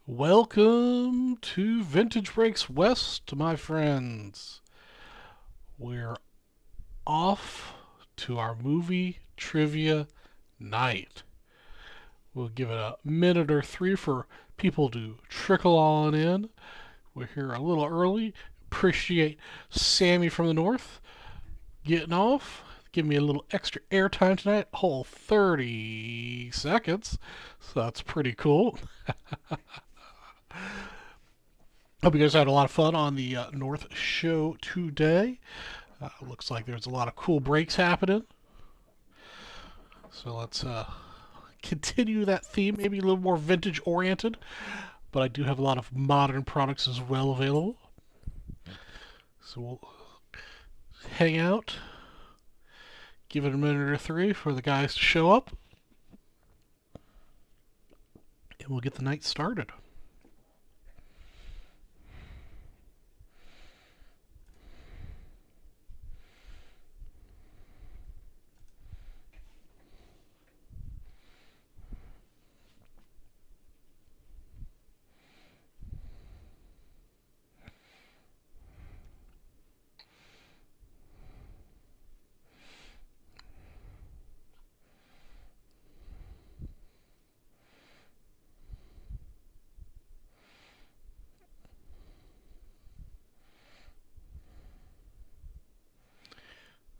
Welcome to Vintage Breaks West, my friends. We're off to our movie trivia night. We'll give it a minute or three for people to trickle on in. We're here a little early. Appreciate Sammy from the North getting off. Give me a little extra airtime tonight, a whole 30 seconds. So that's pretty cool. Hope you guys had a lot of fun on the North Show today. Looks like there's a lot of cool breaks happening. So let's continue that theme, maybe a little more vintage oriented. But I do have a lot of modern products as well available. So we'll hang out, give it a minute or three for the guys to show up, and we'll get the night started.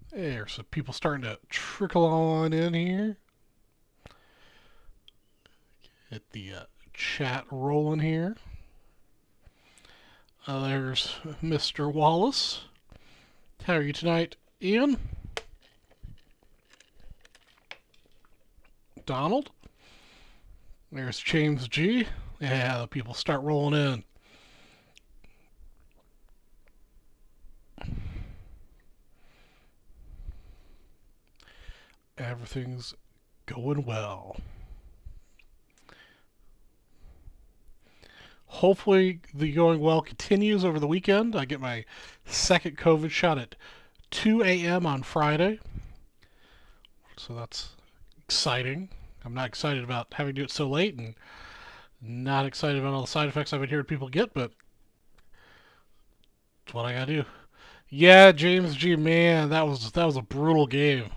There's some people starting to trickle on in here. Get the chat rolling here. There's Mr. Wallace. How are you tonight, Ian? Donald? There's James G. Yeah, the people start rolling in. Everything's going well. Hopefully the going well continues over the weekend. I get my second COVID shot at 2 a.m. on Friday. So that's exciting. I'm not excited about having to do it so late and not excited about all the side effects I've been hearing people get, but it's what I gotta do. Yeah, James G, man, that was a brutal game.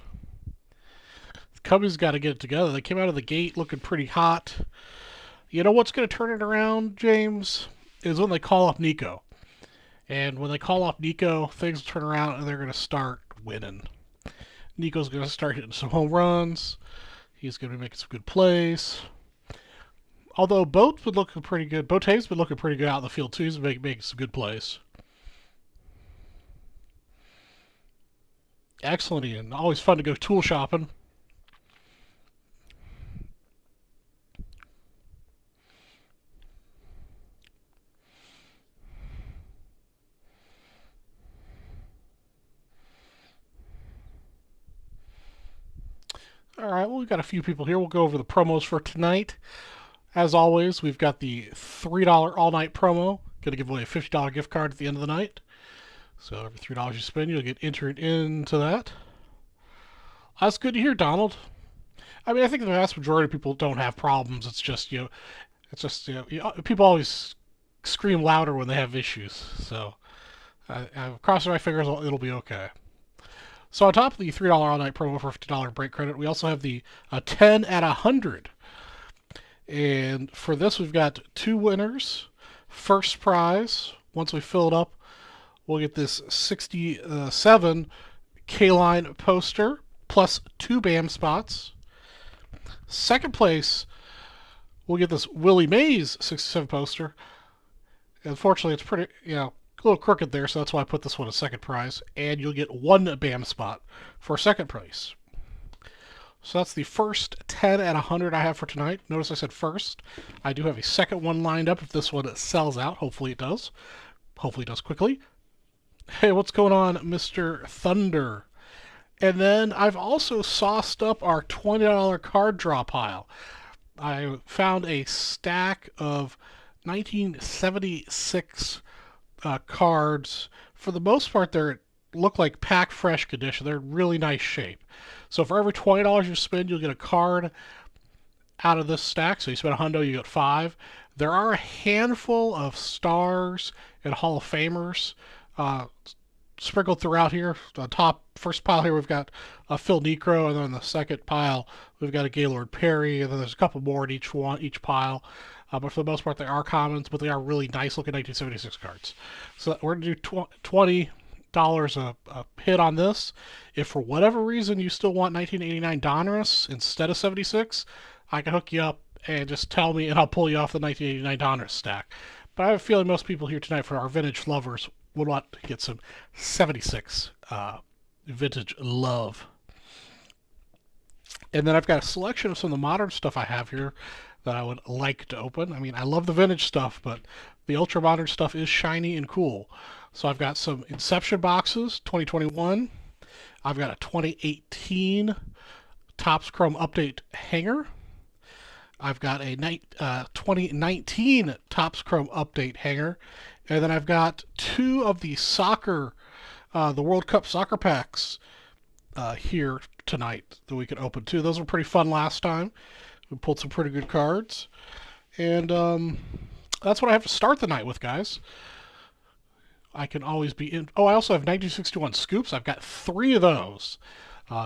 The Cubbies got to get it together. They came out of the gate looking pretty hot. You know what's going to turn it around, James? Is when they call up Nico. And when they call up Nico, things turn around and they're going to start winning. Nico's going to start hitting some home runs. He's going to be making some good plays. Although Boat's been looking pretty good. Bote's been looking pretty good out in the field too. He's been making some good plays. Excellent, Ian. Always fun to go tool shopping. All right, well, we've got a few people here. We'll go over the promos for tonight. As always, we've got the $3 all-night promo. Going to give away a $50 gift card at the end of the night. So every $3 you spend, you'll get entered into that. That's good to hear, Donald. I mean, I think the vast majority of people don't have problems. It's just, people always scream louder when they have issues. So I'm crossing my fingers it'll be okay. So on top of the $3 all-night promo for $50 break credit, we also have the 10 at 100. And for this, we've got two winners. First prize, once we fill it up, we'll get this 67 K-Line poster plus 2 BAM spots. Second place, we'll get this Willie Mays 67 poster. Unfortunately, it's pretty, a little crooked there, so that's why I put this one as second prize. And you'll get 1 BAM spot for second place. So that's the first 10 at 100 I have for tonight. Notice I said first. I do have a second one lined up if this one sells out. Hopefully it does. Hopefully it does quickly. Hey, what's going on, Mr. Thunder? And then I've also sauced up our $20 card draw pile. I found a stack of 1976 cards. For the most part, they're look like pack fresh condition. They're in really nice shape. So for every $20 you spend, you'll get a card out of this stack. So you spend a hundo, you get 5. There are a handful of stars and Hall of Famers uh, sprinkled throughout here. The top first pile here, we've got Phil Necro, and then on the second pile, we've got a Gaylord Perry, and then there's a couple more in each pile. But for the most part, they are commons, but they are really nice looking 1976 cards. So we're going to do $20 a hit on this. If for whatever reason you still want 1989 Donruss instead of 76, I can hook you up and just tell me, and I'll pull you off the 1989 Donruss stack. But I have a feeling most people here tonight, for our vintage lovers, would want to get some 76 vintage love. And then I've got a selection of some of the modern stuff I have here that I would like to open. I mean, I love the vintage stuff, but the ultra modern stuff is shiny and cool. So I've got some Inception boxes, 2021. I've got a 2018 Topps Chrome Update hanger. I've got a 2019 Topps Chrome Update hanger. And then I've got 2 of the the World Cup soccer packs here tonight that we can open too. Those were pretty fun last time. We pulled some pretty good cards. And that's what I have to start the night with, guys. I can always be in. Oh, I also have 1961 scoops. I've got 3 of those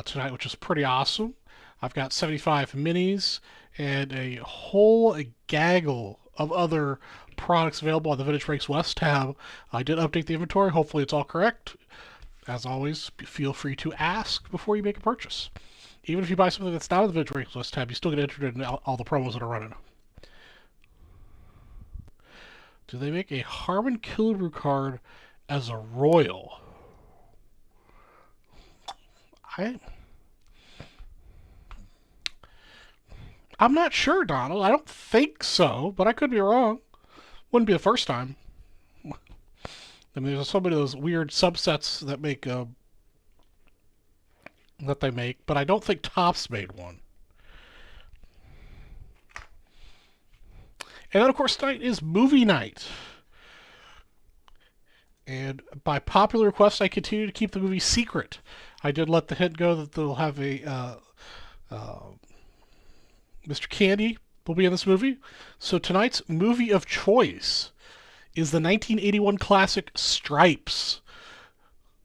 tonight, which is pretty awesome. I've got 75 minis and a whole gaggle of other products available on the Vintage Breaks West tab. I did update the inventory. Hopefully it's all correct. As always, feel free to ask before you make a purchase. Even if you buy something that's not on the Vintage Breaks West tab, you still get entered in all the promos that are running. Do they make a Harmon Killebrew card as a Royal? I'm not sure, Donald. I don't think so, but I could be wrong. Wouldn't be the first time. I mean, there's so many of those weird subsets that make that they make, but I don't think Topps made one. And then, of course, tonight is movie night. And by popular request, I continue to keep the movie secret. I did let the hint go that they'll have a Mr. Candy will be in this movie. So tonight's movie of choice is the 1981 classic Stripes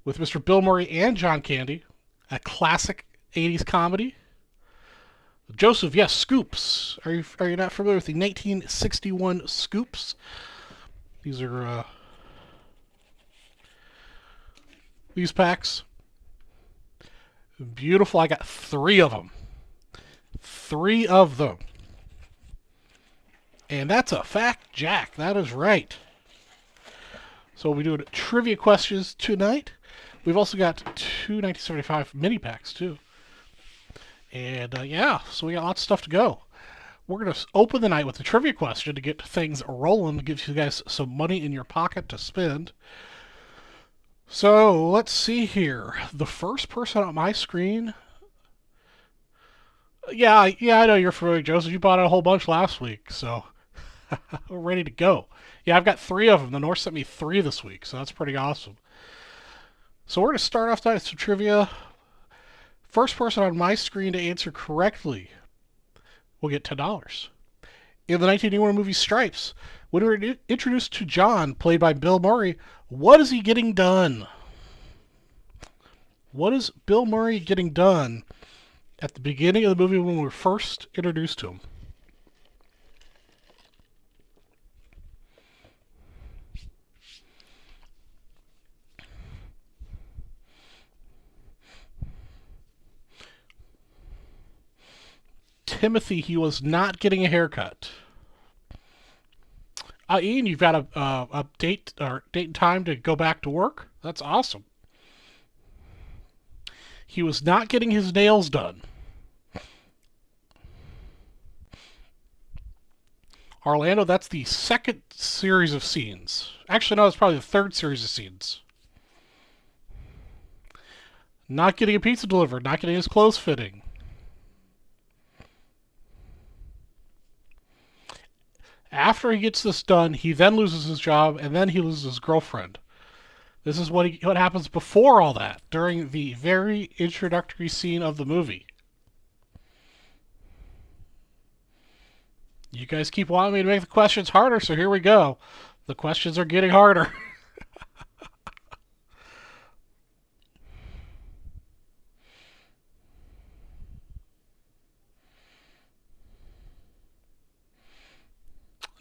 with Mr. Bill Murray and John Candy, a classic 80s comedy. Joseph, yes, Scoops. Are you not familiar with the 1961 Scoops? These are these packs. Beautiful. I got 3 of them. 3 of them. And that's a fact, Jack. That is right. So we'll be doing trivia questions tonight. We've also got 2 1975 mini packs, too. And yeah, so we got lots of stuff to go. We're going to open the night with a trivia question to get things rolling, to give you guys some money in your pocket to spend. So let's see here. The first person on my screen. Yeah, I know you're familiar, Joseph. You bought a whole bunch last week, so we're ready to go. Yeah, I've got 3 of them. The North sent me 3 this week, so that's pretty awesome. So we're going to start off tonight with some trivia. First person on my screen to answer correctly will get $10. In the 1981 movie Stripes, when we were introduced to John, played by Bill Murray, what is he getting done? What is Bill Murray getting done at the beginning of the movie when we were first introduced to him? Timothy, he was not getting a haircut. Ian, you've got a date and time to go back to work? That's awesome. He was not getting his nails done. Orlando, that's the 2nd series of scenes. Actually, no, it's probably the 3rd series of scenes. Not getting a pizza delivered, not getting his clothes fitting. After he gets this done, he then loses his job, and then he loses his girlfriend. This is what happens before all that, during the very introductory scene of the movie. You guys keep wanting me to make the questions harder, so here we go. The questions are getting harder.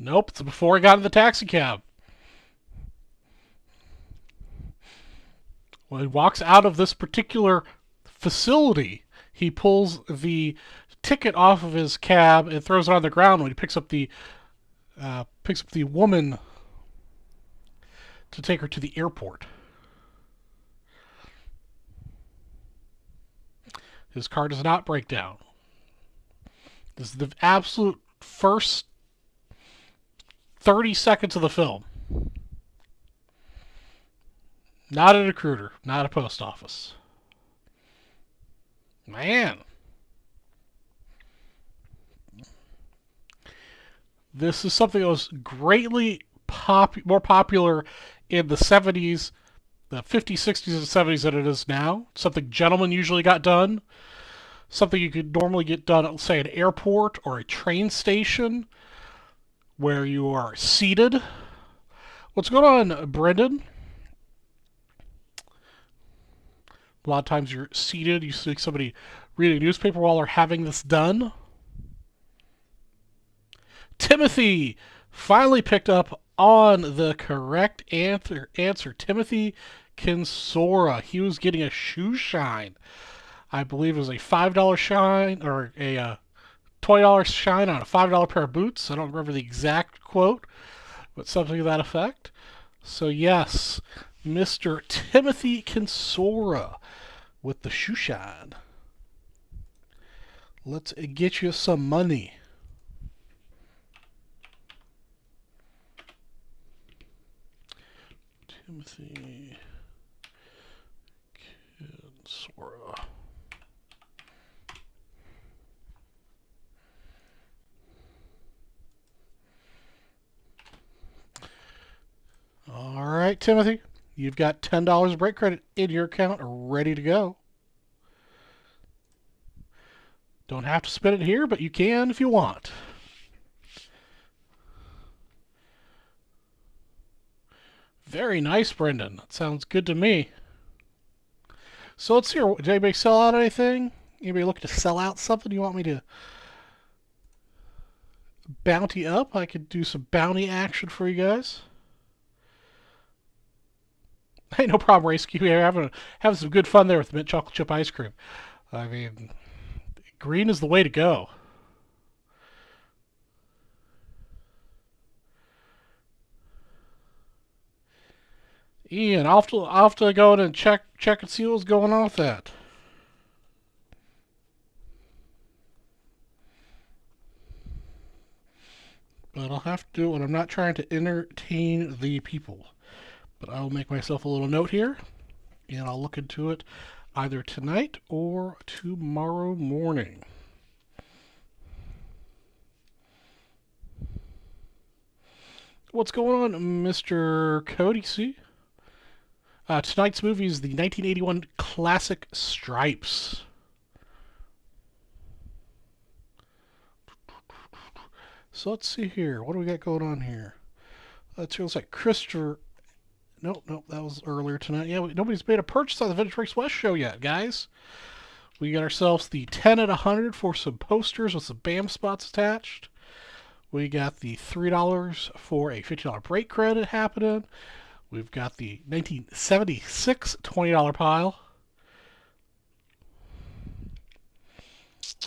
Nope, it's before he got in the taxi cab. When he walks out of this particular facility, he pulls the ticket off of his cab and throws it on the ground when he picks up the woman to take her to the airport. His car does not break down. This is the absolute first 30 seconds of the film. Not a recruiter, not a post office. Man. This is something that was greatly more popular in the 70s, the 50s, 60s, and 70s than it is now. Something gentlemen usually got done. Something you could normally get done at, say, an airport or a train station where you are seated. What's going on, Brendan? A lot of times you're seated, you see somebody reading a newspaper while they're having this done. Timothy finally picked up on the correct answer. Timothy Kinsora. He was getting a shoe shine. I believe it was a $5 shine or a $20 shine on a $5 pair of boots. I don't remember the exact quote, but something to that effect. So yes, Mr. Timothy Kinsora with the shoe shine. Let's get you some money. Timothy Kinsora. All right, Timothy. You've got $10 break credit in your account ready to go. Don't have to spend it here, but you can if you want. Very nice, Brendan. That sounds good to me. So let's see. Did anybody sell out anything? Anybody looking to sell out something you want me to bounty up? I could do some bounty action for you guys. Hey, no problem, Race Q. We're having some good fun there with the mint chocolate chip ice cream. I mean, green is the way to go. Ian, I'll have to go in and check and see what's going on with that. But I'll have to do it when I'm not trying to entertain the people. But I'll make myself a little note here, and I'll look into it either tonight or tomorrow morning. What's going on, Mr. Cody C? Tonight's movie is the 1981 classic Stripes. So let's see here. What do we got going on here? It feels like Christopher. Nope, that was earlier tonight. Yeah, nobody's made a purchase on the Vintage Breaks West show yet, guys. We got ourselves the 10 at 100 for some posters with some BAM spots attached. We got the $3 for a $50 break credit happening. We've got the 1976 $20 pile.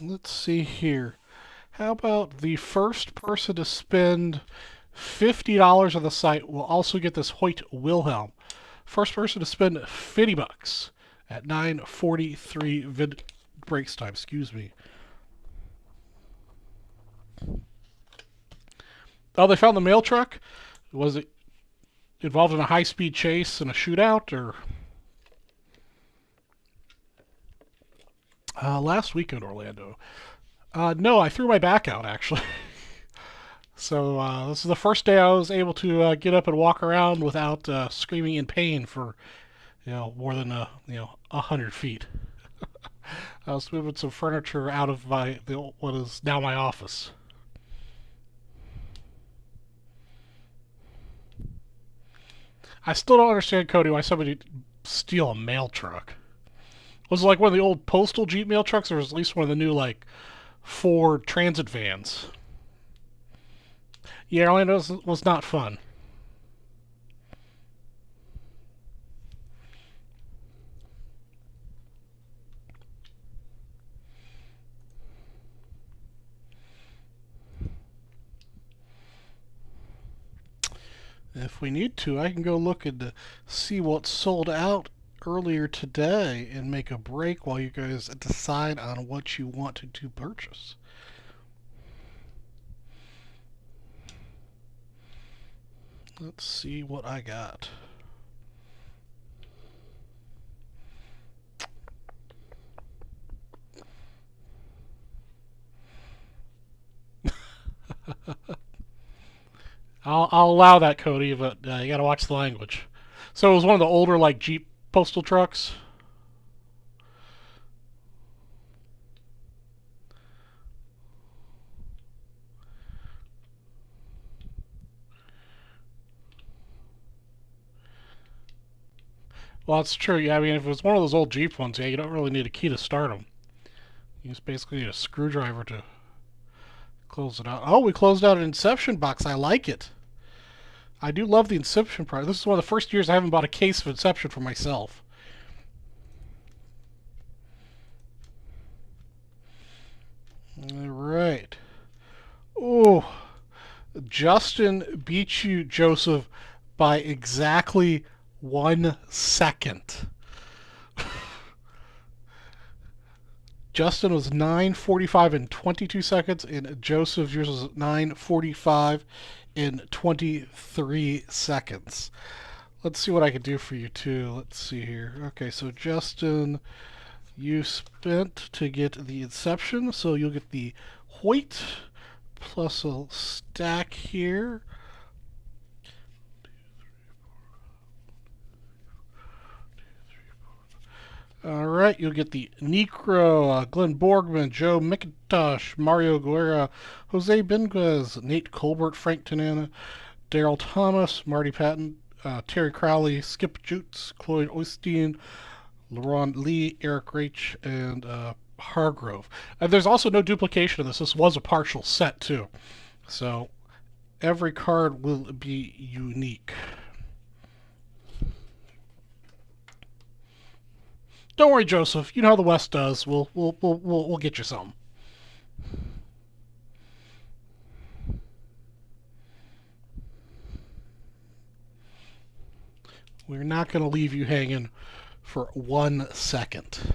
Let's see here. How about the first person to spend $50 on the site will also get this Hoyt Wilhelm. First person to spend $50 at 9:43 vid breaks time. Excuse me. Oh, they found the mail truck. Was it involved in a high-speed chase and a shootout, or last week in Orlando? No, I threw my back out actually. So this is the first day I was able to get up and walk around without screaming in pain for more than 100 feet. I was moving some furniture out of what is now my office. I still don't understand, Cody, why somebody would steal a mail truck. Was it like one of the old postal Jeep mail trucks, or was it at least one of the new like Ford Transit vans? Yeah, Orlando was not fun. If we need to, I can go look and see what sold out earlier today and make a break while you guys decide on what you want to purchase. Let's see what I got. I'll allow that, Cody, but you gotta watch the language. So it was one of the older like Jeep postal trucks. Well, that's true. Yeah, I mean, if it was one of those old Jeep ones, yeah, you don't really need a key to start them. You just basically need a screwdriver to close it out. Oh, we closed out an Inception box. I like it. I do love the Inception product. This is one of the first years I haven't bought a case of Inception for myself. All right. Oh, Justin beat you, Joseph, by exactly 1 second. Justin was 9:45 and 22 seconds, and Joseph, yours was 9:45 and 23 seconds. Let's see what I can do for you too. Let's see here. Okay, so Justin, you spent to get the Inception, so you'll get the Hoyt plus a stack here. All right, you'll get the Necro, Glenn Borgman, Joe McIntosh, Mario Guerra, Jose Benguez, Nate Colbert, Frank Tanana, Daryl Thomas, Marty Patton, Terry Crowley, Skip Jutes, Cloyd Osteen, LeRon Lee, Eric Raich, and Hargrove. There's also no duplication of this. This was a partial set, too. So every card will be unique. Don't worry, Joseph. You know how the West does. We'll get you some. We're not going to leave you hanging for 1 second.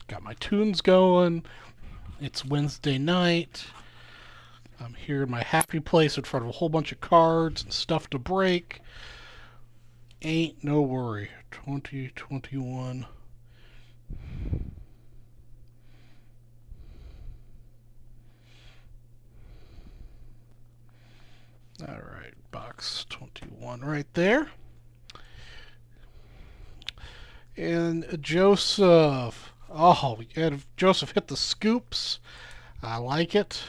Got my tunes going. It's Wednesday night. I'm here in my happy place in front of a whole bunch of cards and stuff to break. Ain't no worry. 2021. All right, box 21 right there. And Joseph. Oh, Joseph hit the scoops. I like it.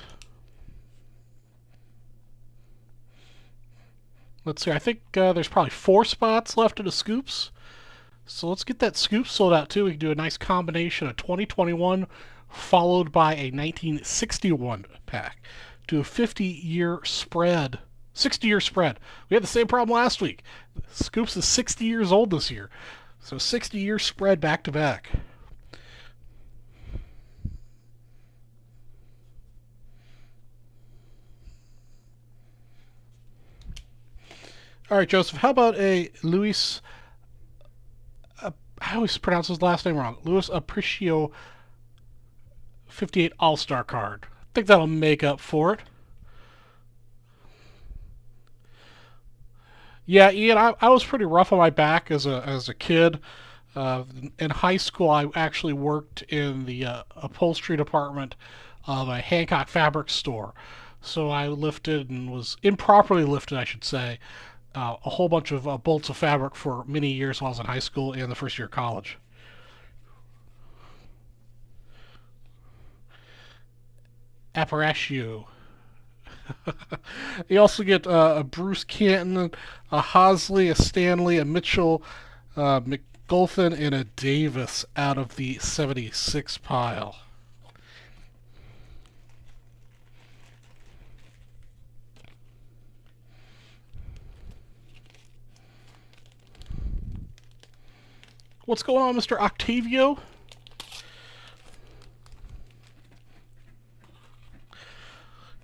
Let's see. I think there's probably 4 spots left in the scoops. So let's get that scoop sold out too. We can do a nice combination of 2021 followed by a 1961 pack. Do a 50-year spread. 60-year spread. We had the same problem last week. Scoops is 60 years old this year. So 60-year spread back to back. All right, Joseph, how about a Luis, I always pronounce his last name wrong, Luis Aparicio 58 All-Star card. I think that'll make up for it. Yeah, Ian, I was pretty rough on my back as a kid. In high school, I actually worked in the upholstery department of a Hancock fabric store. So I lifted and was improperly lifted, I should say, a whole bunch of bolts of fabric for many years while I was in high school and the first year of college. Apparatchio. You also get a Bruce Canton, a Hosley, a Stanley, a Mitchell, McGulphin, and a Davis out of the 76 pile. What's going on, Mr. Octavio?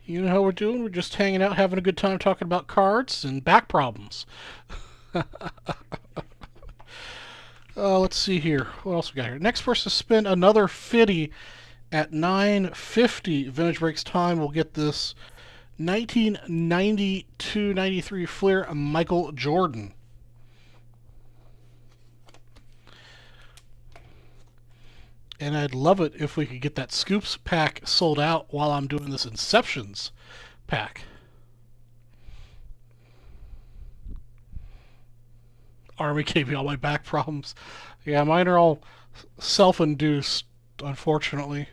You know how we're doing? We're just hanging out, having a good time talking about cards and back problems. Let's see here. What else we got here? Next person to spin another 50 at 9:50 Vintage Breaks time. We'll get this 1992-93 Fleer Michael Jordan. And I'd love it if we could get that Scoops pack sold out while I'm doing this Inceptions pack. Army gave me all my back problems. Yeah, mine are all self-induced, unfortunately.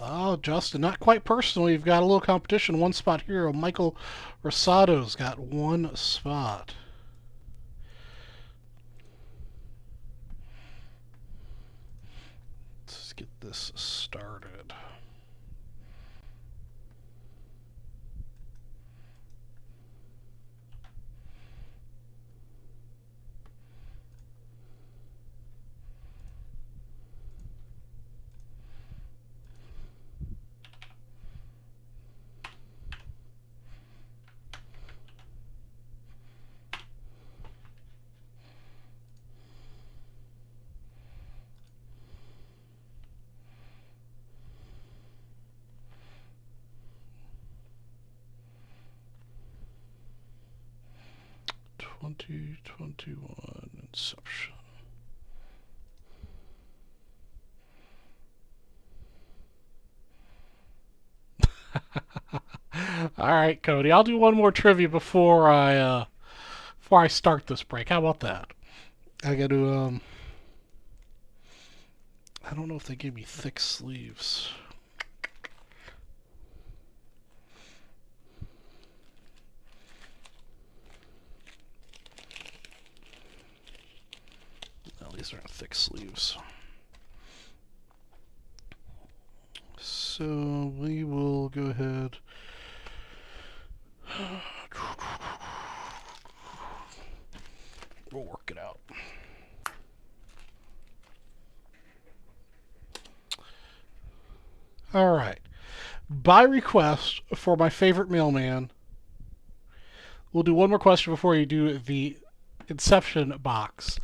Oh, Justin, not quite personal. You've got a little competition. One spot here. Michael Rosado's got one spot. Let's get this started. (2021) Inception. All right, Cody. I'll do one more trivia before I start this break. How about that? I got to I don't know if they gave me thick sleeves. No, these aren't thick sleeves. So we will go ahead. We'll work it out. All right. By request for my favorite mailman, we'll do one more question before you do the Inception box.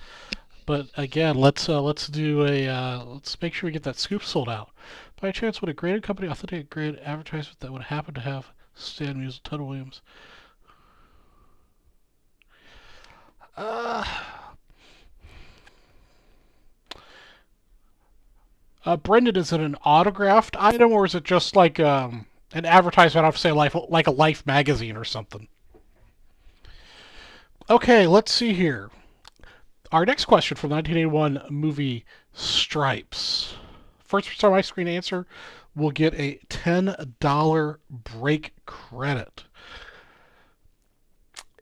But again, let's do let's make sure we get that scoop sold out. By chance, would a graded company authenticate a graded advertisement that would happen to have Stan Musial, Ted Williams? Brendan, is it an autographed item or is it just like an advertisement off, say, like a Life magazine or something? Okay, let's see here. Our next question from the 1981 movie Stripes. First person on my screen answer will get a $10 break credit.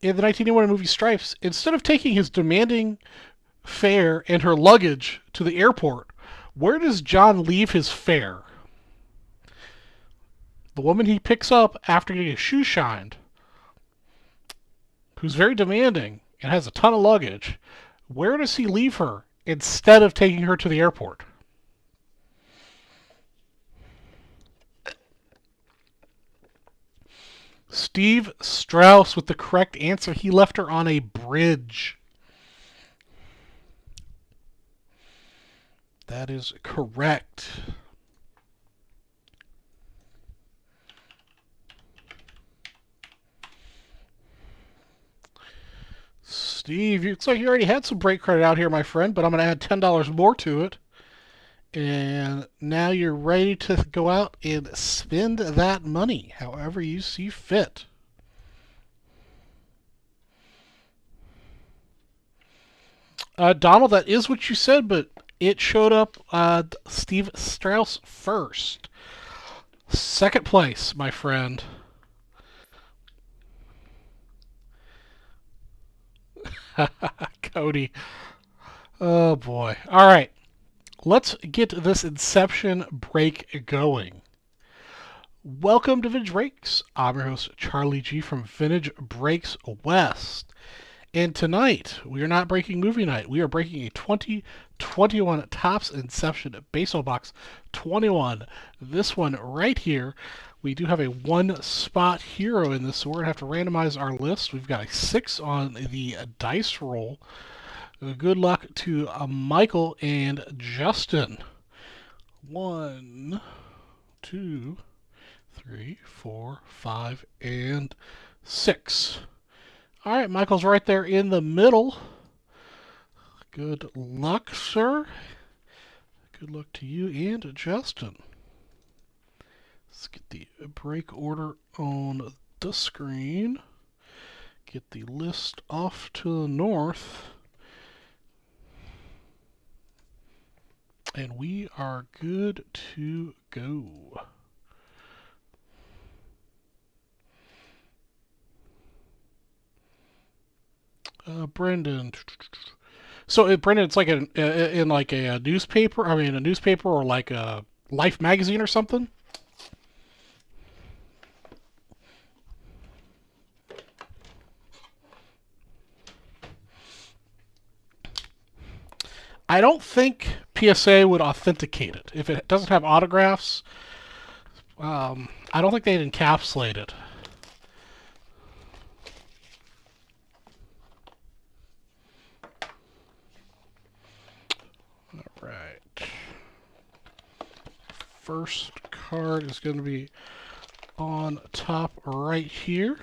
In the 1981 movie Stripes, instead of taking his demanding fare and her luggage to the airport, where does John leave his fare? The woman he picks up after getting his shoe shined, who's very demanding and has a ton of luggage, where does he leave her instead of taking her to the airport? Steve Strauss with the correct answer. He left her on a bridge. That is correct. Steve, it looks like you already had some break credit out here, my friend, but I'm going to add $10 more to it. And now you're ready to go out and spend that money however you see fit. Donald, that is what you said, but it showed up Steve Strauss first. Second place, my friend. Cody. Oh boy. All right. Let's get this Inception break going. Welcome to Vintage Breaks. I'm your host, Charlie G from Vintage Breaks West. And tonight, we are not breaking movie night. We are breaking a 2021 Topps Inception Baseball Box 21. This one right here. We do have a one-spot hero in this, so we're going to have to randomize our list. We've got a 6 on the dice roll. Good luck to Michael and Justin. 1, 2, 3, 4, 5, and 6. All right, Michael's right there in the middle. Good luck, sir. Good luck to you and Justin. Let's get the break order on the screen. Get the list off to the north. And we are good to go. Brendan. So, Brendan, it's like in like a newspaper. I mean, a newspaper or like a Life magazine or something. I don't think PSA would authenticate it if it doesn't have autographs. I don't think they'd encapsulate it. First card is going to be on top right here.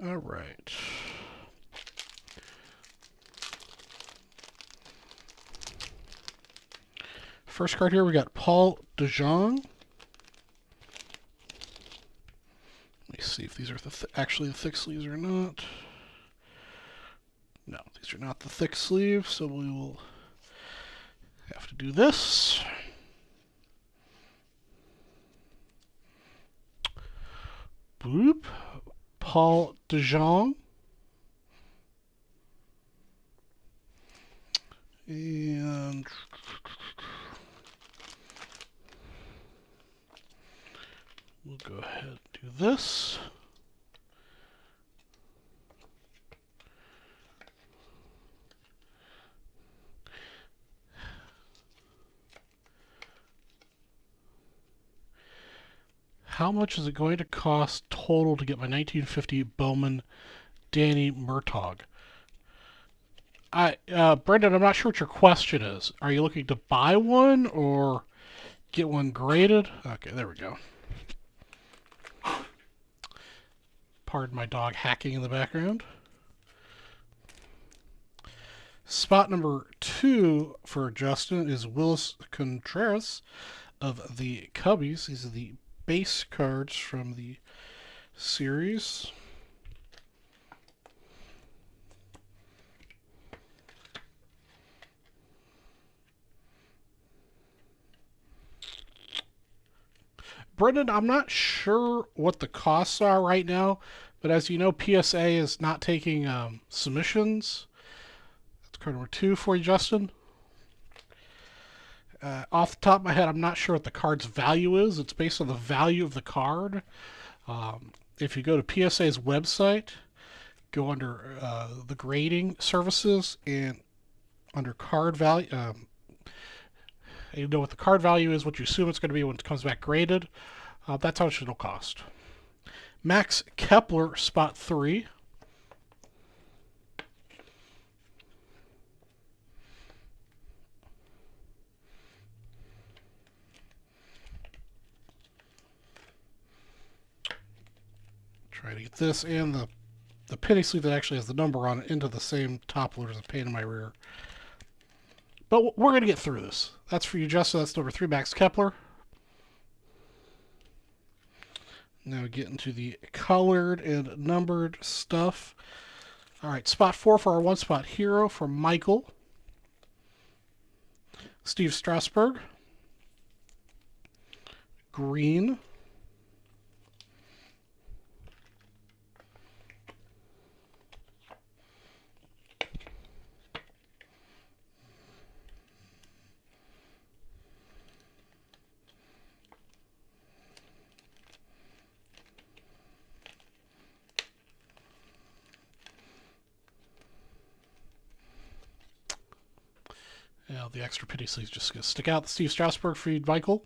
All right. First card here, we got Paul DeJong. Let me see if these are actually the thick sleeves or not. No, these are not the thick sleeves, so we will have to do this. Boop. Paul DeJong. And we'll go ahead and do this. How much is it going to cost total to get my 1950 Bowman Danny Murtaugh? Brendan, I'm not sure what your question is. Are you looking to buy one or get one graded? Okay, there we go. Pardon my dog hacking in the background. Spot number 2 for Justin is Willis Contreras of the Cubbies. These are the base cards from the series. Brendan, I'm not sure what the costs are right now, but as you know, PSA is not taking submissions. That's card number 2 for you, Justin. Off the top of my head, I'm not sure what the card's value is. It's based on the value of the card. If you go to PSA's website, go under the grading services and under card value. You know what the card value is, what you assume it's going to be when it comes back graded. That's how much it'll cost. Max Kepler, spot 3. Try to get this and the penny sleeve that actually has the number on it into the same top loader as a pain in my rear. But we're going to get through this. That's for you, Justin. That's number 3, Max Kepler. Now we get into the colored and numbered stuff. All right, spot 4 for our one-spot hero from Michael. Steve Strasburg. Green. Now the extra penny sleeve is just going to stick out. The Steve Strasburg for you, Michael.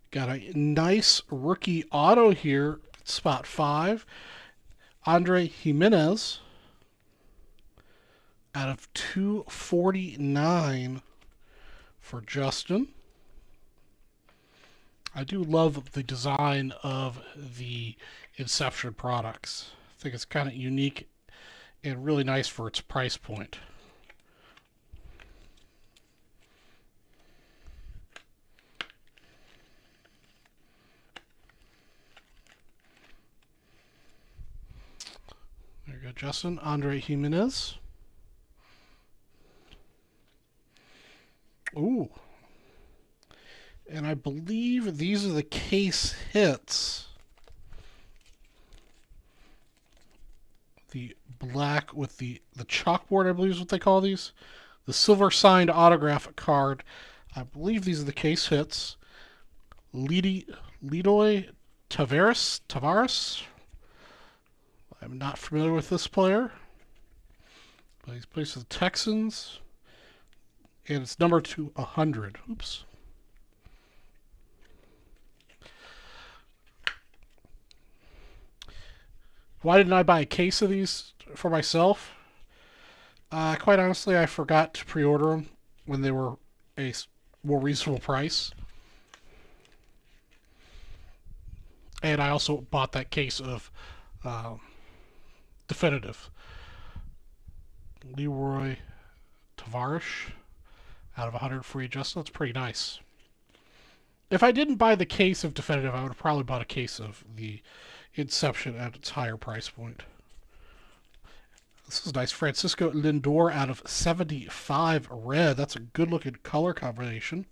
Got a nice rookie auto here, spot 5. Andre Jimenez out of 249 for Justin. I do love the design of the Inception products. I think it's kind of unique and really nice for its price point. There you go, Justin. Andre Jimenez. Ooh. And I believe these are the case hits. The black with the chalkboard, I believe is what they call these. The silver signed autograph card. I believe these are the case hits. Ledoy Tavares. I'm not familiar with this player. But he's plays for the Texans. And it's number 200. Oops. Why didn't I buy a case of these for myself? Quite honestly, I forgot to pre-order them when they were a more reasonable price. And I also bought that case of Definitive. Leroy Tavares out of 100 for you, Justin. That's pretty nice. If I didn't buy the case of Definitive, I would have probably bought a case of the Inception at its higher price point. This is nice. Francisco Lindor out of 75 red. That's a good looking color combination.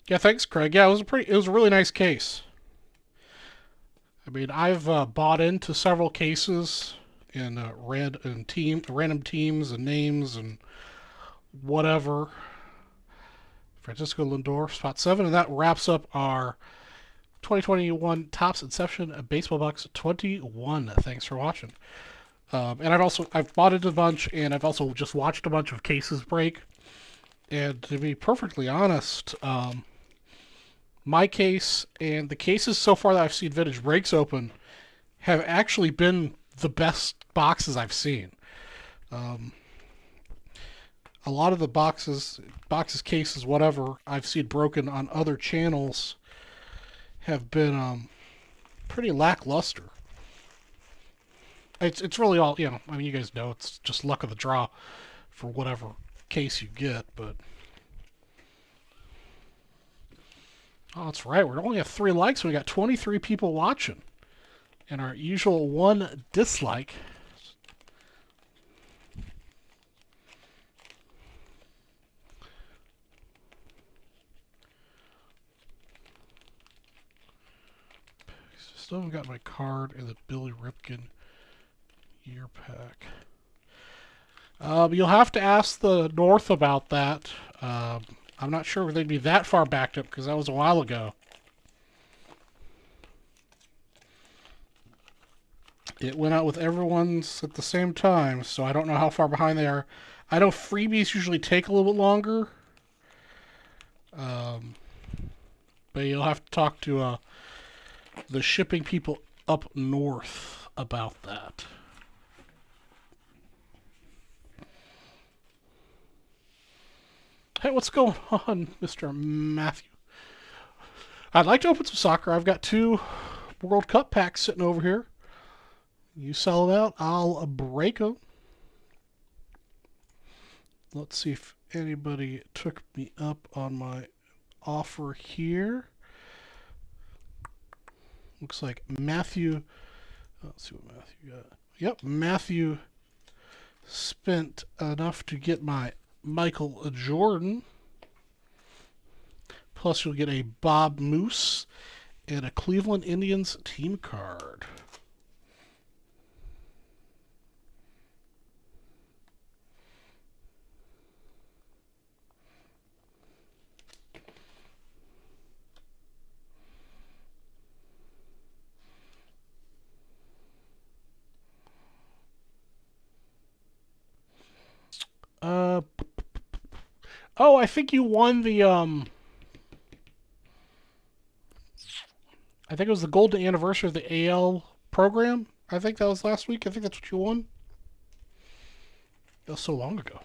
Yeah, thanks, Craig. Yeah, it was a really nice case. I mean, I've bought into several cases in random teams and names and whatever. Francisco Lindor, spot 7, and that wraps up our 2021 Topps Inception Baseball Box 21. Thanks for watching. And I've bought into a bunch, and I've also just watched a bunch of cases break. And to be perfectly honest, my case and the cases so far that I've seen Vintage Breaks open have actually been the best boxes I've seen. A lot of the boxes, cases, whatever, I've seen broken on other channels have been pretty lackluster. It's really all, I mean, you guys know, it's just luck of the draw for whatever case you get, but... Oh, that's right, we only have 3 likes, and we got 23 people watching. And our usual 1 dislike... Still haven't got my card in the Billy Ripken year pack. You'll have to ask the North about that. I'm not sure if they'd be that far backed up because that was a while ago. It went out with everyone's at the same time, so I don't know how far behind they are. I know freebies usually take a little bit longer. But you'll have to talk to the shipping people up north about that. Hey, what's going on, Mr. Matthew? I'd like to open some soccer. I've got 2 World Cup packs sitting over here. You sell it out, I'll break them. Let's see if anybody took me up on my offer here. Looks like Matthew. Let's see what Matthew got. Yep, Matthew spent enough to get my Michael Jordan. Plus, you'll get a Bob Moose and a Cleveland Indians team card. Oh, I think you won the I think it was the golden anniversary of the AL program. I think that was last week. I think that's what you won. That was so long ago.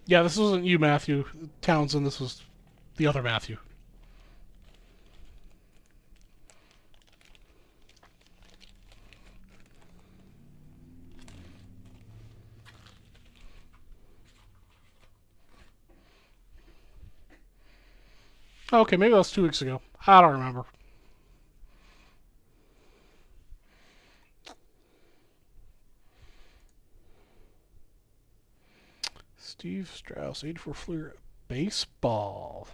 Yeah, this wasn't you, Matthew Townsend. This was the other Matthew. Okay, maybe that was 2 weeks ago. I don't remember. Steve Strauss, 84 Fleer baseball.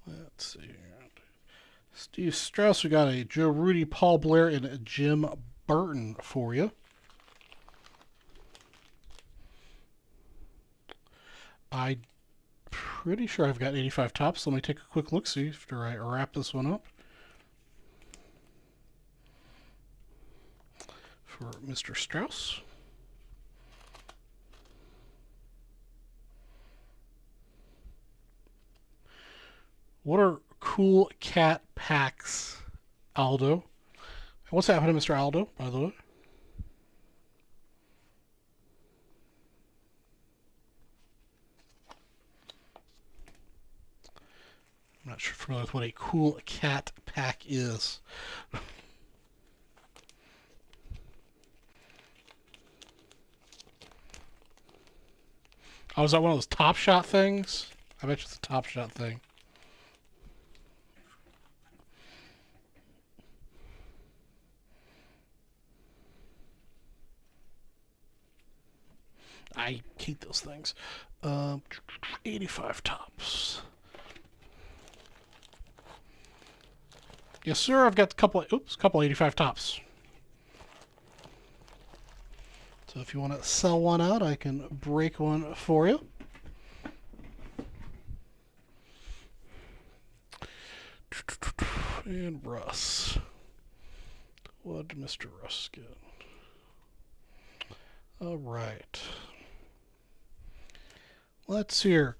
Let's see. Steve Strauss, we got a Joe Rudy, Paul Blair, and a Jim Burton for you. I'm pretty sure I've got 85 tops. Let me take a quick look, see after I wrap this one up. For Mr. Strauss. What are cool cat packs, Aldo? What's happening, Mr. Aldo, by the way? I'm not sure familiar with what a cool cat pack is. Oh, is that one of those Top Shot things? I bet you it's a Top Shot thing. I hate those things. 85 tops. Yes, sir. I've got a couple. Couple 85 tops. So if you want to sell one out, I can break one for you. And Russ. What did Mr. Russ get? All right. Let's see here.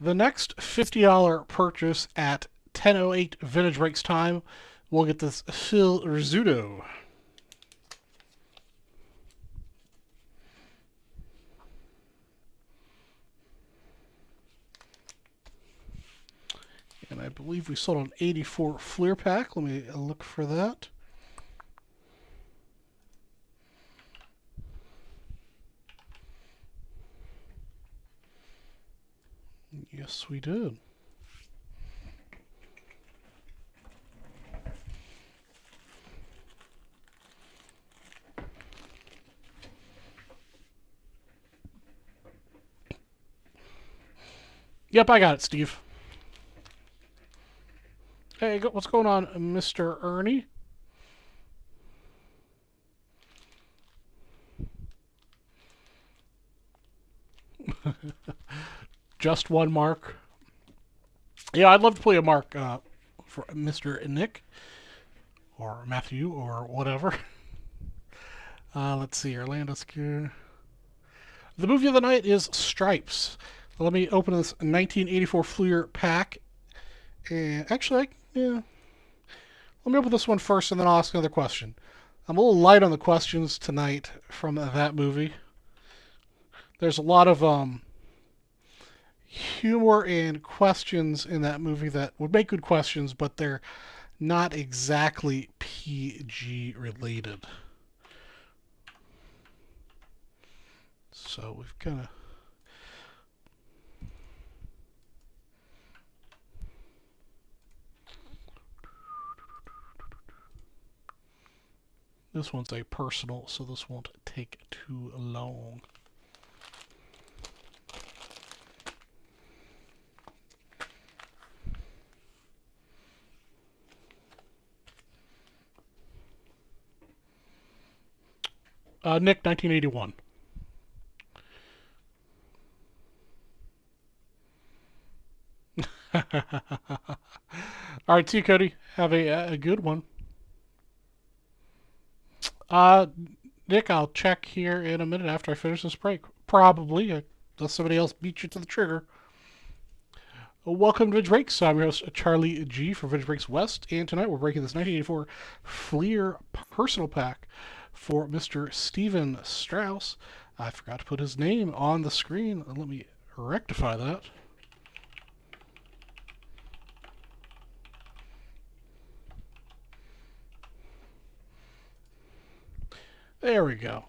The next $50 purchase at 10:08 Vintage Breaks time, we'll get this Phil Rizzuto. And I believe we sold an 84 Fleer pack. Let me look for that. Yes, we did. Yep, I got it, Steve. Hey, what's going on, Mr. Ernie? Just one mark. Yeah, I'd love to play a mark for Mr. Nick or Matthew or whatever. Let's see, Orlando Secure. The movie of the night is Stripes. Let me open this 1984 Fleer pack. And actually, yeah. Let me open this one first and then I'll ask another question. I'm a little light on the questions tonight from that movie. There's a lot of humor and questions in that movie that would make good questions, but they're not exactly PG related. So we've kind of... This one's a personal, so this won't take too long. Nick, 1981. All right, see you, Cody. Have a good one. Nick, I'll check here in a minute after I finish this break. Probably, unless somebody else beat you to the trigger. Welcome to Vintage Breaks. I'm your host, Charlie G. from Vintage Breaks West, and tonight we're breaking this 1984 Fleer personal pack for Mr. Steven Strauss. I forgot to put his name on the screen. Let me rectify that. There we go.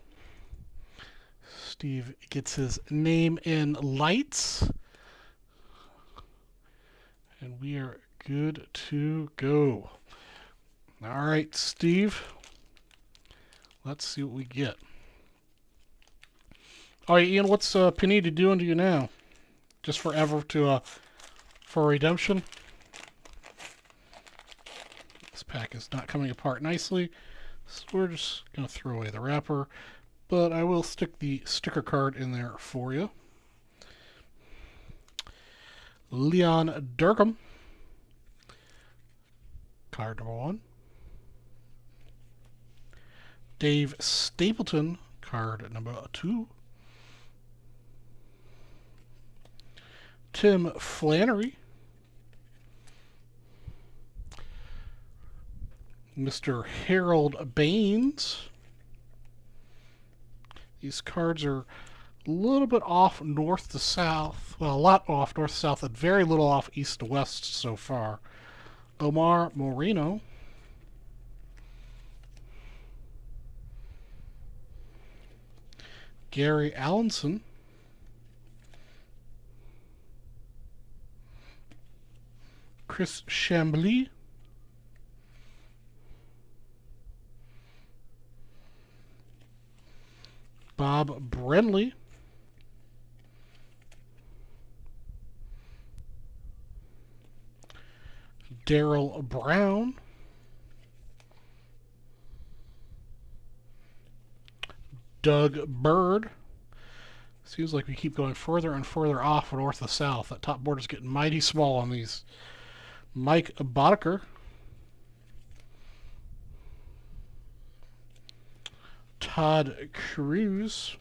Steve gets his name in lights. And we are good to go. All right, Steve. Let's see what we get. All right, Ian, what's Panini doing to you now? Just forever to for redemption? This pack is not coming apart nicely, so we're just going to throw away the wrapper. But I will stick the sticker card in there for you. Leon Durkham. Card number 1. Dave Stapleton. Card number 2. Tim Flannery. Mr. Harold Baines. These cards are a little bit off north to south. Well, a lot off north to south and very little off east to west so far. Omar Moreno. Gary Allenson. Chris Chambly. Bob Brenly. Daryl Brown. Doug Bird. Seems like we keep going further and further off north to south. That top border's getting mighty small on these. Mike Boddicker. Todd Cruz.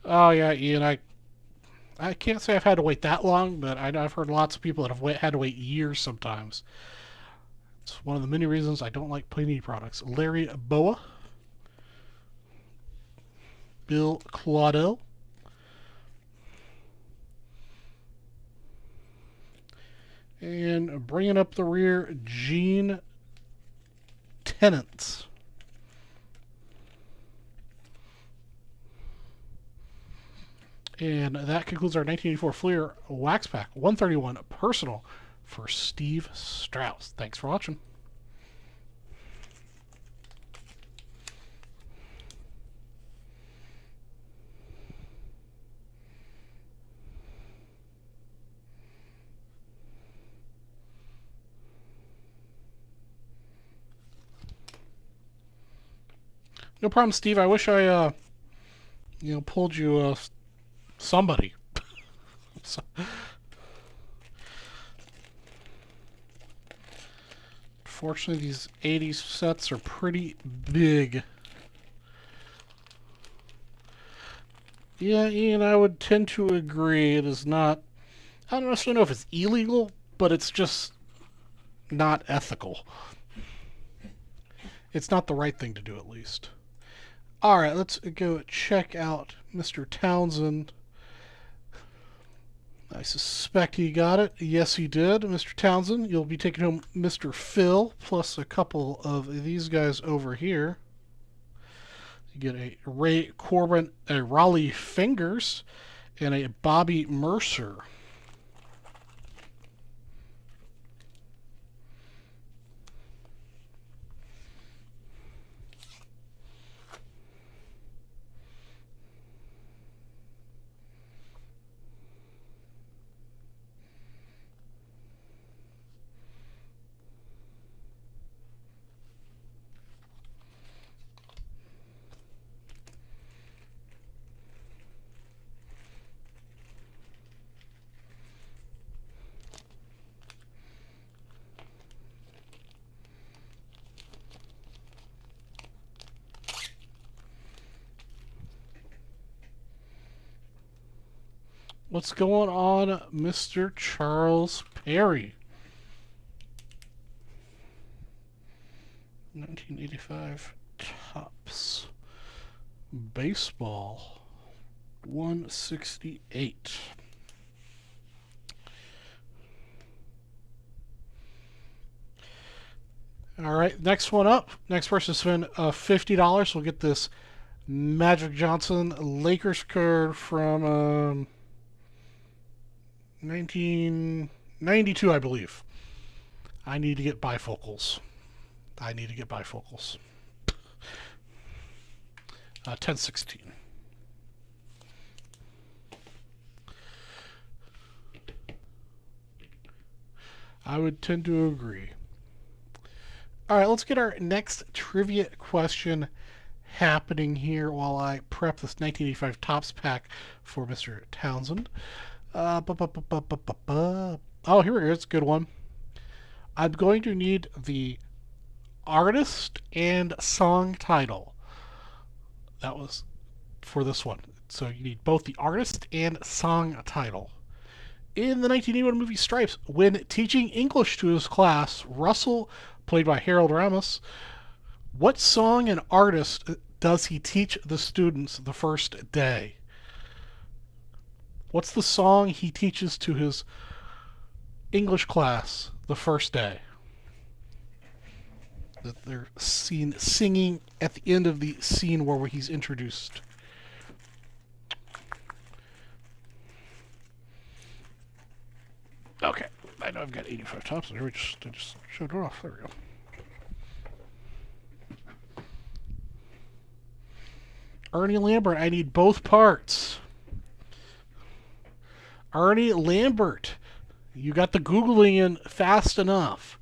Oh yeah, Ian, I can't say I've had to wait that long, but I've heard lots of people that have had to wait years sometimes. It's one of the many reasons I don't like Panini products. Larry Boa. Bill Claudel. And bringing up the rear, Gene Tennants. And that concludes our 1984 Fleer Wax Pack 131 Personal for Steve Strauss. Thanks for watching. No problem, Steve. I wish I, pulled you, somebody. So, fortunately, these 80s sets are pretty big. Yeah, Ian, I would tend to agree. It is not. I don't necessarily know if it's illegal, but it's just not ethical. It's not the right thing to do, at least. All right, let's go check out Mr. Townsend. I suspect he got it. Yes, he did. Mr. Townsend, you'll be taking home Mr. Phil plus a couple of these guys over here. You get a Ray Corbin, a Raleigh Fingers, and a Bobby Mercer. What's going on, Mr. Charles Perry? 1985 Topps Baseball 168. All right, next one up. Next person to spend $50 will get this Magic Johnson Lakers card from 1992, I believe. I need to get bifocals. 1016. I would tend to agree. All right, let's get our next trivia question happening here while I prep this 1985 Topps pack for Mr. Townsend. Oh, here it is. Good one. I'm going to need the artist and song title. That was for this one. So you need both the artist and song title. In the 1981 movie Stripes, when teaching English to his class, Russell, played by Harold Ramis, what song and artist does he teach the students the first day? What's the song he teaches to his English class the first day? That they're seen singing at the end of the scene where he's introduced. Okay, I know I've got 85 Topps there. I just showed it off. There we go. Ernie Lambert, I need both parts. Ernie Lambert, you got the Googling in fast enough.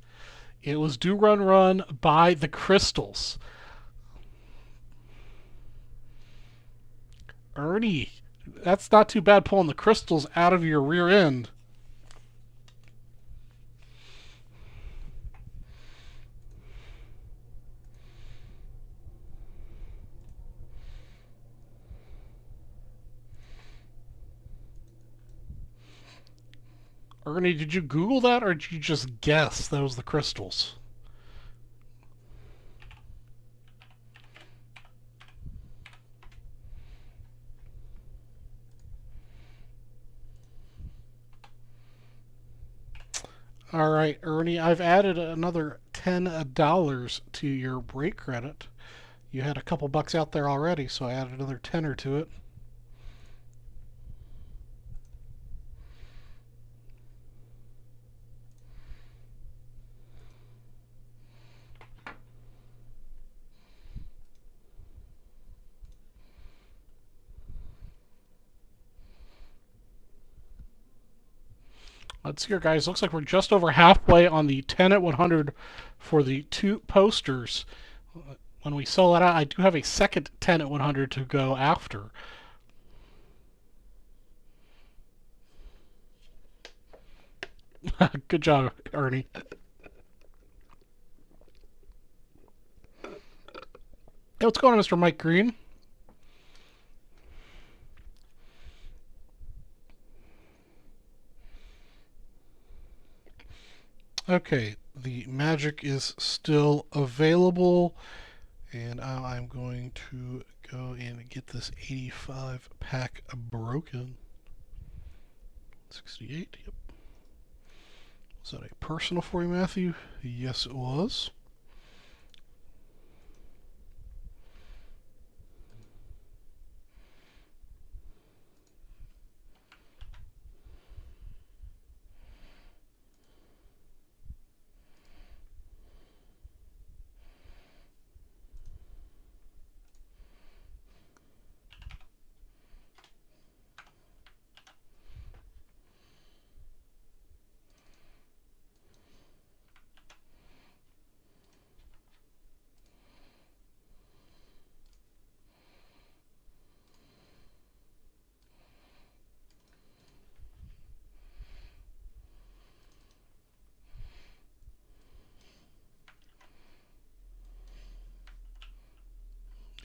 It was Do Run Run by the Crystals. Ernie, that's not too bad pulling the Crystals out of your rear end. Ernie, did you Google that or did you just guess that was the Crystals? All right, Ernie, I've added another $10 to your break credit. You had a couple bucks out there already, so I added another tenner to it. Let's see here, guys. Looks like we're just over halfway on the 10 at 100 for the two posters. When we sell that out, I do have a second 10 at 100 to go after. Good job, Ernie. Hey, what's going on, Mr. Mike Green? Okay, the magic is still available, and I'm going to go and get this 85 pack broken. 68, yep. Was that a personal for you, Matthew? Yes, it was.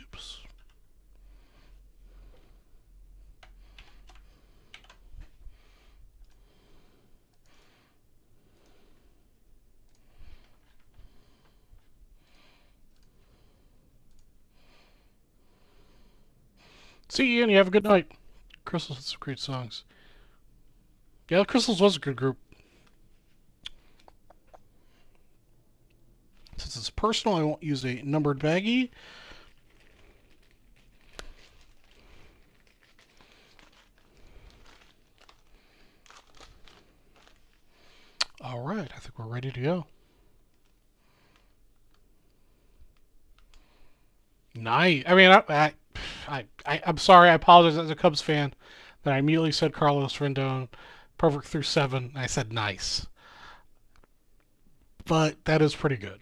Oops. See you, Ian. You have a good night. Crystals had some great songs. Yeah, the Crystals was a good group. Since it's personal, I won't use a numbered baggie. All right, I think we're ready to go. Nice. I mean, I'm sorry. I apologize as a Cubs fan that I immediately said Carlos Rendon, perfect through 7. I said nice, but that is pretty good.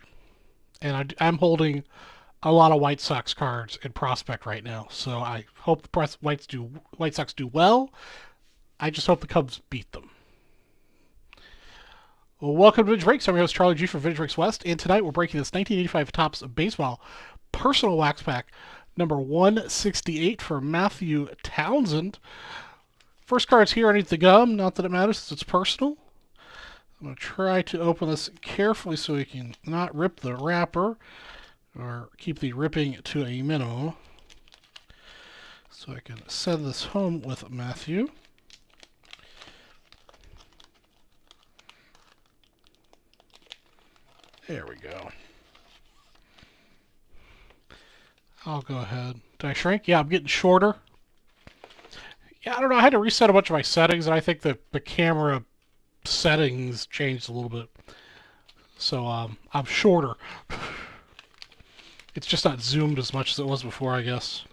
And I'm holding a lot of White Sox cards in prospect right now, so I hope the White Sox do well. I just hope the Cubs beat them. Well, welcome to Vintage Breaks. I'm your host Charlie G from Vintage Breaks West, and tonight we're breaking this 1985 Topps Baseball Personal Wax Pack number 168 for Matthew Townsend. First card's here underneath the gum. Not that it matters since it's personal. I'm going to try to open this carefully so we can not rip the wrapper or keep the ripping to a minimum. So I can send this home with Matthew. There we go. I'll go ahead. Did I shrink? Yeah, I'm getting shorter. Yeah, I don't know. I had to reset a bunch of my settings, and I think the camera settings changed a little bit. So I'm shorter. It's just not zoomed as much as it was before, I guess.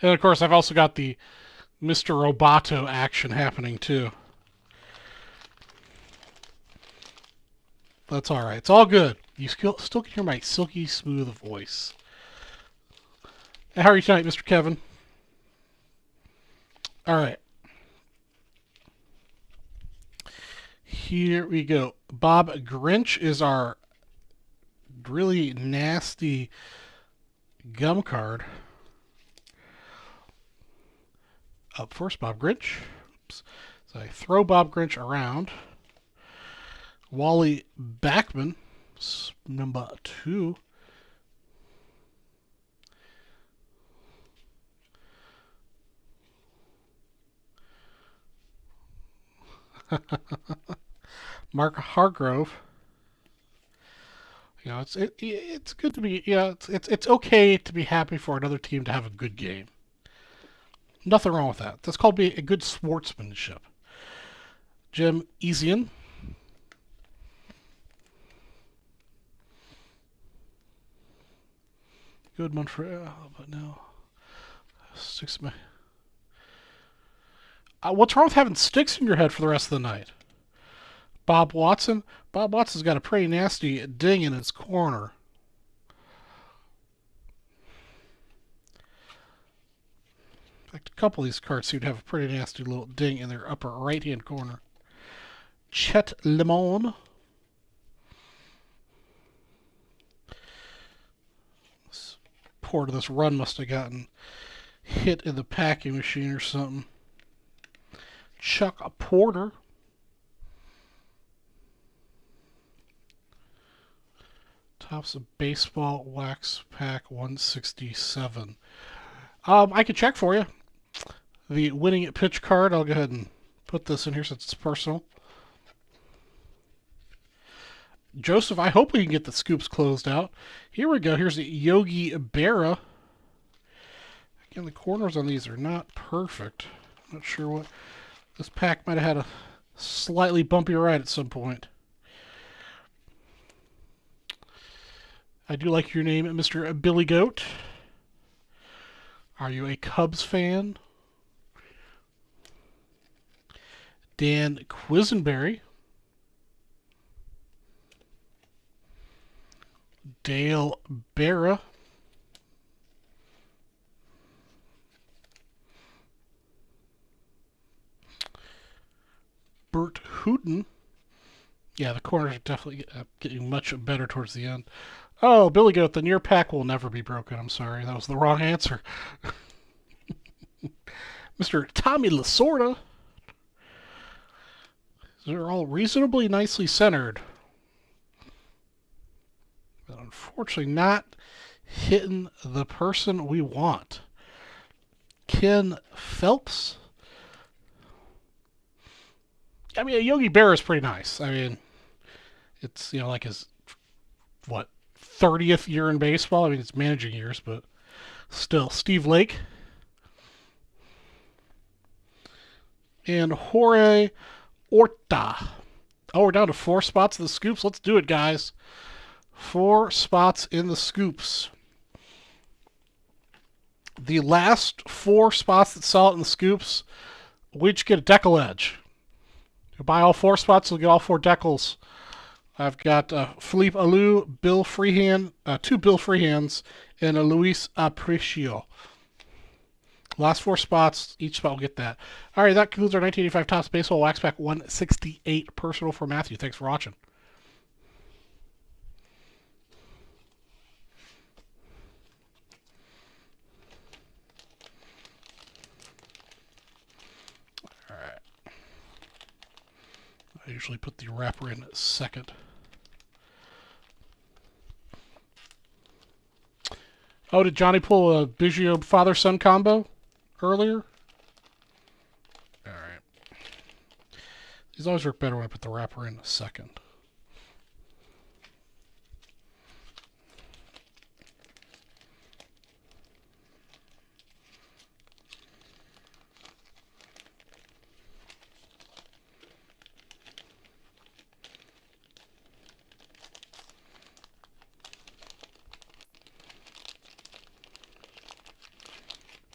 And of course, I've also got the Mr. Roboto action happening too. That's all right. It's all good. You still can hear my silky smooth voice. Hey, how are you tonight, Mr. Kevin? All right. Here we go. Bob Grinch is our really nasty gum card. Up first, Bob Grinch. Oops. So I throw Bob Grinch around. Wally Backman, number 2. Mark Hargrove. You know, it's good to be, yeah, it's okay to be happy for another team to have a good game. Nothing wrong with that. That's called being a good sportsmanship. Jim Easian. Good Montreal, but no. Sticks in my... what's wrong with having sticks in your head for the rest of the night? Bob Watson. Bob Watson's got a pretty nasty ding in his corner. fact, a couple of these cards seem to have a pretty nasty little ding in their upper right-hand corner. Chet Lemon. This port of this run must have gotten hit in the packing machine or something. Chuck Porter. Topps of Baseball Wax Pack 167. I can check for you. The winning pitch card, I'll go ahead and put this in here since it's personal. Joseph, I hope we can get the scoops closed out. Here we go. Here's the Yogi Berra. Again, the corners on these are not perfect. I'm not sure what... This pack might have had a slightly bumpy ride at some point. I do like your name, Mr. Billy Goat. Are you a Cubs fan? Dan Quisenberry. Dale Berra. Bert Hooten. Yeah, the corners are definitely getting much better towards the end. Oh, Billy Goat, the near pack will never be broken. I'm sorry, that was the wrong answer. Mr. Tommy Lasorda. They're all reasonably nicely centered. But unfortunately not hitting the person we want. Ken Phelps. I mean, Yogi Berra is pretty nice. I mean, it's, you know, like his, what, 30th year in baseball? I mean, it's managing years, but still. Steve Lake. And Jorge Orta. Oh, we're down to 4 spots in the scoops. Let's do it, guys. 4 spots in the scoops. The last 4 spots that sell it in the scoops, we each get a decal edge. You buy all 4 spots, you'll get all 4 decals. I've got Philippe Alou, Bill Freehand, 2 Bill Freehands, and a Luis Aparicio. Last 4 spots, each spot will get that. All right, that concludes our 1985 Topps Baseball Wax Pack 168 personal for Matthew. Thanks for watching. All right. I usually put the wrapper in second. Oh, did Johnny pull a Biggio father-son combo earlier? Alright. These always work better when I put the wrapper in second.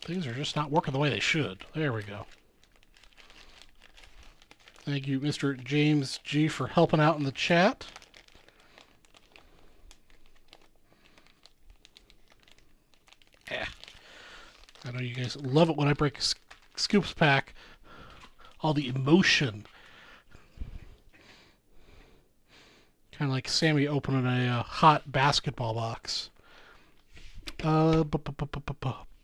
Things are just not working the way they should. There we go. Thank you, Mr. James G, for helping out in the chat. Yeah. I know you guys love it when I break a scoops pack. All the emotion. Kind of like Sammy opening a hot basketball box.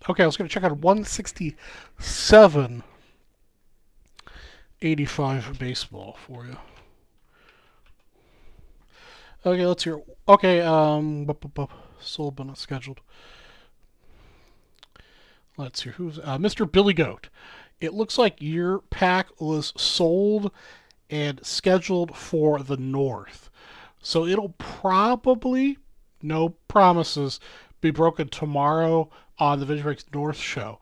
Okay, I was going to check out 167.85 baseball for you. Okay, let's hear. Okay, sold but not scheduled. Let's hear who's Mr. Billy Goat. It looks like your pack was sold and scheduled for the North, so it'll probably, no promises, be broken tomorrow on the Vintage Breaks North show.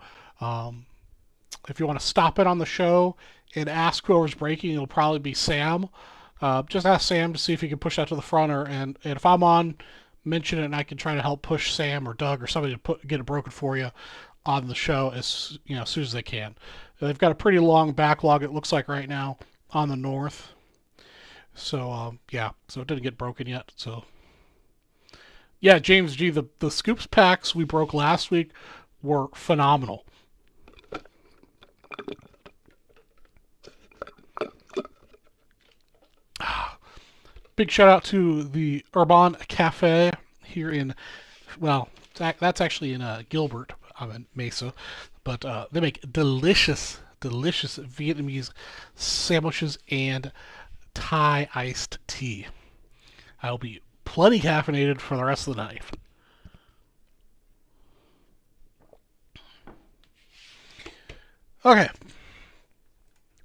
If you want to stop it on the show and ask whoever's breaking, it'll probably be Sam. Just ask Sam to see if he can push that to the front, and if I'm on, mention it, and I can try to help push Sam or Doug or somebody to get it broken for you on the show as soon as they can. They've got a pretty long backlog, it looks like right now, on the North. So yeah, so it didn't get broken yet. So yeah, James G, the scoops packs we broke last week were phenomenal. Big shout out to the Urban Cafe here in, well, that's actually in Gilbert. I'm in Mesa, but they make delicious, delicious Vietnamese sandwiches and Thai iced tea. I'll be plenty caffeinated for the rest of the night. Okay,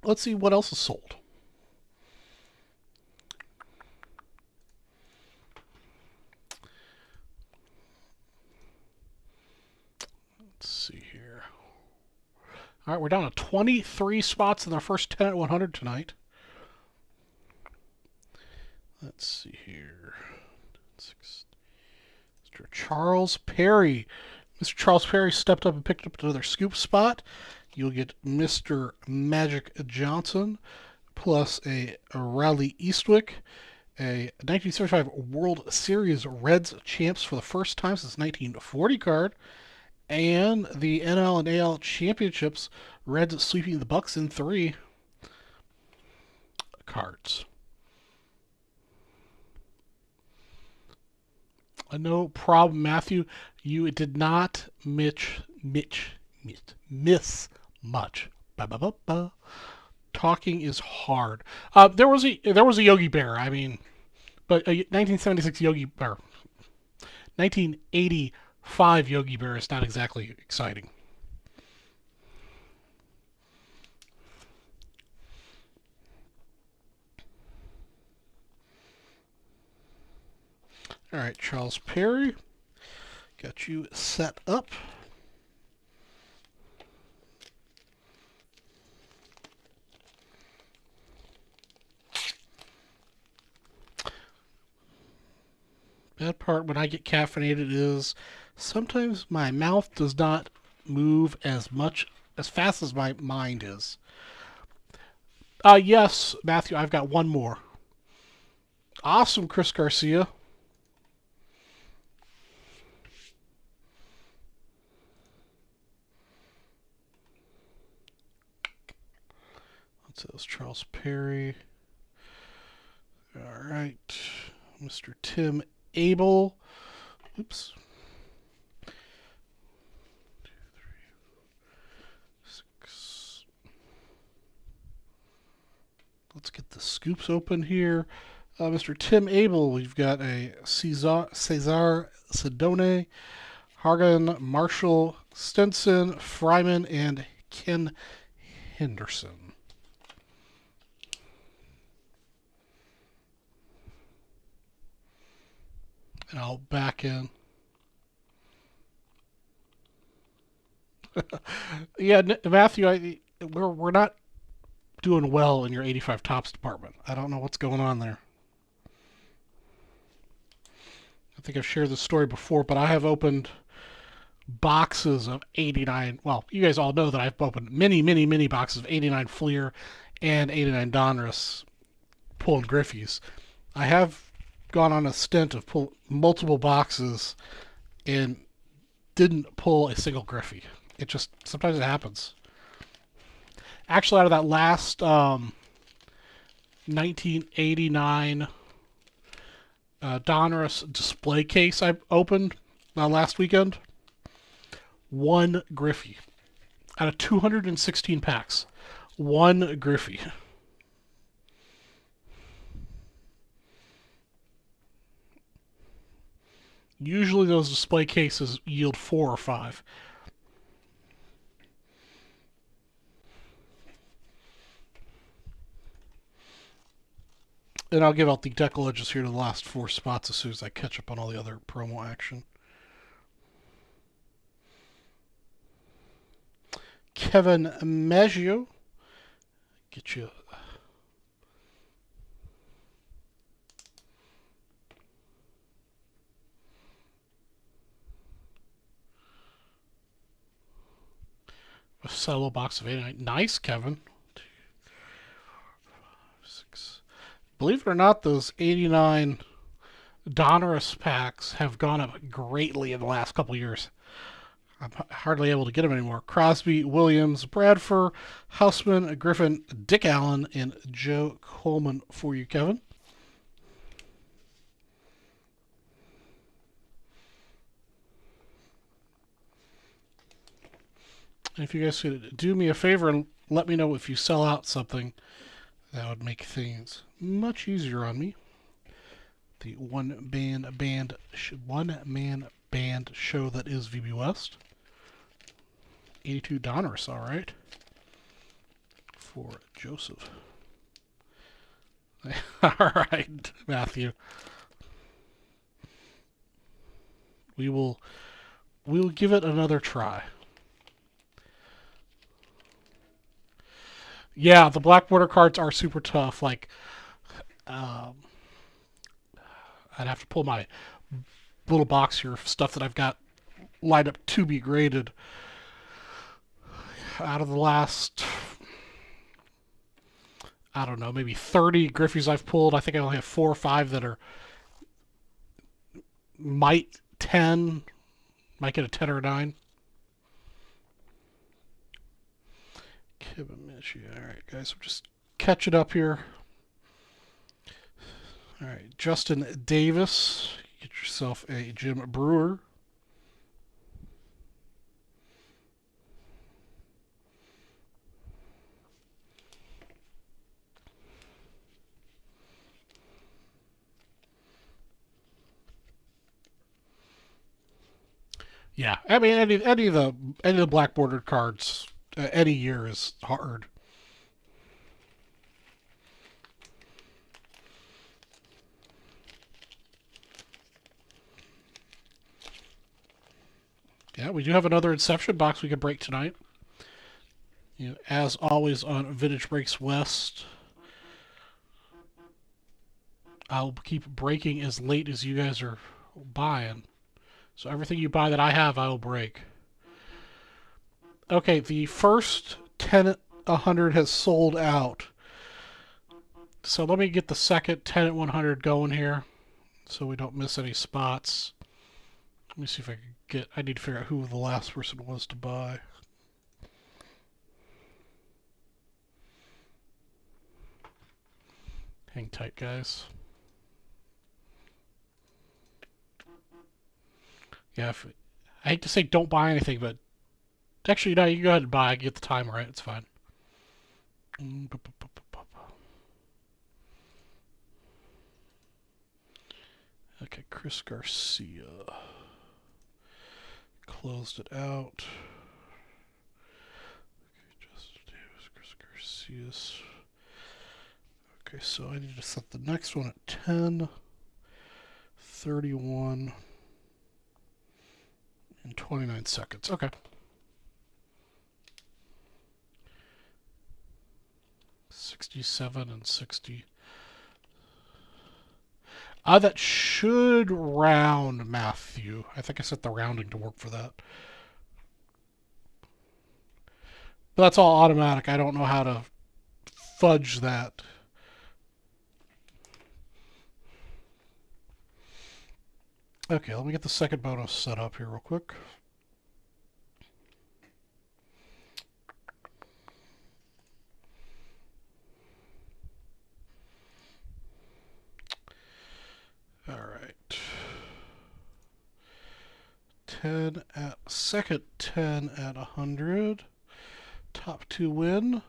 let's see what else is sold. Let's see here. All right, we're down to 23 spots in the first 10 at 100 tonight. Let's see here. Mr. Charles Perry. Mr. Charles Perry stepped up and picked up another scoop spot. You'll get Mr. Magic Johnson plus a Raleigh Eastwick, a 1975 World Series Reds champs for the first time since 1940 card, and the NL and AL championships, Reds sweeping the Bucks in 3 cards. No problem, Matthew. You did not miss much. Ba-ba-ba-ba. Talking is hard. There was a Yogi Bear. I mean, but a 1976 Yogi Bear, 1985 Yogi Bear is not exactly exciting. All right, Charles Perry, got you set up. Bad part when I get caffeinated is sometimes my mouth does not move as fast as my mind is. Yes, Matthew, I've got one more. Awesome, Chris Garcia. That says Charles Perry. All right, Mr. Tim Abel. Oops. 2, 3, 6. Let's get the scoops open here. Mr. Tim Abel, we've got a Cesar Sedone, Hargan, Marshall, Stenson, Fryman, and Ken Henderson. And I'll back in. Yeah, Matthew, we're not doing well in your 85 tops department. I don't know what's going on there. I think I've shared this story before, but I have opened boxes of 89. Well, you guys all know that I've opened many, many, many boxes of 89 Fleer and 89 Donruss pulling Griffies. I have gone on a stint of pull multiple boxes and didn't pull a single Griffey. It just sometimes it happens. Actually, out of that last 1989 Donruss display case I opened last weekend, one Griffey out of 216 packs. One Griffey. Usually those display cases yield 4 or 5. And I'll give out the deck ledges here to the last 4 spots as soon as I catch up on all the other promo action. Kevin Maggio. Get you. A solo box of 89. Nice, Kevin. 2, 4, 5, 6. Believe it or not, those 89 Donruss packs have gone up greatly in the last couple years. I'm hardly able to get them anymore. Crosby, Williams, Bradford, Houseman, Griffin, Dick Allen, and Joe Coleman for you, Kevin. And if you guys could do me a favor and let me know if you sell out something, that would make things much easier on me. The one-man band show that is VB West. 82 Donruss, all right. For Joseph. All right, Matthew. We'll give it another try. Yeah, the black border cards are super tough. Like, I'd have to pull my little box here of stuff that I've got lined up to be graded. Out of the last, I don't know, maybe 30 Griffies I've pulled, I think I only have 4 or 5 that are might get a 10 or a 9. Kibamichi. All right, guys, we're just catching up here. All right, Justin Davis. Get yourself a Jim Brewer. Yeah, I mean any of the black bordered cards any year is hard. Yeah, we do have another Inception box we could break tonight. You know, as always on Vintage Breaks West, I'll keep breaking as late as you guys are buying. So everything you buy that I have, I will break. Okay, the first 10 100 has sold out. So let me get the second 10 at 100 going here so we don't miss any spots. Let me see if I can get... I need to figure out who the last person was to buy. Hang tight, guys. Yeah, I hate to say don't buy anything, but actually, no, you can go ahead and buy. I get the time right. It's fine. Okay, Chris Garcia. Closed it out. Okay, Justin Davis, Chris Garcia. Okay, so I need to set the next one at 10, 31, and 29 seconds. Okay. $67 and $60. That should round, Matthew. I think I set the rounding to work for that. But that's all automatic. I don't know how to fudge that. Okay, let me get the second bonus set up here real quick. All right. 10 at second 10 at 100. Top 2 win.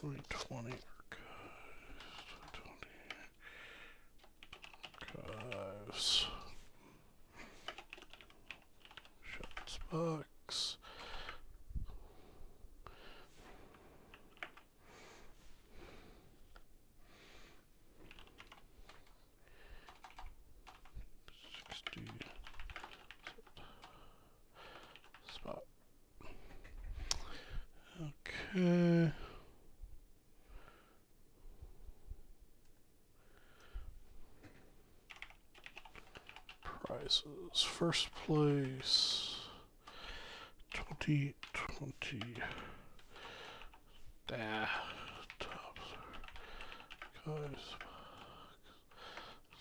$20 archives. Shots box. Spot. Okay. Prizes. First place. 2020. Top guys.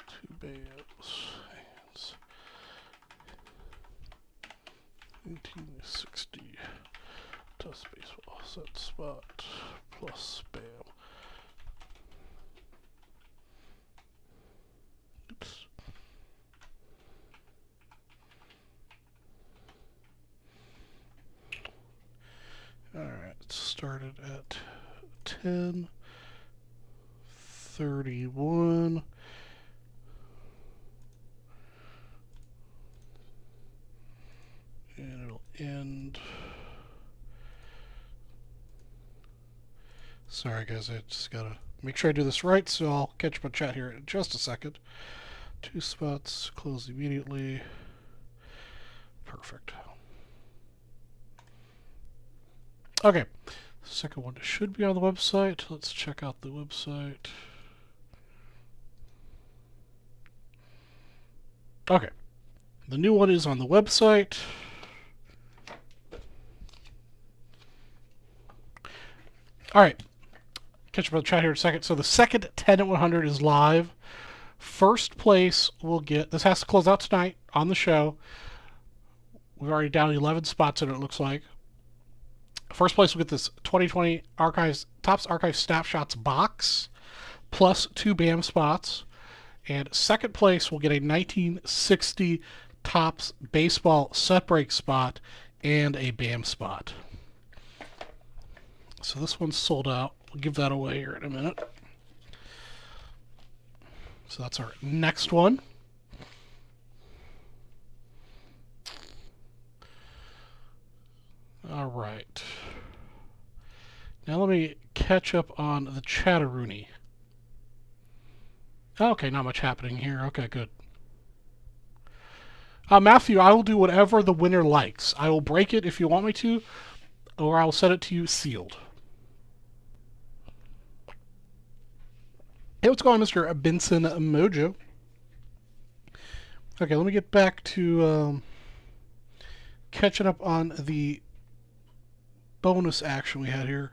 2 bands. Hands. 1860. Dust baseball. Set spot. Plus spam. Oops. started at 10:31. And it'll end. Sorry guys, I just gotta make sure I do this right, so I'll catch my chat here in just a second. 2 spots, close immediately. Perfect. Okay, second one should be on the website. Let's check out the website. Okay, the new one is on the website. All right, catch up on the chat here in a second. So the second 10 at 100 is live. First place will get, this has to close out tonight on the show. We've already down 11 spots in it, looks like. First place will get this 2020 Archives Topps Archive Snapshots box, plus 2 BAM spots. And second place will get a 1960 Topps Baseball Set Break spot and a BAM spot. So this one's sold out. We'll give that away here in a minute. So that's our next one. All right. Now let me catch up on the Chatteroony. Okay, not much happening here. Okay, good. Matthew, I will do whatever the winner likes. I will break it if you want me to, or I will send it to you sealed. Hey, what's going on, Mr. Benson Mojo? Okay, let me get back to catching up on the bonus action we had here.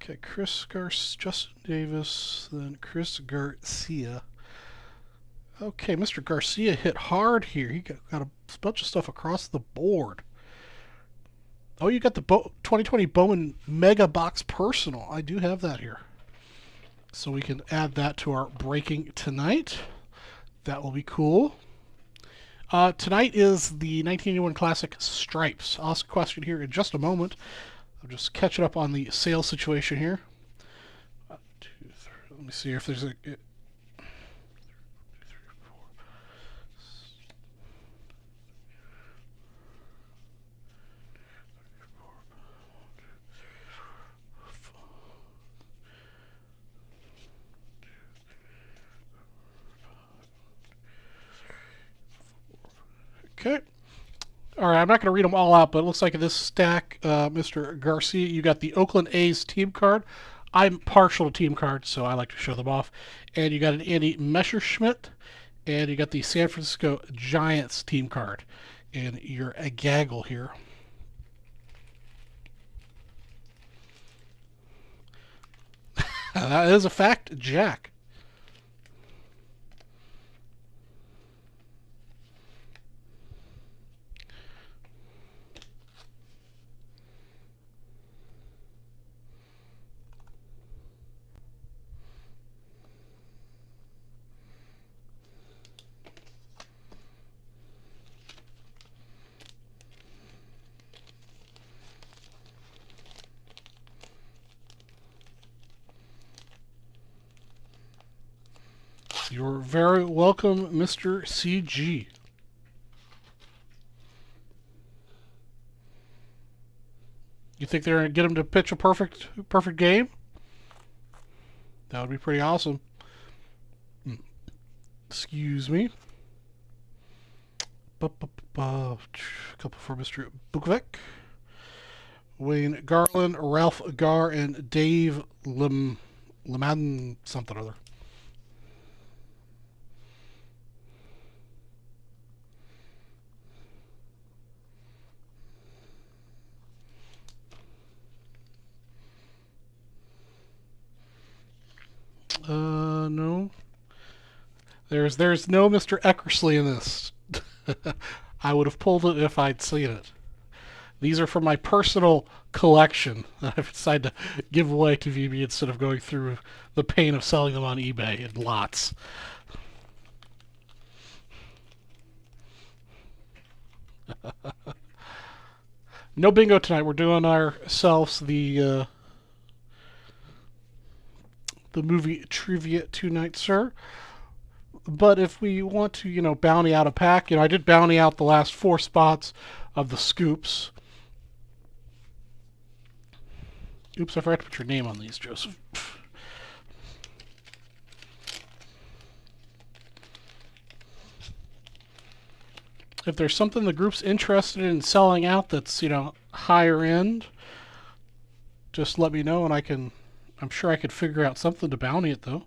Okay, Justin Davis, then Chris Garcia. Okay, Mr. Garcia hit hard here. He got a bunch of stuff across the board. Oh, you got the 2020 Bowman Mega Box Personal. I do have that here. So we can add that to our breaking tonight. That will be cool. Tonight is the 1981 Classic Stripes. I'll ask a question here in just a moment. I'm just catching up on the sales situation here. 1, 2, 3. Let me see if there's a... 2, 3, 4. Okay. All right, I'm not going to read them all out, but it looks like in this stack, Mr. Garcia, you got the Oakland A's team card. I'm partial to team cards, so I like to show them off. And you got an Andy Messerschmidt, and you got the San Francisco Giants team card. And you're a gaggle here. That is a fact, Jack. You're very welcome, Mr. CG. You think they're going to get him to pitch a perfect game? That would be pretty awesome. Excuse me. A couple for Mr. Bukovic. Wayne Garland, Ralph Gar, and Dave Leman something or other. No. There's no Mr. Eckersley in this. I would have pulled it if I'd seen it. These are from my personal collection that I've decided to give away to VB instead of going through the pain of selling them on eBay in lots. No bingo tonight. We're doing ourselves the the movie trivia tonight, sir. But if we want to, bounty out a pack, I did bounty out the last 4 spots of the scoops. Oops, I forgot to put your name on these, Joseph. If there's something the group's interested in selling out that's, higher end, just let me know and I'm sure I could figure out something to bounty it, though.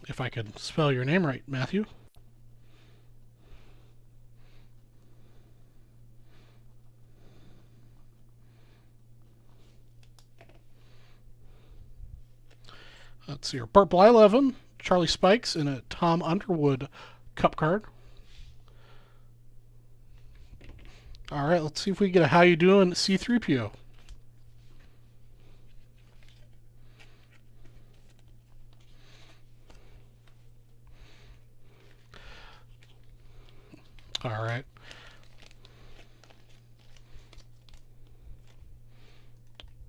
If I can spell your name right, Matthew. Let's see here. Bart Blyleven, Charlie Spikes, and a Tom Underwood cup card. All right, let's see if we can get a How You Doing C-3PO. All right.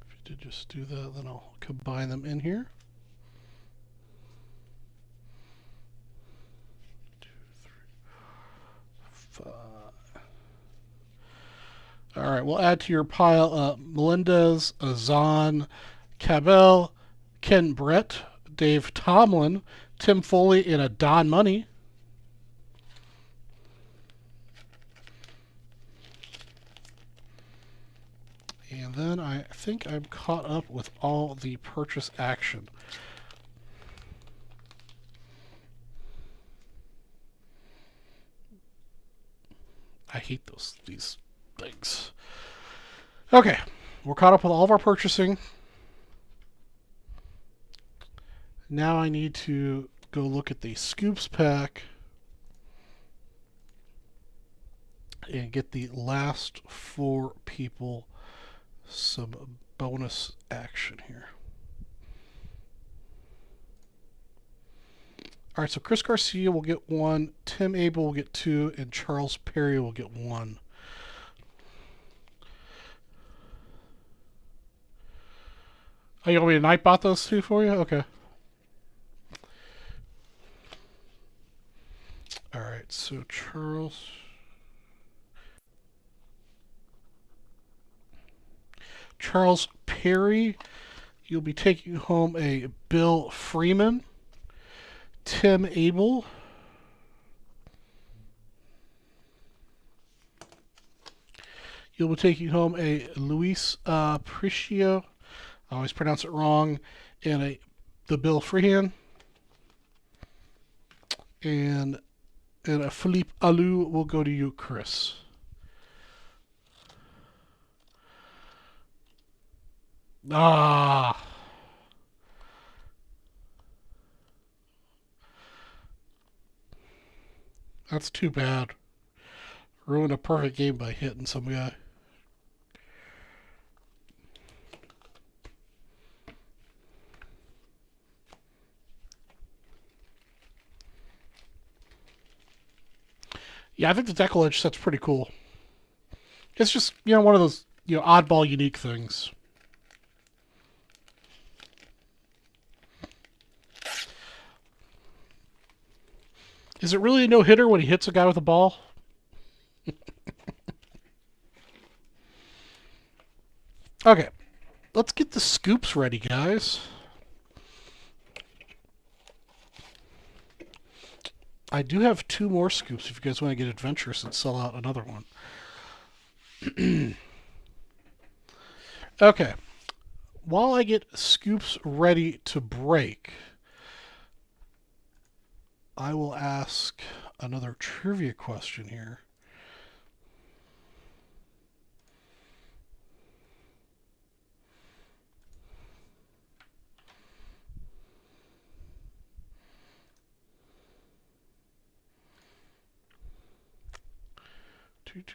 If you did just do that, then I'll combine them in here. 2, 3, 5. All right, we'll add to your pile Melendez, Azan, Cabell, Ken Brett, Dave Tomlin, Tim Foley, and a Don Money. And then I think I'm caught up with all the purchase action. I hate these things. Okay, we're caught up with all of our purchasing. Now I need to go look at the Scoops pack and get the last 4 people some bonus action here. All right, so Chris Garcia will get 1, Tim Abel will get 2, and Charles Perry will get 1. Oh, you want me to Nightbot those 2 for you? Okay. All right, so Charles Perry, you'll be taking home a Bill Freeman. Tim Abel, you'll be taking home a Luis Aparicio, I always pronounce it wrong, and the Bill Freehan. And a Philippe Alou will go to you, Chris. Ah. That's too bad. Ruined a perfect game by hitting some guy. Yeah, I think the Deckle Edge set's pretty cool. It's just, one of those, oddball, unique things. Is it really a no-hitter when he hits a guy with a ball? Okay. Let's get the scoops ready, guys. I do have 2 more scoops if you guys want to get adventurous and sell out another one. Okay. While I get scoops ready to break, I will ask another trivia question here.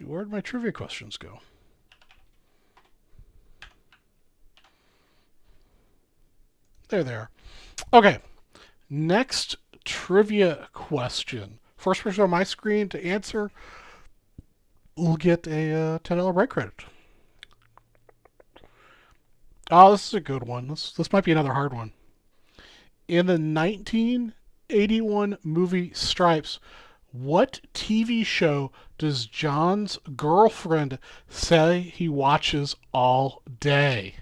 Where'd my trivia questions go? There they are. Okay. Next trivia question. First person on my screen to answer will get a $10 break credit. Oh, this is a good one. This might be another hard one. In the 1981 movie Stripes, what TV show does John's girlfriend say he watches all day?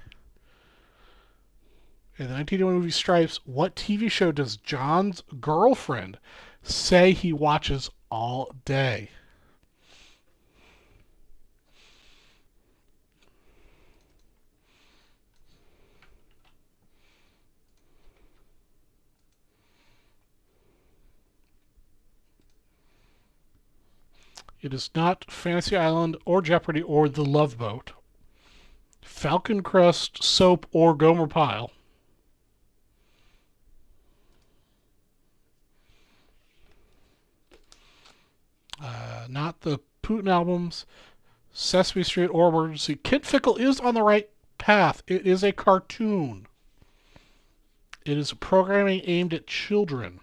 In the 1981 movie Stripes, what TV show does John's girlfriend say he watches all day? It is not Fantasy Island or Jeopardy or The Love Boat, Falcon Crest, Soap, or Gomer Pyle. Not the Putin albums, Sesame Street, or Emergency. Kid Fickle is on the right path. It is a cartoon. It is programming aimed at children.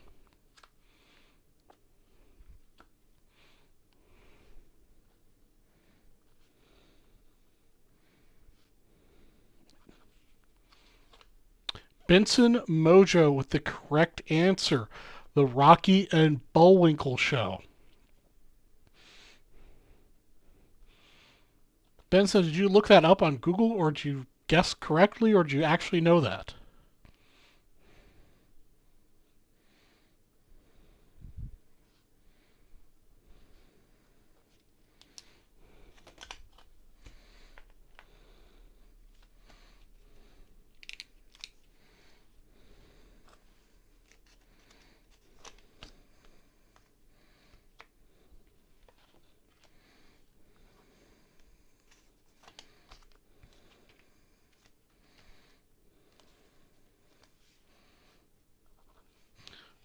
Benson Mojo with the correct answer. The Rocky and Bullwinkle Show. Benson, did you look that up on Google, or did you guess correctly, or did you actually know that?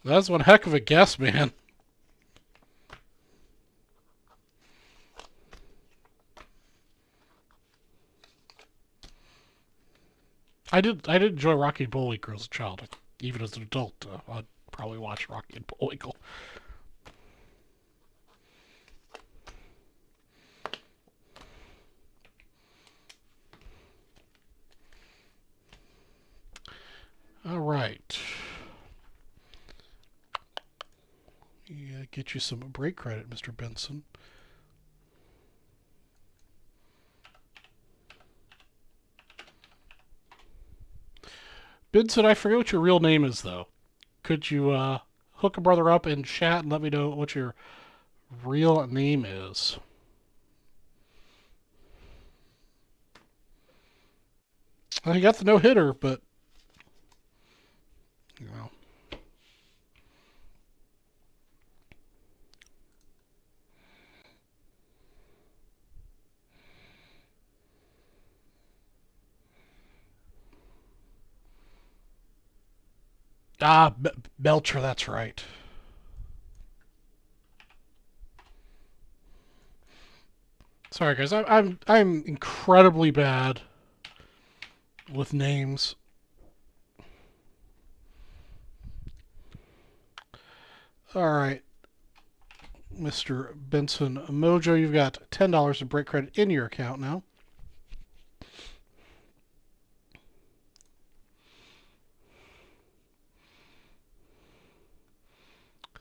That's one heck of a guess, man. I did enjoy Rocky and Bullwinkle as a child. Even as an adult, I'd probably watch Rocky and Bullwinkle. All right. Yeah, get you some break credit, Mr. Benson. Benson, I forget what your real name is, though. Could you hook a brother up in chat and let me know what your real name is? Well, you got the no hitter, but you know. Belcher, that's right. Sorry, guys. I'm incredibly bad with names. All right, Mr. Benson Mojo, you've got $10 of break credit in your account now.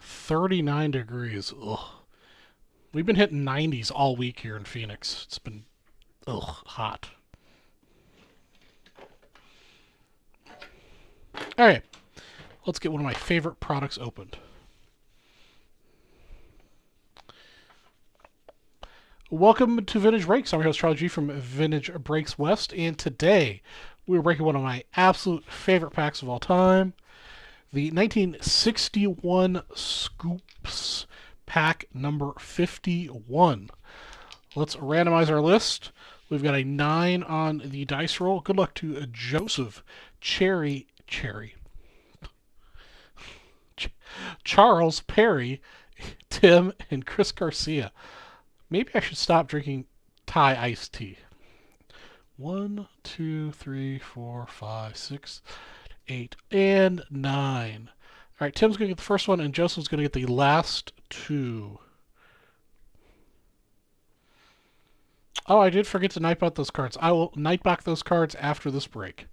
39 degrees. Ugh. We've been hitting 90s all week here in Phoenix. It's been hot. All right, let's get one of my favorite products opened. Welcome to Vintage Breaks. I'm your host, Charlie G from Vintage Breaks West, and today we're breaking one of my absolute favorite packs of all time, the 1961 Scoops pack number 51. Let's randomize our list. We've got a 9 on the dice roll. Good luck to Joseph, Cherry, Charles, Perry, Tim, and Chris Garcia. Maybe I should stop drinking Thai iced tea. 1, 2, 3, 4, 5, 6, 8, and 9. All right, Tim's going to get the first one, and Joseph's going to get the last 2. Oh, I did forget to Nightbot those cards. I will Nightbot those cards after this break.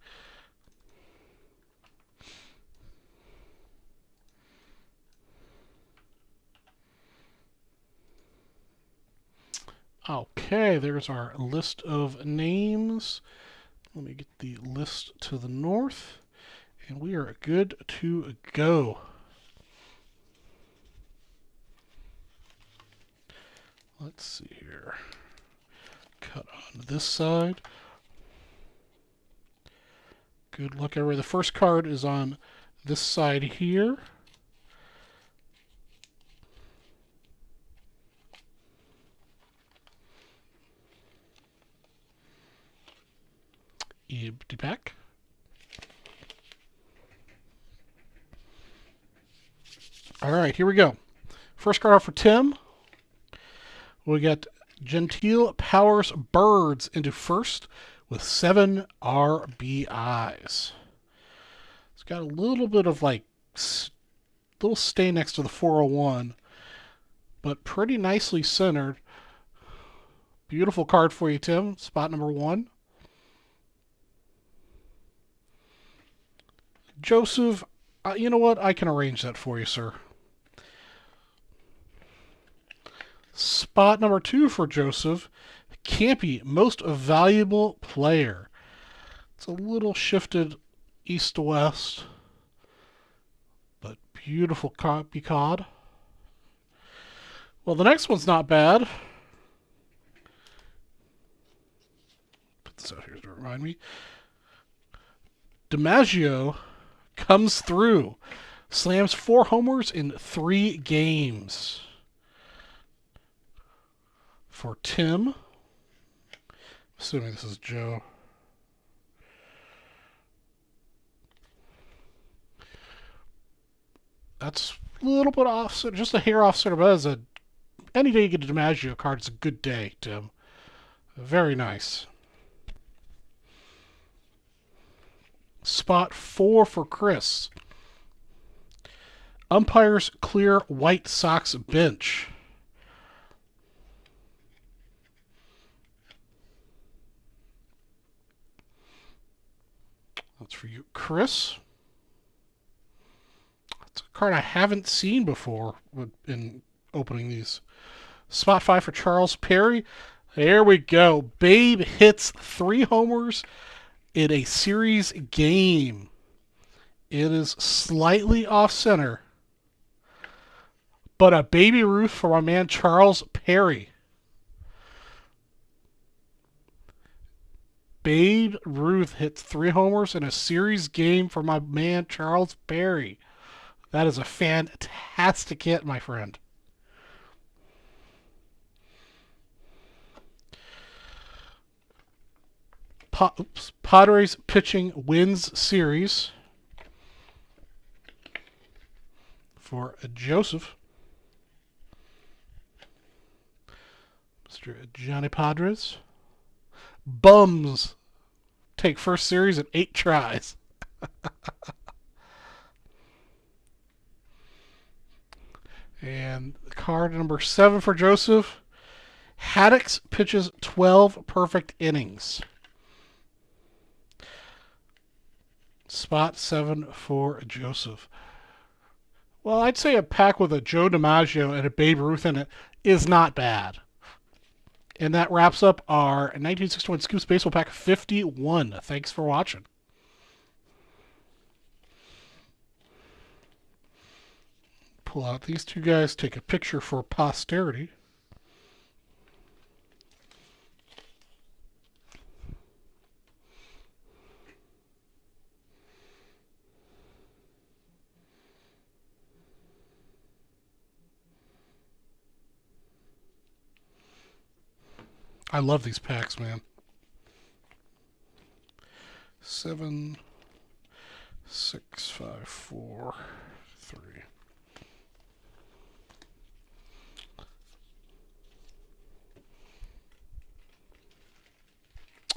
Okay, there's our list of names. Let me get the list to the north, and we are good to go. Let's see here. Cut on this side. Good luck, everybody. The first card is on this side here. Empty pack. All right, here we go. First card out for Tim. We got Gentile Powers Birds into first with 7 RBIs. It's got a little bit of like little stain next to the 401, but pretty nicely centered. Beautiful card for you, Tim. Spot number 1. Joseph, you know what? I can arrange that for you, sir. Spot number 2 for Joseph. Campy, most valuable player. It's a little shifted east to west, but beautiful copy cod. Well, the next one's not bad. Put this out here to remind me. DiMaggio comes through. Slams 4 homers in 3 games. For Tim. Assuming this is Joe. That's a little bit off, just a hair off center, but any day you get a DiMaggio card, it's a good day, Tim. Very nice. Spot 4 for Chris. Umpires clear White Sox bench. That's for you, Chris. It's a card I haven't seen before in opening these. Spot 5 for Charles Perry. There we go. Babe hits 3 homers in a series game. It is slightly off center, but a Baby Ruth for my man Charles Perry. Babe Ruth hits 3 homers in a series game for my man Charles Perry. That is a fantastic hit, my friend. Padres pitching wins series for Joseph. Mr. Johnny Padres. Bums take first series at 8 tries. And card number 7 for Joseph. Haddix pitches 12 perfect innings. Spot 7 for Joseph. Well, I'd say a pack with a Joe DiMaggio and a Babe Ruth in it is not bad. And that wraps up our 1961 Scoops Baseball Pack 51. Thanks for watching. Pull out these 2 guys, take a picture for posterity. I love these packs, man. 7, 6, 5, 4, 3.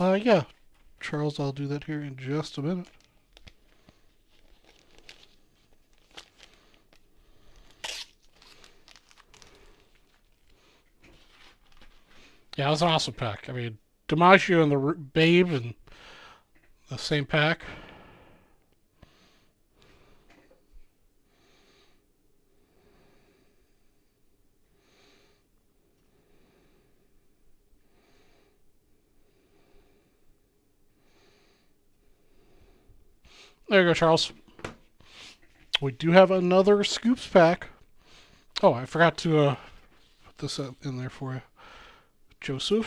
Yeah, Charles, I'll do that here in just a minute. Yeah, it was an awesome pack. I mean, DiMaggio and the Babe in the same pack. There you go, Charles. We do have another Scoops pack. Oh, I forgot to put this in there for you. Joseph.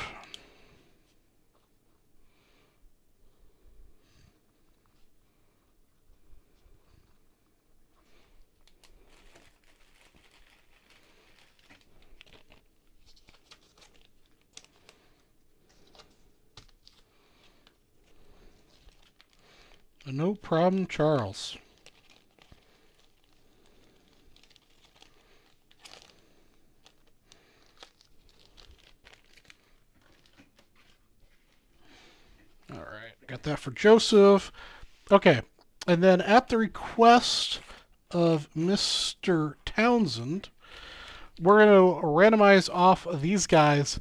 No problem, Charles. All right, got that for Joseph. Okay, and then at the request of Mr. Townsend, we're going to randomize off of these guys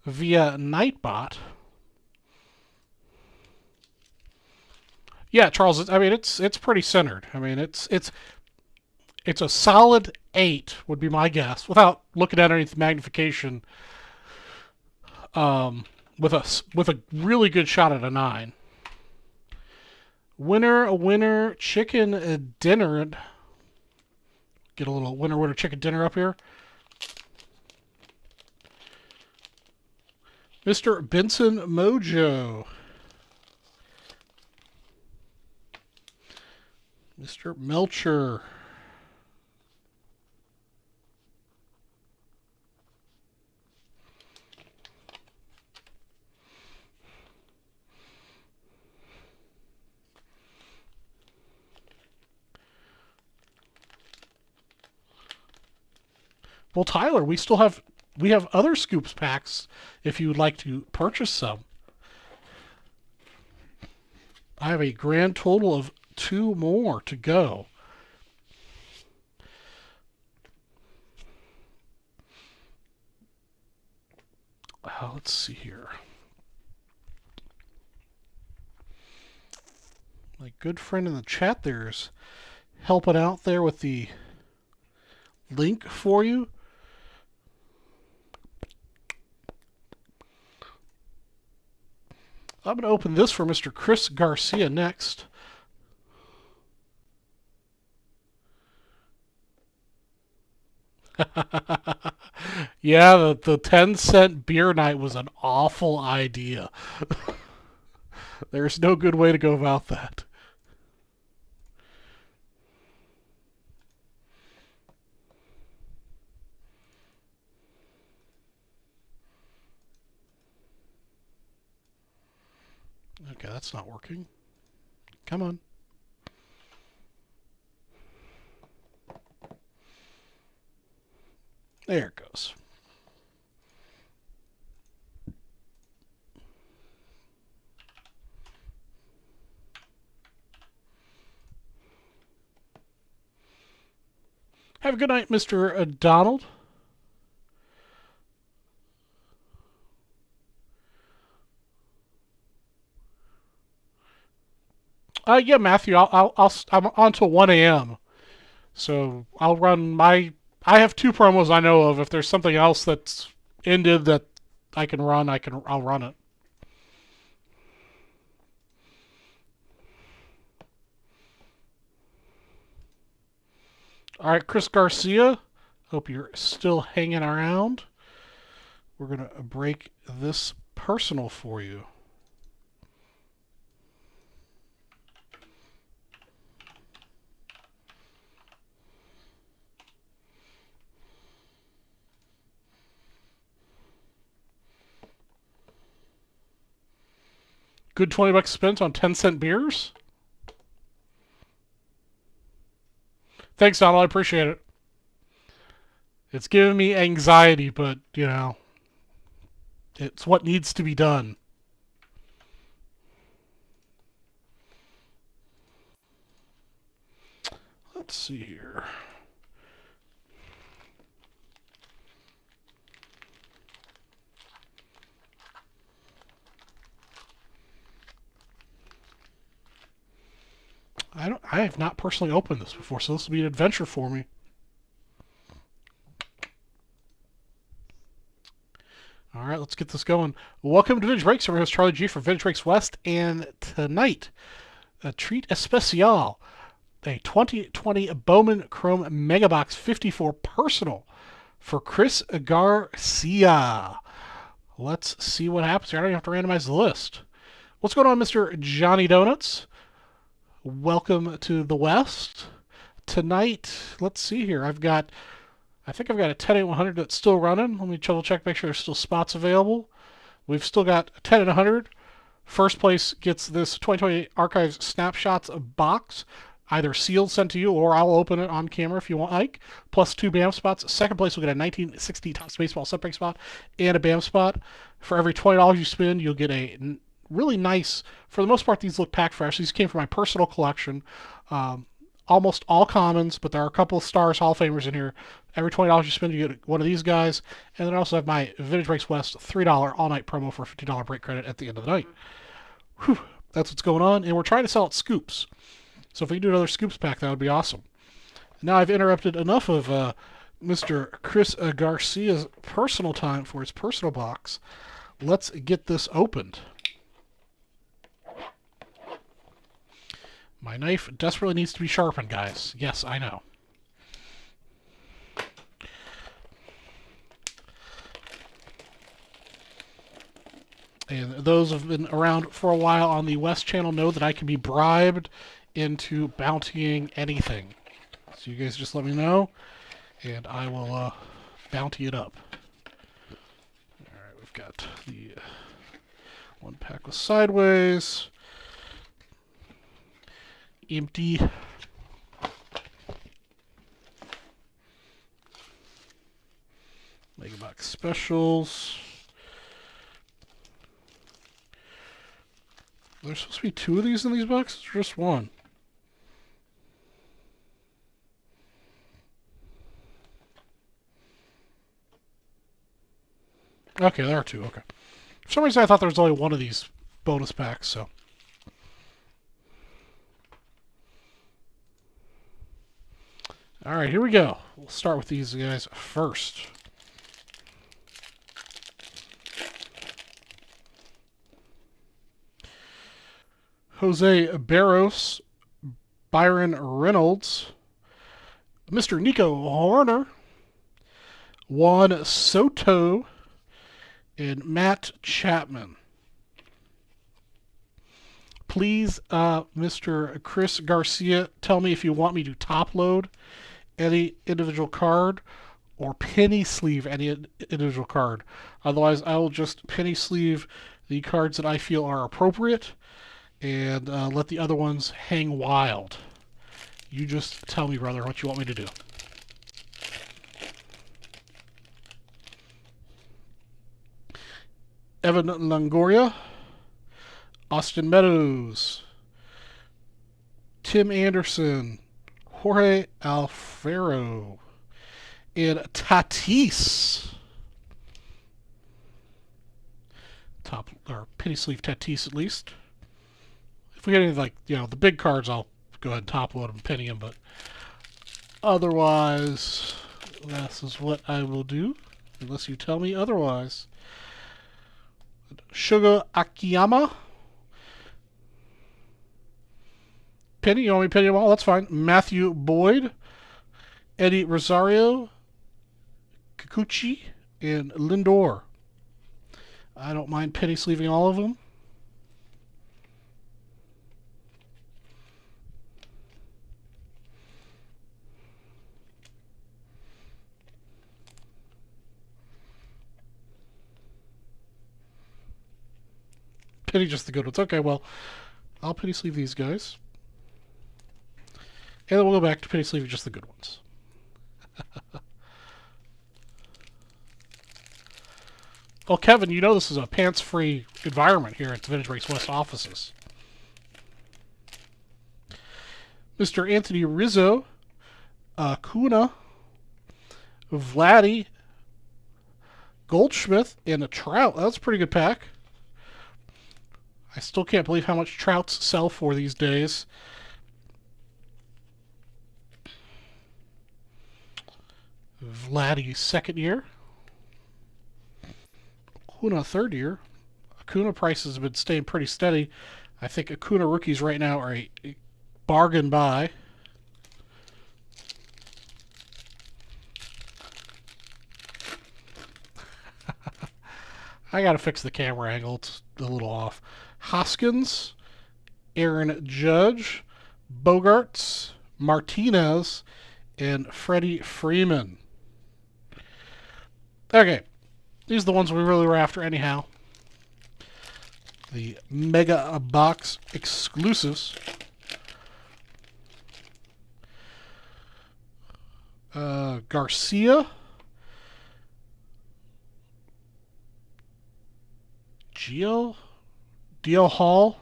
via Nightbot. Yeah, Charles. I mean, it's pretty centered. I mean, it's a solid 8 would be my guess, without looking at underneath magnification. With a really good shot at a 9. Winner, winner, chicken dinner. Get a little winner, winner, chicken dinner up here. Mr. Benson Mojo. Mr. Melcher. Well, Tyler, we have other Scoops packs if you would like to purchase some. I have a grand total of 2 more to go. Let's see here. My good friend in the chat there is helping out there with the link for you. I'm going to open this for Mr. Chris Garcia next. Yeah, the 10-cent beer night was an awful idea. There's no good way to go about that. Okay, that's not working. Come on. There it goes. Have a good night, Mr. Donald. Yeah, Matthew. I'm on till 1 a.m. So I'll run my. I have 2 promos I know of. If there's something else that's ended that I can run, I'll run it. All right, Chris Garcia. Hope you're still hanging around. We're gonna break this personal for you. Good $20 spent on 10-cent beers. Thanks, Donald. I appreciate it. It's giving me anxiety, but, you know, it's what needs to be done. Let's see here. I have not personally opened this before, so this will be an adventure for me. All right, let's get this going. Welcome to Vintage Breaks. I'm your host Charlie G from Vintage Breaks West, and tonight, a treat especial, a 2020 Bowman Chrome Megabox 54 Personal for Chris Garcia. Let's see what happens here. I don't even have to randomize the list. What's going on, Mr. Johnny Donuts? Welcome to the West. Tonight, let's see here. I think I've got a 10-100 that's still running. Let me double check, make sure there's still spots available. We've still got a 10 and 100. First place gets this 2020 Archives Snapshots box, either sealed, sent to you, or I'll open it on camera if you want, like, plus 2 BAM spots. Second place will get a 1960 Topps Baseball Set-Break spot and a BAM spot. For every $20 you spend, you'll get a really nice, for the most part, these look packed fresh. These came from my personal collection. Almost all commons, but there are a couple of Stars Hall of Famers in here. Every $20 you spend, you get one of these guys. And then I also have my Vintage Breaks West $3 all-night promo for a $50 break credit at the end of the night. Whew, that's what's going on. And we're trying to sell at Scoops. So if we can do another Scoops pack, that would be awesome. Now I've interrupted enough of Mr. Chris Garcia's personal time for his personal box. Let's get this opened. My knife desperately needs to be sharpened, guys. Yes, I know. And those who have been around for a while on the West channel know that I can be bribed into bountying anything. So you guys just let me know, and I will bounty it up. Alright, we've got the one pack with Sideways. Empty. Megabox specials. There's supposed to be 2 of these in these boxes, or just 1? Okay, there are 2, okay. For some reason I thought there was only 1 of these bonus packs, so. Alright, here we go. We'll start with these guys first. Jose Barros, Byron Reynolds, Mr. Nico Horner, Juan Soto, and Matt Chapman. Please, Mr. Chris Garcia, tell me if you want me to top load any individual card or penny sleeve any individual card. Otherwise, I will just penny sleeve the cards that I feel are appropriate and let the other ones hang wild. You just tell me, brother, what you want me to do. Evan Longoria, Austin Meadows, Tim Anderson, Jorge Alfaro, and Tatis. Top or penny sleeve Tatis at least. If we get any like the big cards, I'll go ahead and top load them, penny them. But otherwise, this is what I will do, unless you tell me otherwise. Suga Akiyama. Penny, you want me to penny them all? That's fine. Matthew Boyd, Eddie Rosario, Kikuchi, and Lindor. I don't mind penny sleeving all of them. Penny just the good ones. Okay, well, I'll penny sleeve these guys. And then we'll go back to penny sleeving just the good ones. Well, Kevin, you know this is a pants-free environment here at the Vintage Breaks West offices. Mr. Anthony Rizzo, Kuna, Vladdy, Goldschmidt, and a Trout. That's a pretty good pack. I still can't believe how much Trouts sell for these days. Vladdy second year. Acuna third year. Acuna prices have been staying pretty steady. I think Acuna rookies right now are a bargain buy. I gotta fix the camera angle. It's a little off. Hoskins, Aaron Judge, Bogarts, Martinez, and Freddie Freeman. Okay, these are the ones we really were after anyhow. The Mega Box exclusives. Garcia, Gio Hall,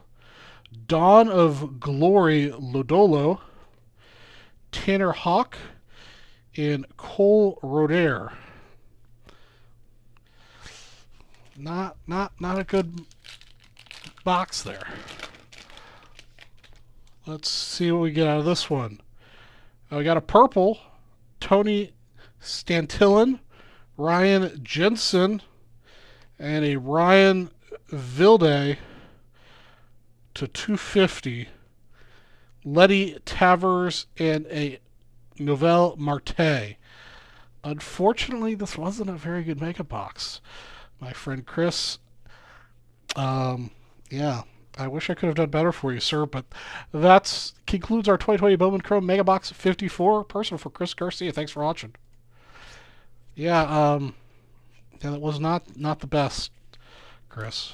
Dawn of Glory Lodolo, Tanner Hawk, and Cole Roder. Not a good box there. Let's see what we get out of this one. We got a purple, Tony Stantillan, Ryan Jensen, and a Ryan Vilde to 250. Letty Tavers and a Novel Marte. Unfortunately, this wasn't a very good mega box. My friend Chris, yeah, I wish I could have done better for you, sir, but that concludes our 2020 Bowman Chrome Mega Box 54. Personal for Chris Garcia. Thanks for watching. Yeah, that was not the best, Chris.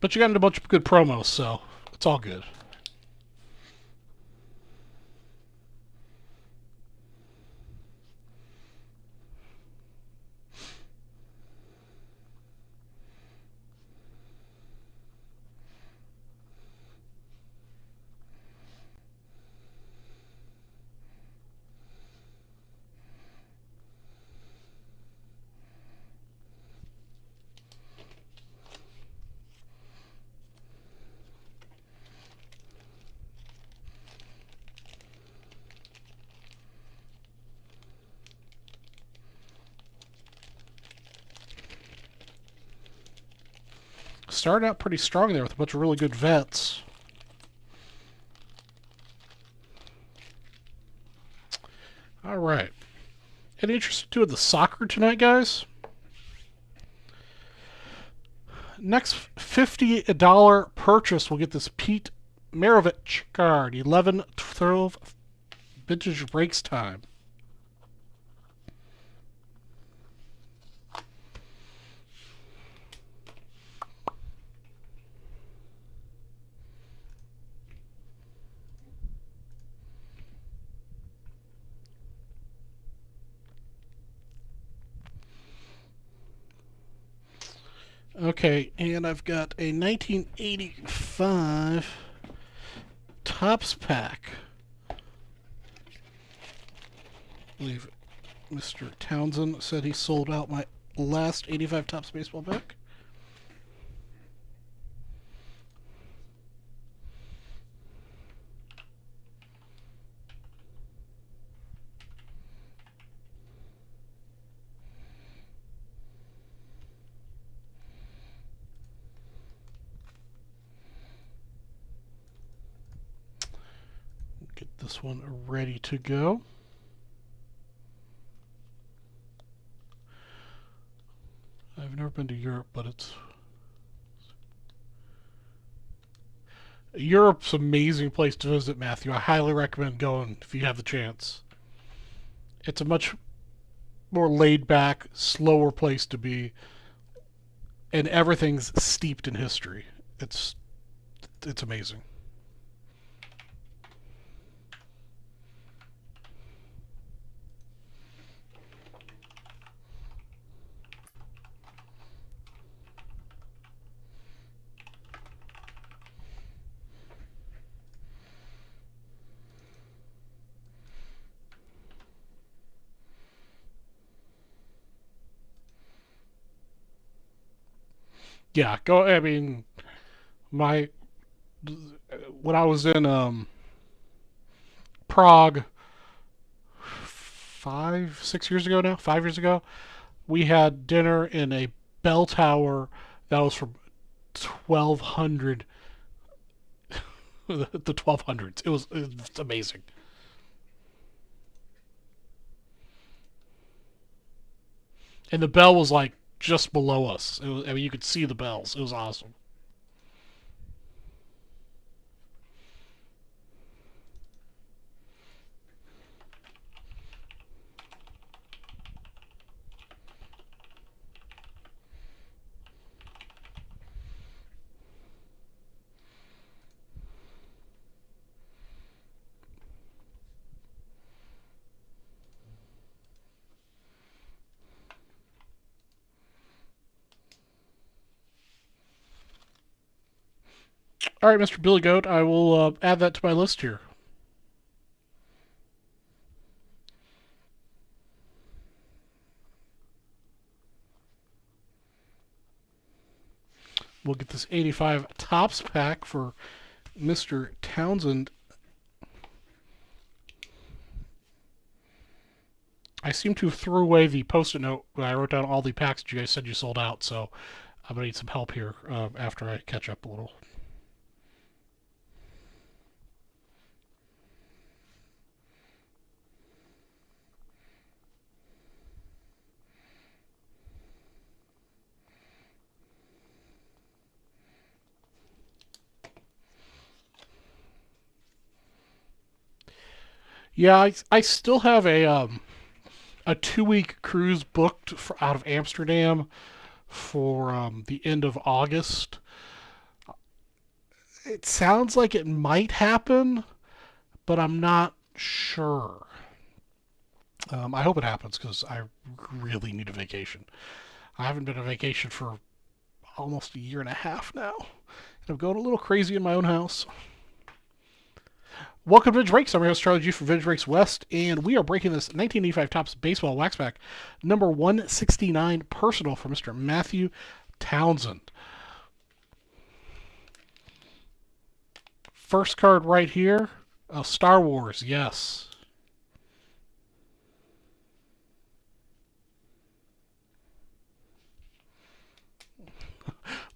But you got into a bunch of good promos, so it's all good. Started out pretty strong there with a bunch of really good vets. All right. Any interest in doing the soccer tonight, guys? Next $50 purchase will get this Pete Maravich card. 11-12 vintage breaks time. Okay, and I've got a 1985 Topps pack. I believe Mr. Townsend said he sold out my last 85 Topps baseball pack. Get this one ready to go. I've never been to Europe, but Europe's an amazing place to visit, Matthew. I highly recommend going if you have the chance. It's a much more laid back, slower place to be, and everything's steeped in history. It's amazing. Yeah, go. I mean, my when I was in Prague 5, 6 years ago now, 5 years ago, we had dinner in a bell tower that was from 1200 the 1200s. It was amazing. And the bell was like just below us. I mean, you could see the bells. It was awesome. All right, Mr. Billy Goat, I will add that to my list here. We'll get this 85 Topps pack for Mr. Townsend. I seem to have threw away the post-it note when I wrote down all the packs that you guys said you sold out, so I'm going to need some help here after I catch up a little. Yeah, I still have a 2 week cruise booked out of Amsterdam for the end of August. It sounds like it might happen, but I'm not sure. I hope it happens because I really need a vacation. I haven't been on vacation for almost a year and a half now, and I'm going a little crazy in my own house. Welcome to Vintage Breaks. I'm your host, Charlie G from Vintage Breaks West, and we are breaking this 1985 Topps Baseball Wax Pack, number 169 personal for Mr. Matthew Townsend. First card right here, Star Wars, yes.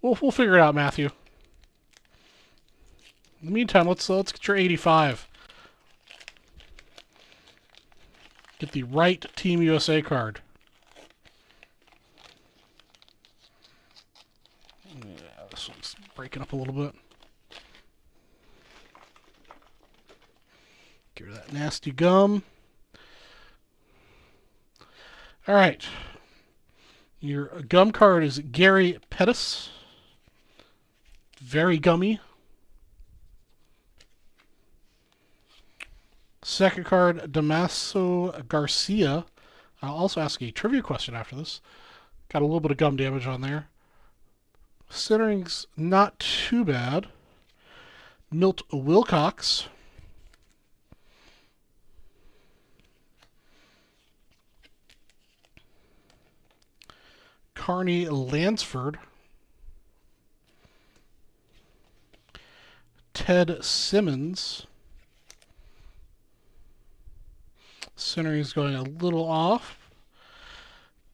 We'll figure it out, Matthew. In the meantime, let's get your 85. Get the right Team USA card. Yeah, this one's breaking up a little bit. Get rid of that nasty gum. All right. Your gum card is Gary Pettis. Very gummy. Second card, Damaso Garcia. I'll also ask a trivia question after this. Got a little bit of gum damage on there. Centering's not too bad. Milt Wilcox. Carney Lansford. Ted Simmons. Centering is going a little off.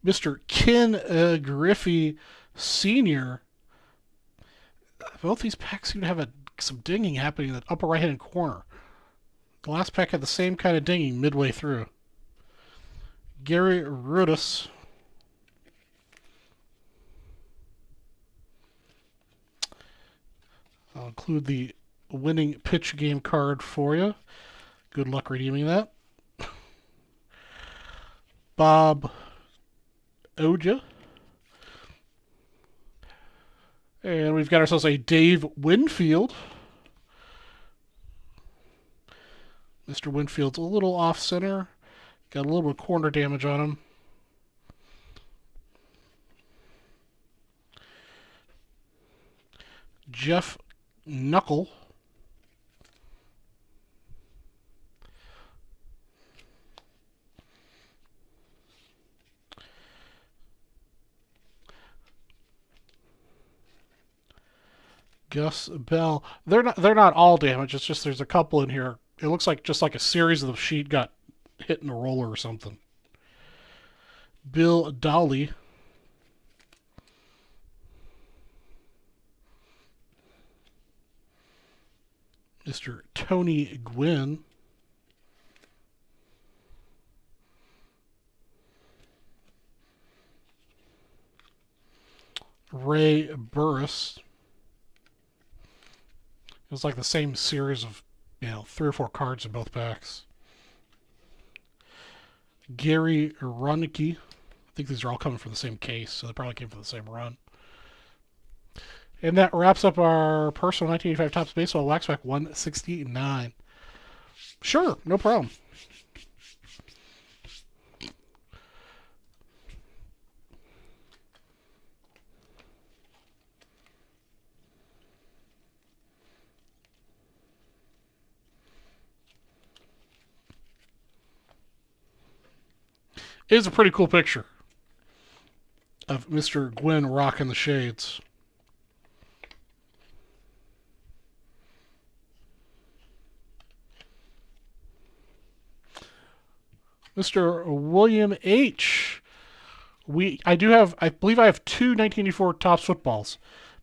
Mr. Ken Griffey Sr. Both these packs seem to have some dinging happening in the upper right-hand corner. The last pack had the same kind of dinging midway through. Gary Rudis. I'll include the winning pitch game card for you. Good luck redeeming that. Bob Oja. And we've got ourselves a Dave Winfield. Mr. Winfield's a little off center. Got a little bit of corner damage on him. Jeff Knuckle. Gus Bell. They're not all damaged. It's just there's a couple in here. It looks like just like a series of the sheet got hit in a roller or something. Bill Dowley. Mr. Tony Gwynn. Ray Burris. It was like the same series of, 3 or 4 cards in both packs. Gary Ronicky. I think these are all coming from the same case, so they probably came from the same run. And that wraps up our personal 1985 Topps Baseball Wax Pack 169. Sure, no problem. It is a pretty cool picture of Mr. Gwynn rocking the shades. Mr. William H. I believe I have 2 1984 Topps footballs.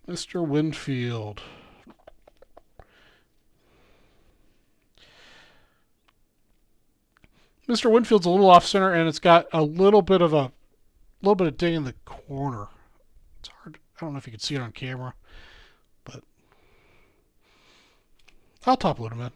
Mr. Winfield. Mr. Winfield's a little off center, and it's got a little bit of ding in the corner. It's hard. I don't know if you can see it on camera, but I'll top load him in.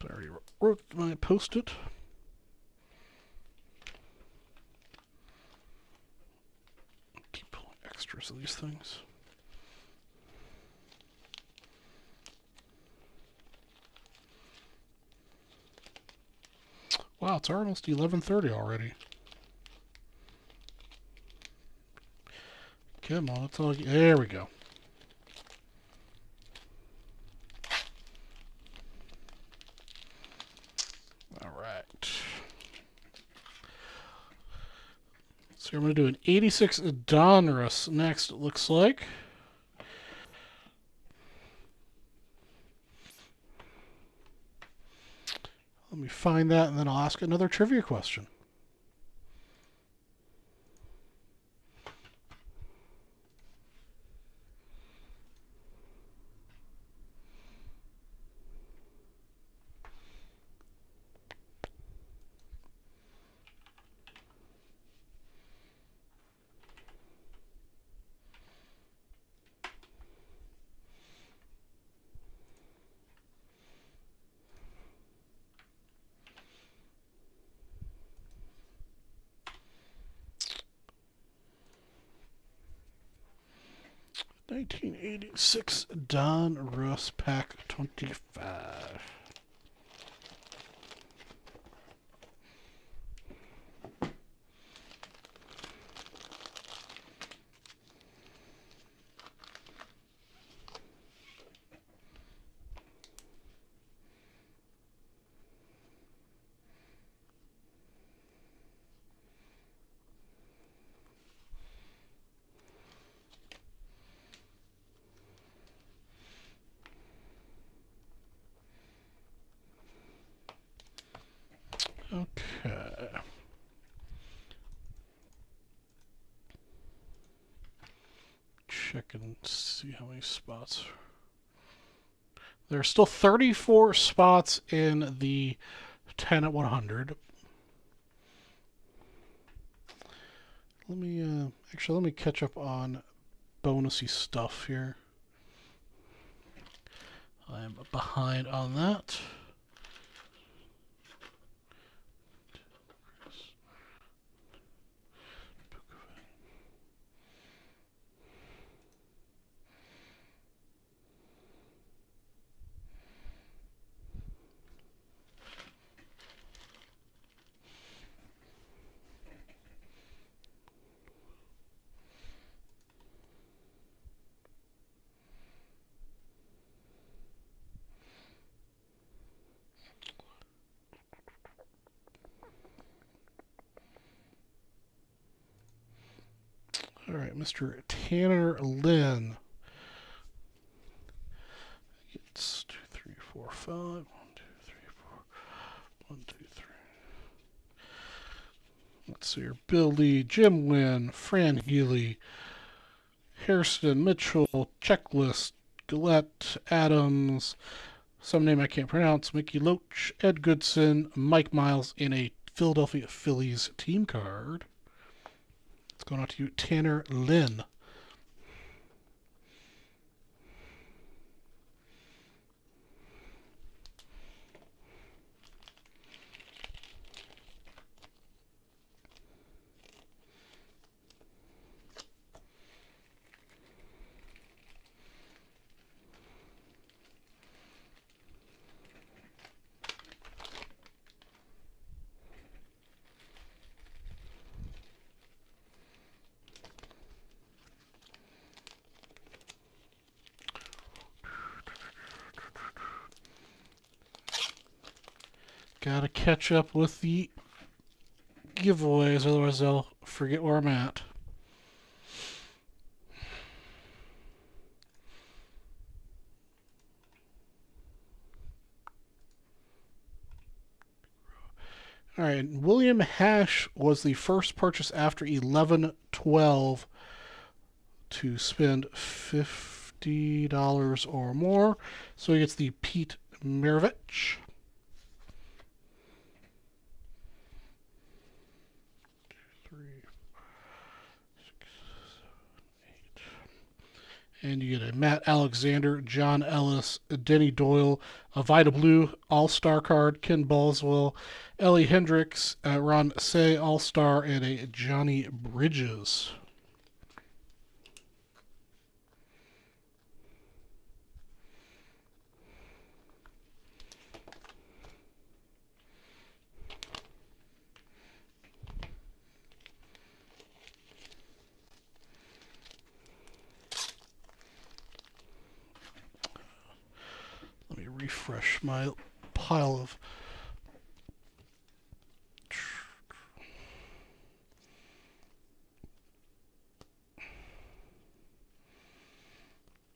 I already wrote my post-it. Keep pulling extras of these things. Wow, it's almost 11:30 already. Come on, that's all. There we go. All right. So I'm going to do an 86 Donruss next, it looks like. Let me find that, and then I'll ask another trivia question. '86 Donruss Pack 25. Okay. Check and see how many spots. There are still 34 spots in the 10 at 100. Let me catch up on bonusy stuff here. I'm behind on that. Mr. Tanner Lynn. It's 2, 3, 4, 5. 1, 2, 3, 4. 1, 2, 3. Let's see here. Bill Lee, Jim Wynn, Fran Healy, Hairston, Mitchell, Checklist, Gillette, Adams, some name I can't pronounce, Mickey Loach, Ed Goodson, Mike Miles in a Philadelphia Phillies team card. It's going out to you, Tanner Lynn. Gotta catch up with the giveaways, otherwise I'll forget where I'm at. All right, William Hash was the first purchase after 11/12 to spend $50 or more. So he gets the Pete Maravich. And you get a Matt Alexander, John Ellis, Denny Doyle, a Vida Blue All-Star card, Ken Boswell, Ellie Hendricks, Ron Say All-Star, and a Johnny Bridges. Let me refresh my pile of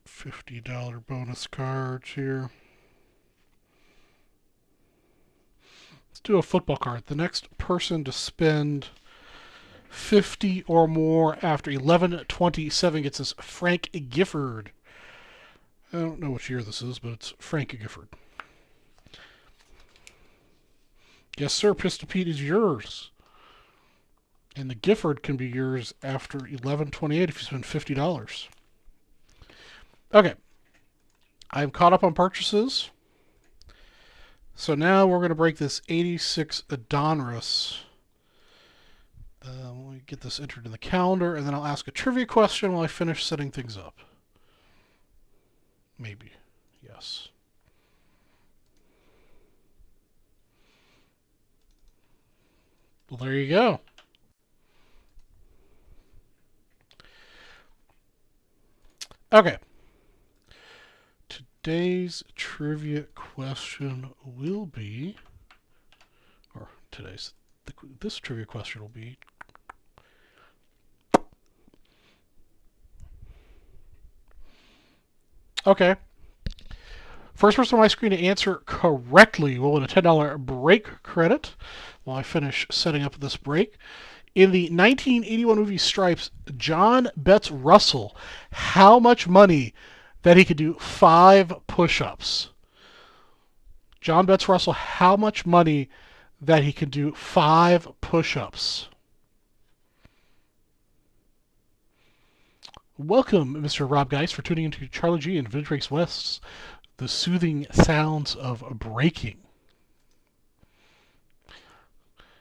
$50 bonus cards here. Let's do a football card. The next person to spend 50 or more after 11/27 gets this Frank Gifford. I don't know which year this is, but it's Frank Gifford. Yes, sir, Pistol Pete is yours. And the Gifford can be yours after 11/28 if you spend $50. Okay. I'm caught up on purchases. So now we're going to break this 86 Donruss. Let me get this entered in the calendar, and then I'll ask a trivia question while I finish setting things up. Maybe. Yes. Well, there you go. Okay. Today's trivia question will be, or this trivia question will be, okay. First person on my screen to answer correctly will win a $10 break credit while I finish setting up this break. In the 1981 movie Stripes, John bets Russell how much money that he could do 5 push-ups. John bets Russell how much money that he can do 5 push-ups. Welcome, Mr. Rob Geist, for tuning into Charlie G and Vintage Race West's The Soothing Sounds of Breaking.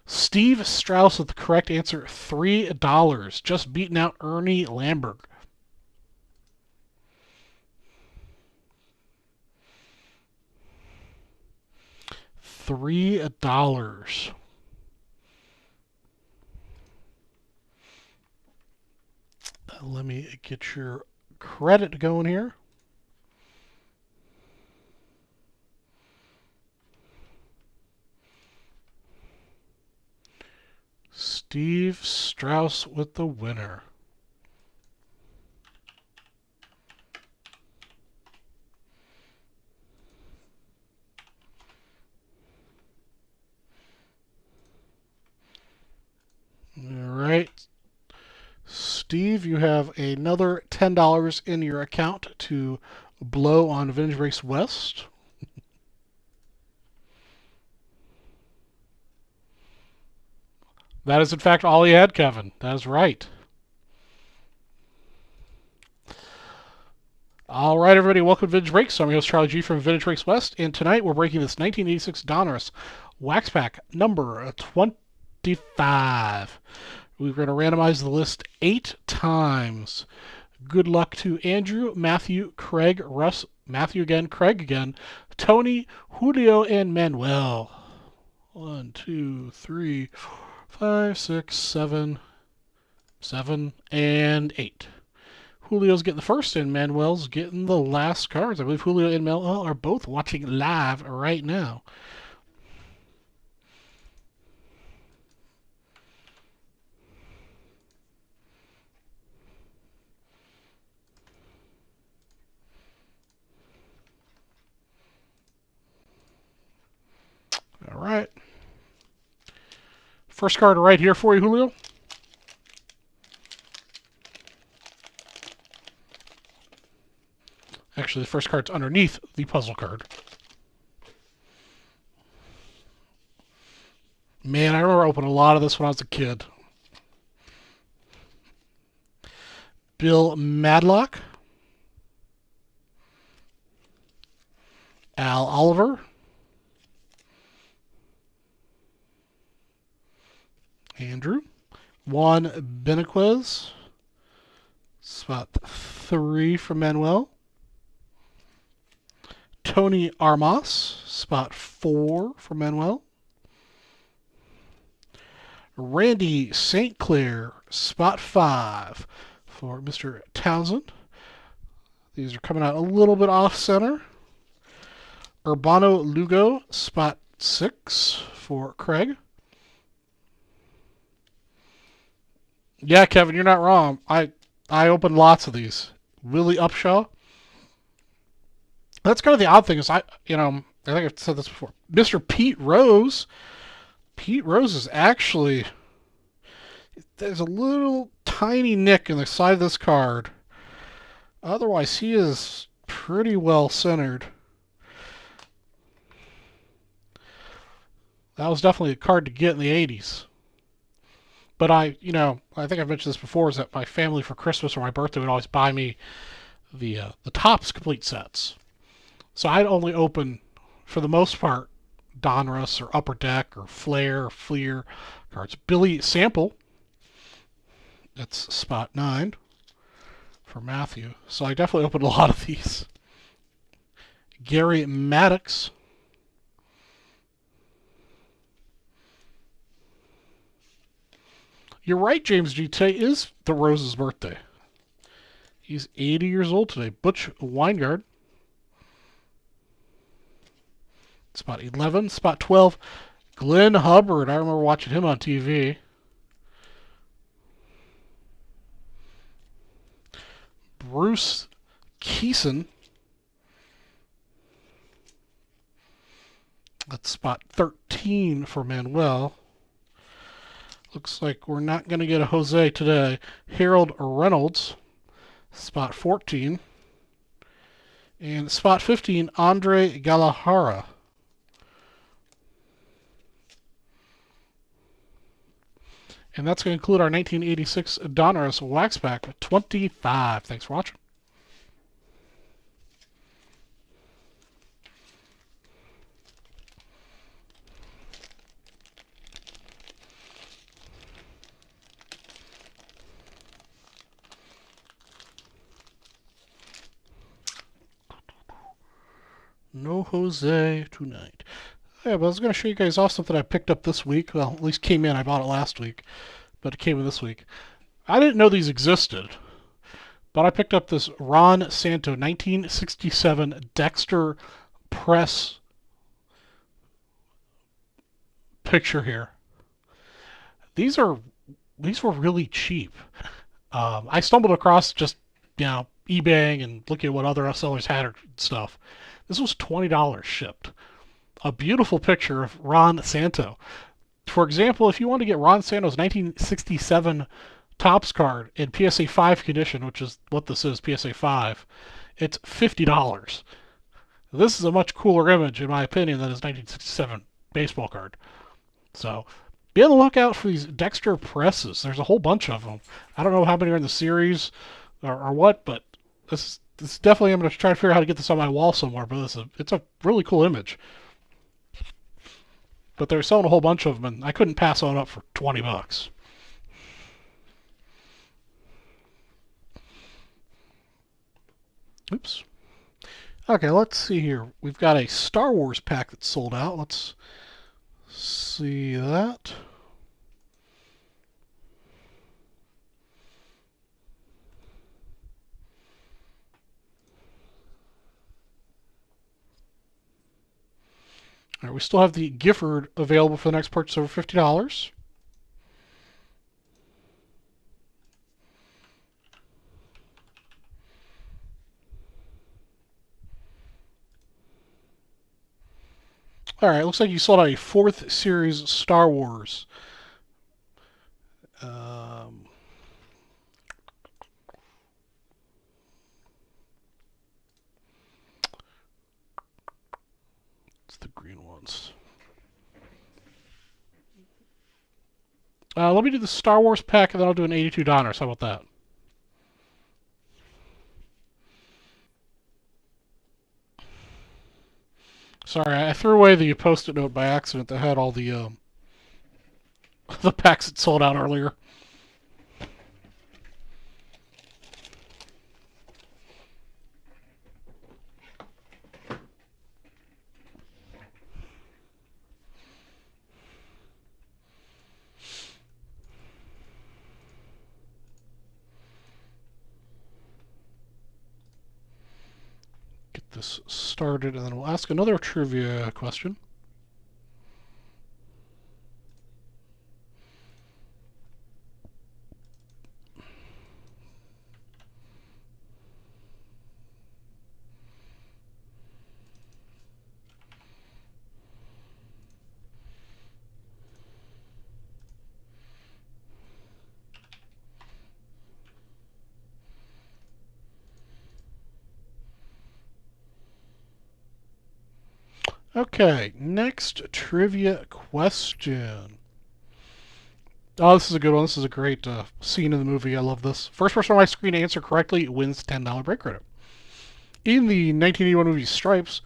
Steve Strauss with the correct answer, $3, just beating out Ernie Lamberg. $3. Let me get your credit going here. Steve Strauss with the winner. right. Steve, you have another $10 in your account to blow on Vintage Race West. That is, in fact, all he had, Kevin. That is right. All right, everybody, welcome to Vintage Breaks. I'm your host, Charlie G from Vintage Breaks West, and tonight we're breaking this 1986 Donruss Wax Pack number 25. We're going to randomize the list 8 times. Good luck to Andrew, Matthew, Craig, Russ, Matthew again, Craig again, Tony, Julio, and Manuel. 1, 2, 3, 4, 5, 6, 7, 7, and 8. Julio's getting the first, and Manuel's getting the last cards. I believe Julio and Manuel are both watching live right now. All right. First card right here for you, Julio. Actually, the first card's underneath the puzzle card. Man, I remember opening a lot of this when I was a kid. Bill Madlock. Al Oliver. Andrew. Juan Benaquez. Spot 3 for Manuel. Tony Armas. Spot 4 for Manuel. Randy St. Clair. Spot 5 for Mr. Townsend. These are coming out a little bit off center. Urbano Lugo. Spot 6 for Craig. Yeah, Kevin, you're not wrong. I opened lots of these. Willie Upshaw. That's kind of the odd thing is I think I've said this before. Mr. Pete Rose. Pete Rose is actually, there's a little tiny nick in the side of this card. Otherwise, he is pretty well centered. That was definitely a card to get in the 80s. But I think I've mentioned this before, is that my family for Christmas or my birthday would always buy me the Topps complete sets. So I'd only open, for the most part, Donruss or Upper Deck or Flair or Fleer cards. Billy Sample, that's spot 9 for Matthew. So I definitely opened a lot of these. Gary Maddox. You're right, James G. Today is the Rose's birthday. He's 80 years old today. Butch Weingard. Spot 11. Spot 12. Glenn Hubbard. I remember watching him on TV. Bruce Keeson. That's spot 13 for Manuel. Looks like we're not going to get a Jose today. Harold Reynolds, spot 14. And spot 15, Andre Galahara. And that's going to conclude our 1986 Donruss Wax Pack 25. Thanks for watching. No Jose tonight. Yeah, but I was going to show you guys off something I picked up this week. Well, at least came in. I bought it last week, but it came in this week. I didn't know these existed, but I picked up this Ron Santo 1967 Dexter Press picture here. These were really cheap. I stumbled across just eBaying and looking at what other sellers had or stuff. This was $20 shipped. A beautiful picture of Ron Santo. For example, if you want to get Ron Santo's 1967 Topps card in PSA 5 condition, which is what this is, PSA 5, it's $50. This is a much cooler image, in my opinion, than his 1967 baseball card. So be on the lookout for these Dexter presses. There's a whole bunch of them. I don't know how many are in the series or what, but this definitely, I'm going to try to figure out how to get this on my wall somewhere. But it's a really cool image. But they're selling a whole bunch of them, and I couldn't pass on up for $20. Oops. Okay, let's see here. We've got a Star Wars pack that's sold out. Let's see that. All right, we still have the Gifford available for the next purchase over $50. All right, looks like you sold out a 4th Series Star Wars. It's the green ones. Let me do the Star Wars pack, and then I'll do an $82. How about that? Sorry, I threw away the Post-it note by accident that had all the the packs that sold out earlier. Get this started, and then we'll ask another trivia question. Okay, next trivia question. Oh, this is a good one. This is a great scene in the movie. I love this. First person on my screen to answer correctly wins $10 break credit. In the 1981 movie Stripes,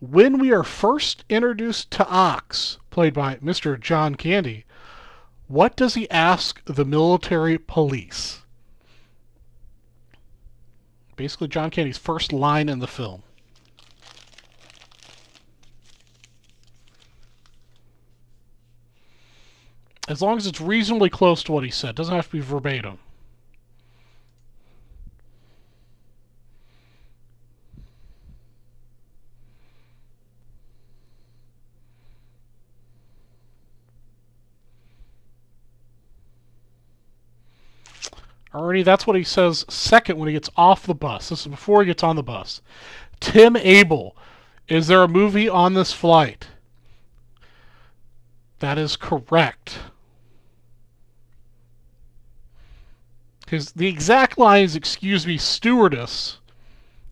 when we are first introduced to Ox, played by Mr. John Candy, what does he ask the military police? Basically, John Candy's first line in the film. As long as it's reasonably close to what he said. It doesn't have to be verbatim. Already, that's what he says second when he gets off the bus. This is before he gets on the bus. Tim Abel, is there a movie on this flight? That is correct. Because the exact line is, "Excuse me, stewardess,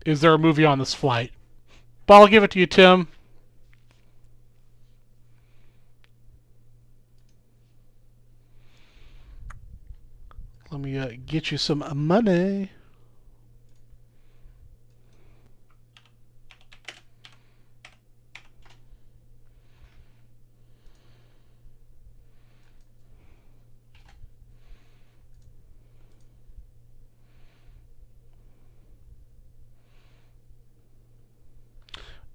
is there a movie on this flight?" But I'll give it to you, Tim. Let me get you some money.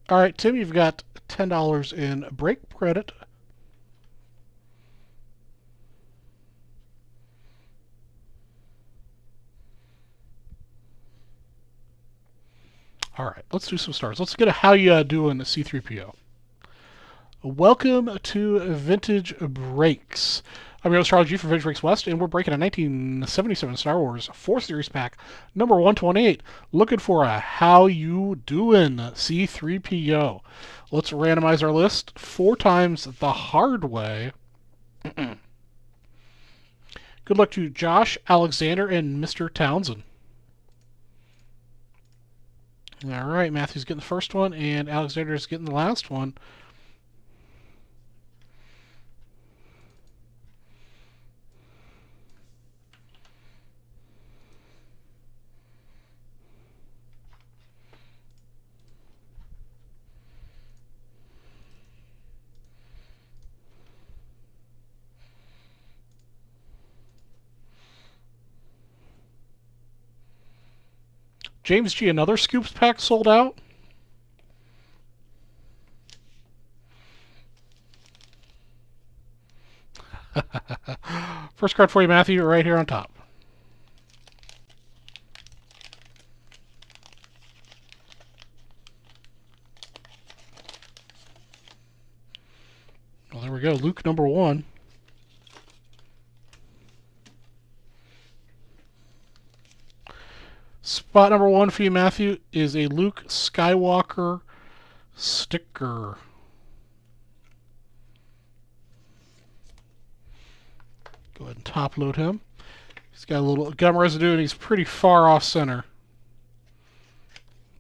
All right, Tim, you've got $10 in break credit. All right, let's do some stars. Let's get a how you doing C3PO. Welcome to Vintage Breaks. I'm your host, Charles G from Vintage Breaks West, and we're breaking a 1977 Star Wars 4th Series pack, number 128. Looking for a how you doing C3PO. Let's randomize our list 4 times the hard way. Good luck to Josh, Alexander, and Mr. Townsend. All right, Matthew's getting the first one, and Alexander's getting the last one. James G, another Scoops pack sold out. First card for you, Matthew, right here on top. Well, there we go. Luke number 1. Spot number 1 for you, Matthew, is a Luke Skywalker sticker. Go ahead and top load him. He's got a little gum residue and he's pretty far off center.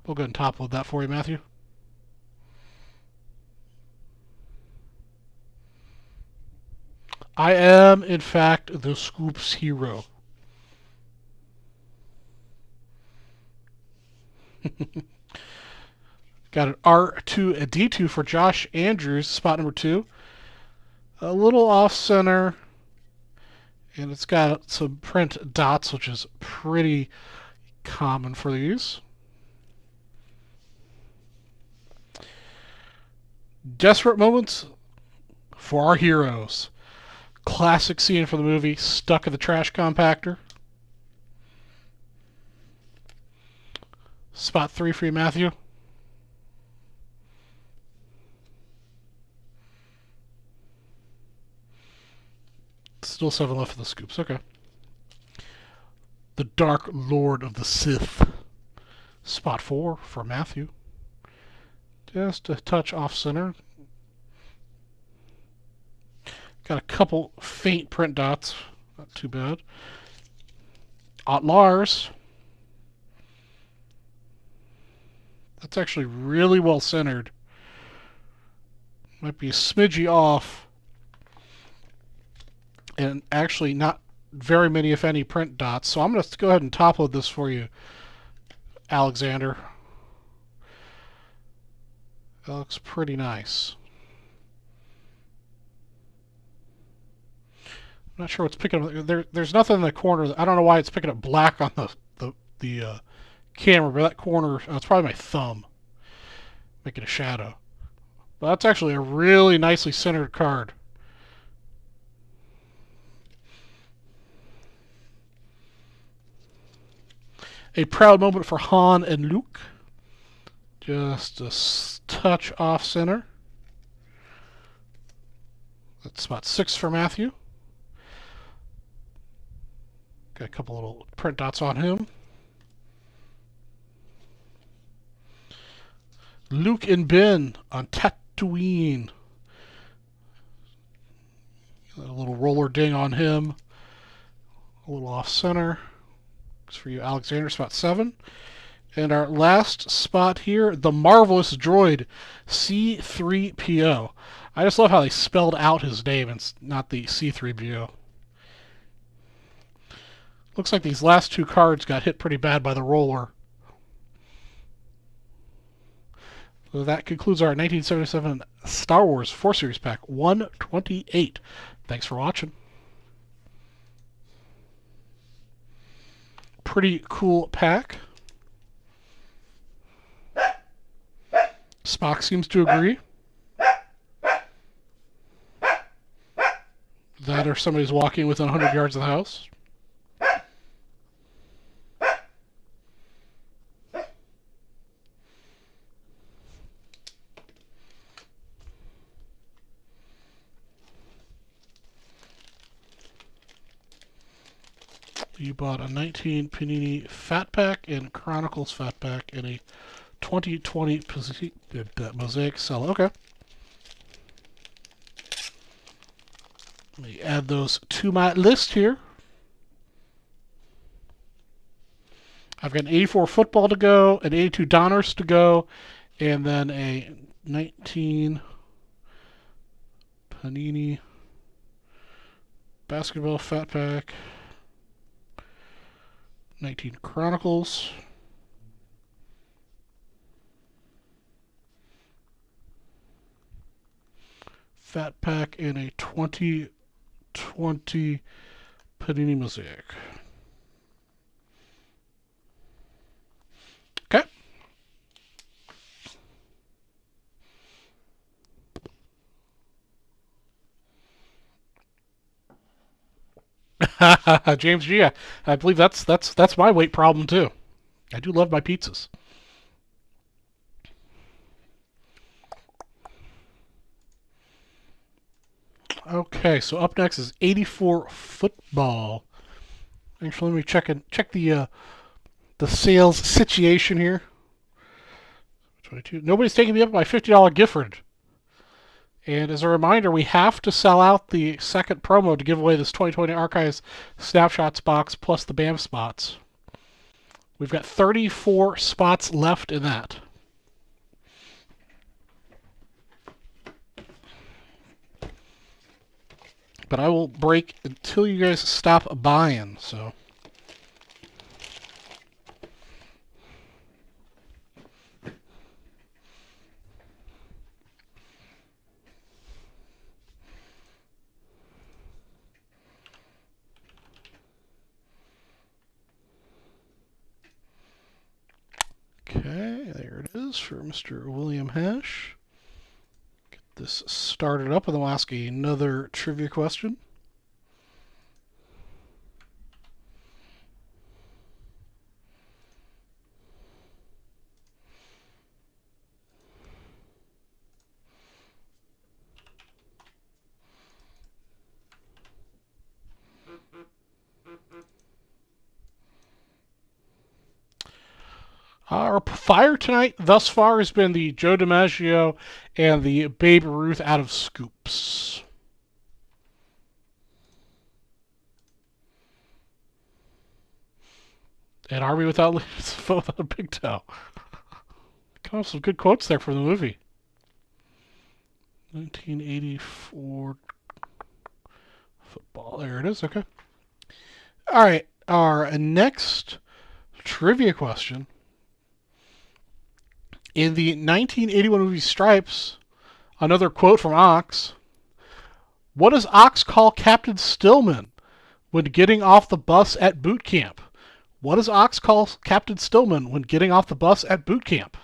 We'll go ahead and top load that for you, Matthew. I am, in fact, the Scoops hero. Got an R2, a D2 for Josh Andrews, spot number 2. A little off center. And it's got some print dots, which is pretty common for these. Desperate moments for our heroes. Classic scene from the movie, stuck in the trash compactor. Spot 3 for you, Matthew. Still 7 left for the Scoops. Okay. The Dark Lord of the Sith. Spot 4 for Matthew. Just a touch off center. Got a couple faint print dots. Not too bad. Lars. That's actually really well centered. Might be a smidgy off. And actually not very many, if any, print dots. So I'm going to go ahead and top load this for you, Alexander. That looks pretty nice. I'm not sure what's picking up. There's nothing in the corner. I don't know why it's picking up black on the camera, but that corner, it's probably my thumb making a shadow. But that's actually a really nicely centered card. A proud moment for Han and Luke. Just a touch off center. That's spot 6 for Matthew. Got a couple little print dots on him. Luke and Ben on Tatooine. Got a little roller ding on him. A little off center. For you, Alexander, spot 7. And our last spot here, the marvelous droid C3PO. I just love how they spelled out his name and not the C3PO. Looks like these last 2 cards got hit pretty bad by the roller. So that concludes our 1977 Star Wars 4 Series Pack 128. Thanks for watching. Pretty cool pack. Spock seems to agree. That or somebody's walking within 100 yards of the house. You bought a 19 Panini Fat Pack and Chronicles Fat Pack and a 2020 Mosaic Cello. Okay. Let me add those to my list here. I've got an 84 football to go, an 82 Donruss to go, and then a 19 Panini Basketball Fat Pack, 19 Chronicles, Fat Pack, and a 2020 Panini Mosaic. Okay. James G. I believe that's my weight problem too. I do love my pizzas. Okay, so up next is 84 football. Actually, let me check the sales situation here. 22. Nobody's taking me up my $50 gift card. And as a reminder, we have to sell out the second promo to give away this 2020 Archives Snapshots box plus the BAM spots. We've got 34 spots left in that. But I will break until you guys stop buying, so. Okay, there it is for Mr. William Hash. Get this started up, and then we'll ask another trivia question. Our fire tonight thus far has been the Joe DiMaggio and the Babe Ruth out of scoops. An army without leaders, without a big toe. Come up with some good quotes there from the movie. 1984 football. There it is. Okay. All right. Our next trivia question. In the 1981 movie Stripes, another quote from Ox. What does Ox call Captain Stillman when getting off the bus at boot camp? What does Ox call Captain Stillman when getting off the bus at boot camp?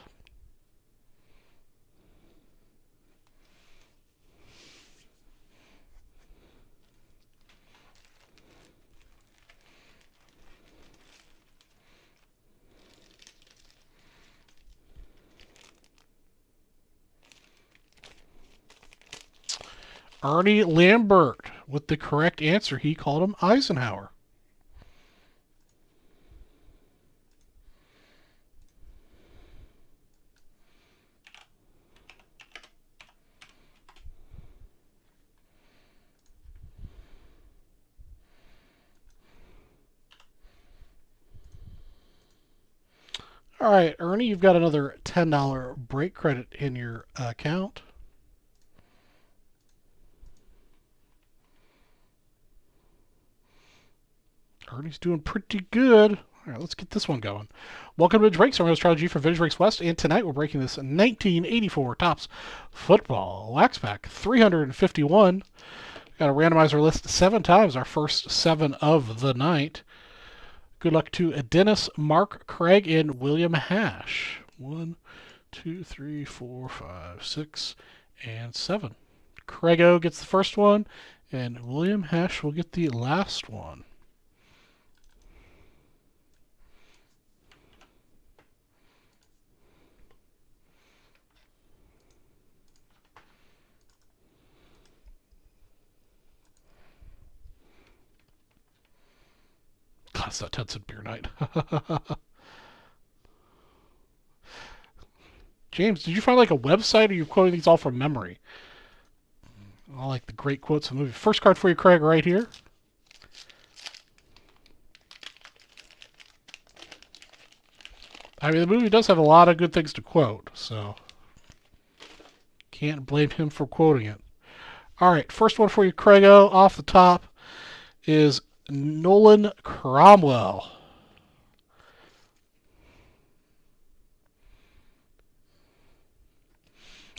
Ernie Lambert with the correct answer. He called him Eisenhower. All right, Ernie, you've got another $10 break credit in your account. Ernie's doing pretty good. All right, let's get this one going. Welcome to Vintage Breaks. I'm your host, Charlie G from Vintage Breaks West, and tonight we're breaking this 1984 Topps Football Wax Pack 351. Got to randomize our list 7 times, our first 7 of the night. Good luck to Dennis, Mark, Craig, and William Hash. 1, 2, 3, 4, 5, 6, and 7. Craig O gets the first one, and William Hash will get the last one. That's not 10-cent beer night. James, did you find like a website, or are you quoting these all from memory? I like the great quotes in the movie. First card for you, Craig, right here. I mean, the movie does have a lot of good things to quote, so can't blame him for quoting it. All right, first one for you, Craigo, off the top is Nolan Cromwell.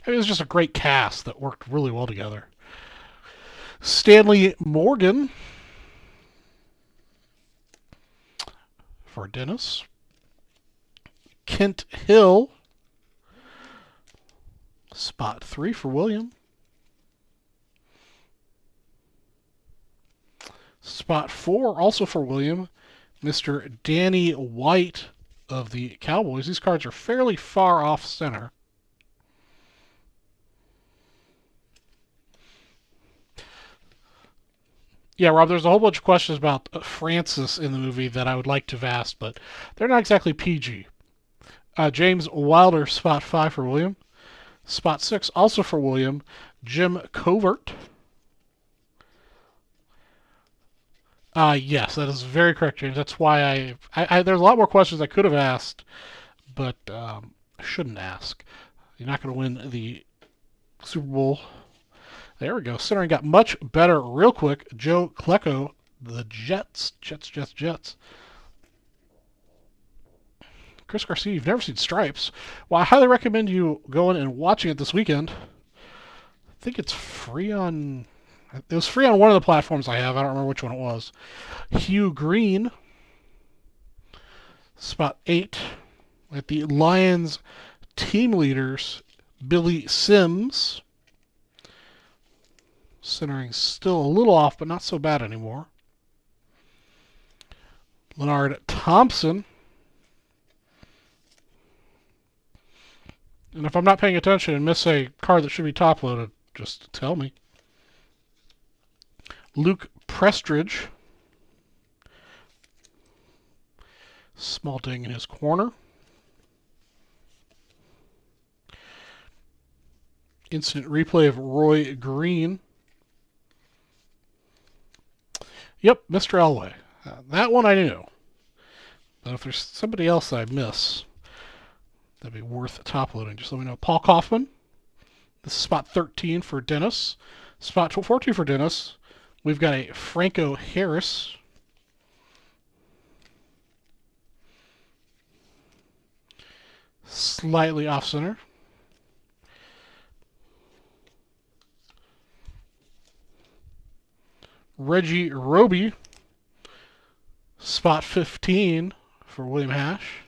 I mean, it was just a great cast that worked really well together. Stanley Morgan for Dennis. Kent Hill, spot 3 for William. Spot 4 also for William, Mr. Danny White of the Cowboys. These cards are fairly far off center. Yeah, Rob, there's a whole bunch of questions about Francis in the movie that I would like to have asked, but they're not exactly PG. James Wilder, spot 5 for William. Spot 6 also for William, Jim Covert. Yes, that is very correct, James. That's why there's a lot more questions I could have asked, but shouldn't ask. You're not going to win the Super Bowl. There we go. Centering got much better real quick. Joe Klecko, the Jets. Chris Garcia, you've never seen Stripes. Well, I highly recommend you going and watching it this weekend. I think it's free on... It was free on one of the platforms I have. I don't remember which one it was. Hugh Green, spot 8. At the Lions team leaders, Billy Sims. Centering still a little off, but not so bad anymore. Leonard Thompson. And if I'm not paying attention and miss a card that should be top loaded, just tell me. Luke Prestridge. Small ding in his corner. Instant replay of Roy Green. Yep, Mr. Elway. That one I knew. But if there's somebody else I miss, that'd be worth top loading. Just let me know. Paul Kaufman. This is spot 13 for Dennis. Spot 14 for Dennis. We've got a Franco Harris. Slightly off center. Reggie Roby. Spot 15 for William Hash.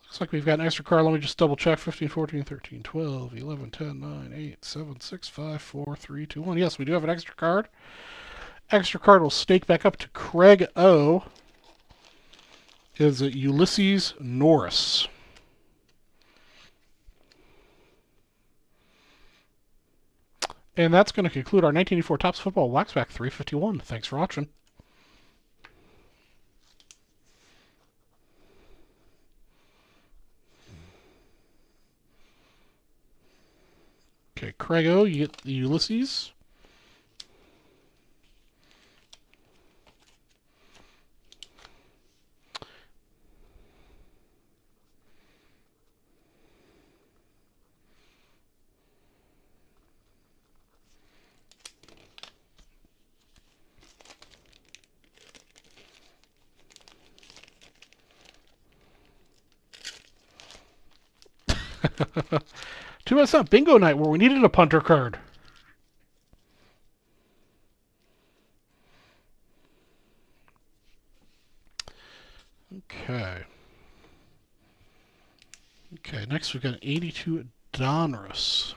Looks like we've got an extra card. Let me just double check. 15, 14, 13, 12, 11, 10, 9, 8, 7, 6, 5, 4, 3, 2, 1. Yes, we do have an extra card. Extra card will stake back up to Craig O. Is Ulysses Norris. And that's going to conclude our 1984 Topps Football Waxpack 351. Thanks for watching. Okay, Craigo, you get the Ulysses. Too bad it's not bingo night where we needed a punter card. Okay. Okay, next we've got an 82 Donruss.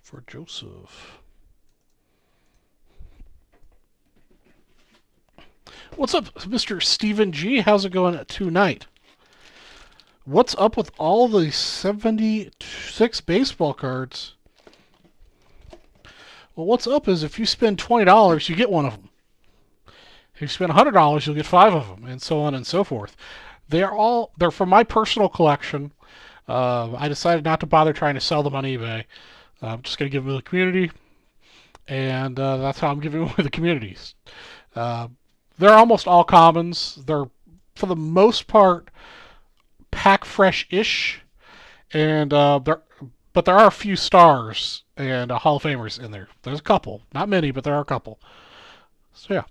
For Joseph. What's up, Mr. Stephen G? How's it going tonight? What's up with all the 76 baseball cards? Well, what's up is if you spend $20, you get one of them. If you spend $100, you'll get 5 of them, and so on and so forth. They're from my personal collection. I decided not to bother trying to sell them on eBay. I'm just going to give them to the community, and that's how I'm giving them to the communities. Uh, they're almost all commons. They're, for the most part, pack fresh-ish, and but there are a few stars and Hall of Famers in there. There's a couple, not many, but there are a couple. So yeah,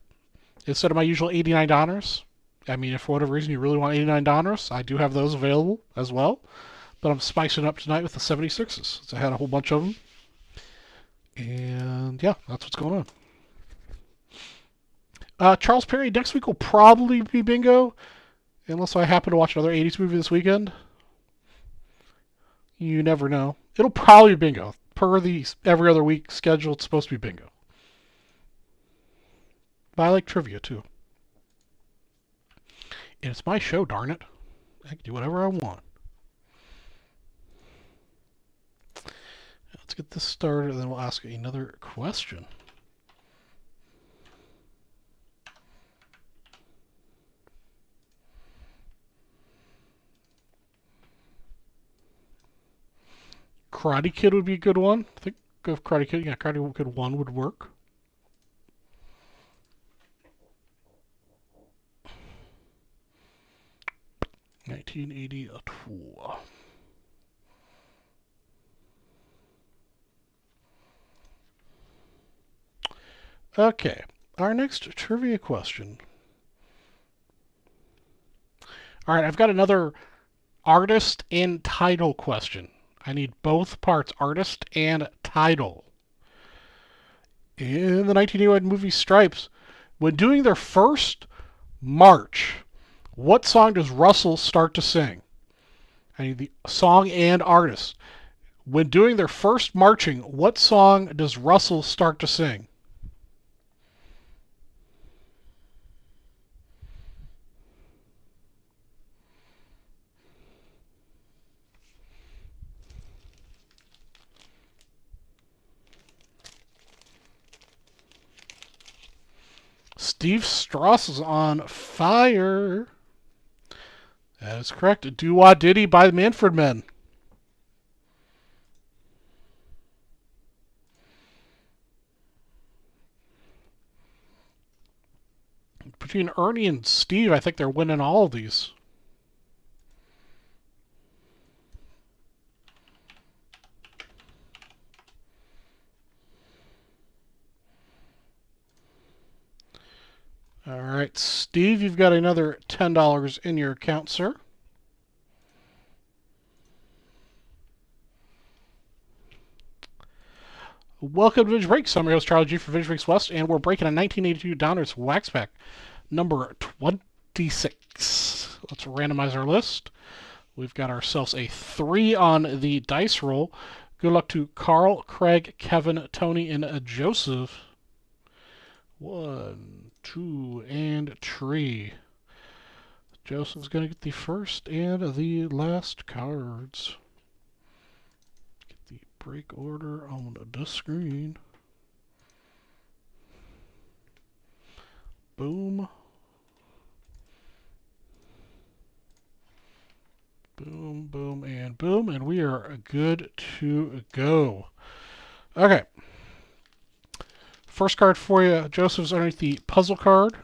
instead of my usual $89, I mean, if for whatever reason you really want $89, I do have those available as well. But I'm spicing up tonight with the 76s. So I had a whole bunch of them. And yeah, that's what's going on. Charles Perry, next week will probably be bingo. Unless I happen to watch another 80s movie this weekend. You never know. It'll probably be bingo. Per the every other week schedule, it's supposed to be bingo. But I like trivia, too. And it's my show, darn it. I can do whatever I want. Let's get this started, and then we'll ask another question. Karate Kid would be a good one. I think of Karate Kid. Yeah, Karate Kid 1 would work. $19.82. Okay, our next trivia question. All right, I've got another artist and title question. I need both parts, artist and title. In the 1981 movie Stripes, when doing their first march, what song does Russell start to sing? I need the song and artist. When doing their first marching, what song does Russell start to sing? Steve Strauss is on fire. That is correct. Do Wah Diddy by the Manfred Men. Between Ernie and Steve, I think they're winning all of these. All right, Steve, you've got another $10 in your account, sir. Welcome to Vintage Breaks. I'm your host, Charlie G for Vintage Breaks West, and we're breaking a 1982 Downers Wax Pack, number 26. Let's randomize our list. We've got ourselves a 3 on the dice roll. Good luck to Carl, Craig, Kevin, Tony, and Joseph. 1, 2, and 3. Joseph's going to get the first and the last cards. Get the break order on the screen. Boom. Boom, boom, and boom. And we are good to go. Okay. First card for you, Joseph's underneath the puzzle card.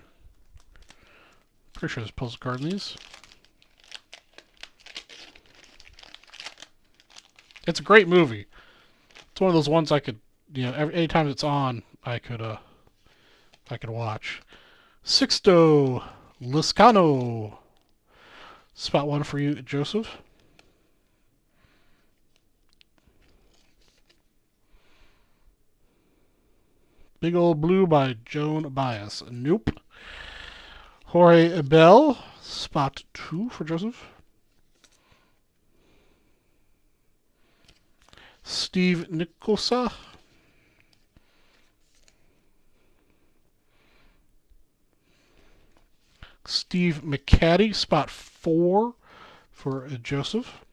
Pretty sure there's a puzzle card in these. It's a great movie. It's one of those ones I could, anytime it's on, I could watch. Sixto Liscano. Spot 1 for you, Joseph. Big Old Blue by Joan Baez. Nope. Jorge Bell. Spot 2 for Joseph. Steve Nicholsa. Steve McCaddy. Spot 4 for Joseph.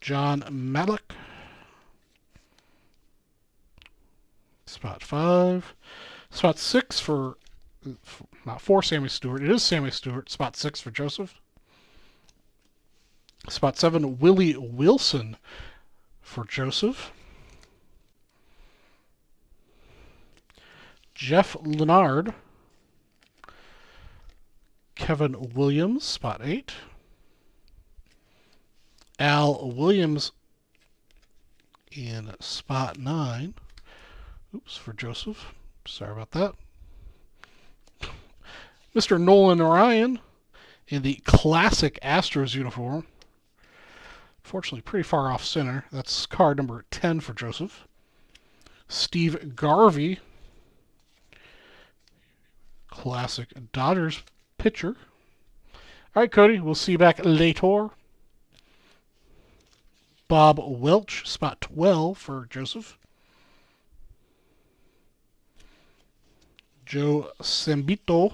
John Malik. Spot 5. Spot 6 for, not for Sammy Stewart. It is Sammy Stewart. Spot 6 for Joseph. Spot 7, Willie Wilson for Joseph. Jeff Leonard. Kevin Williams, spot 8. Al Williams in spot 9. Oops, for Joseph. Sorry about that. Mr. Nolan Ryan in the classic Astros uniform. Fortunately, pretty far off center. That's card number 10 for Joseph. Steve Garvey, classic Dodgers pitcher. All right, Cody, we'll see you back later. Bob Welch, spot 12 for Joseph. Joe Sambito.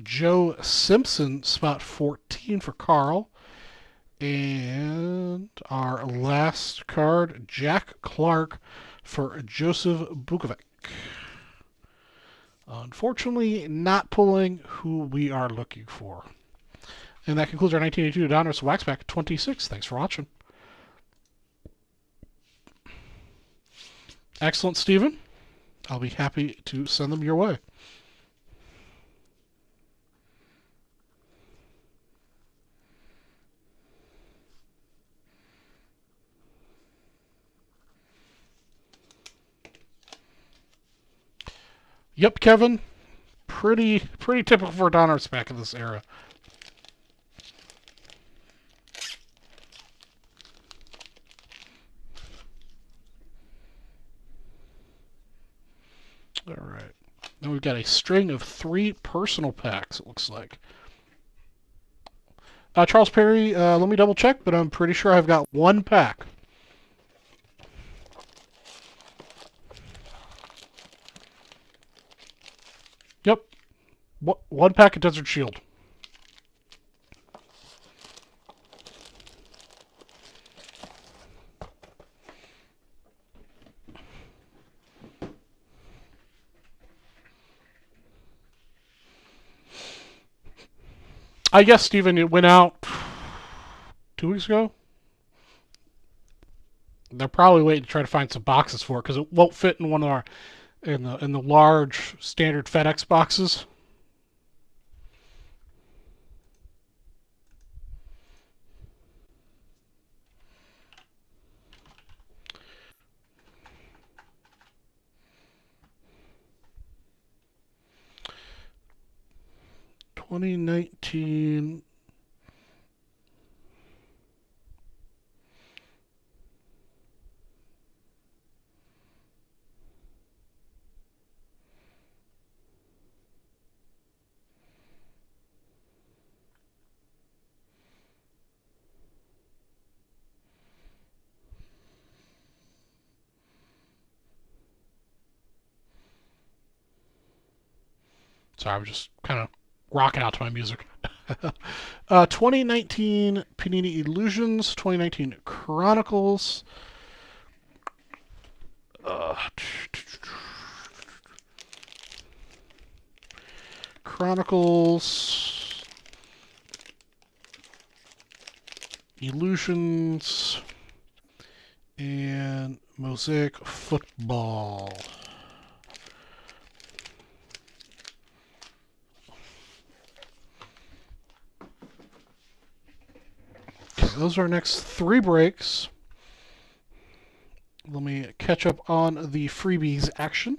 Joe Simpson, spot 14 for Carl. And our last card, Jack Clark for Joseph Bukovic. Unfortunately, not pulling who we are looking for. And that concludes our 1982 Donruss Wax Pack 26. Thanks for watching. Excellent, Stephen. I'll be happy to send them your way. Yep, Kevin. Pretty typical for a Donruss pack in this era. All right. Then we've got a string of 3 personal packs, it looks like. Charles Perry, let me double check, but I'm pretty sure I've got 1 pack. Yep. 1 pack of Desert Shield. I guess, Steven, it went out 2 weeks ago. They're probably waiting to try to find some boxes for it because it won't fit in one of our in the large standard FedEx boxes. (2019) Sorry, I'm just kind of rocking out to my music. 2019 Panini Illusions, 2019 Chronicles. Chronicles. Illusions. And Mosaic Football. Those are our next 3 breaks. Let me catch up on the freebies action.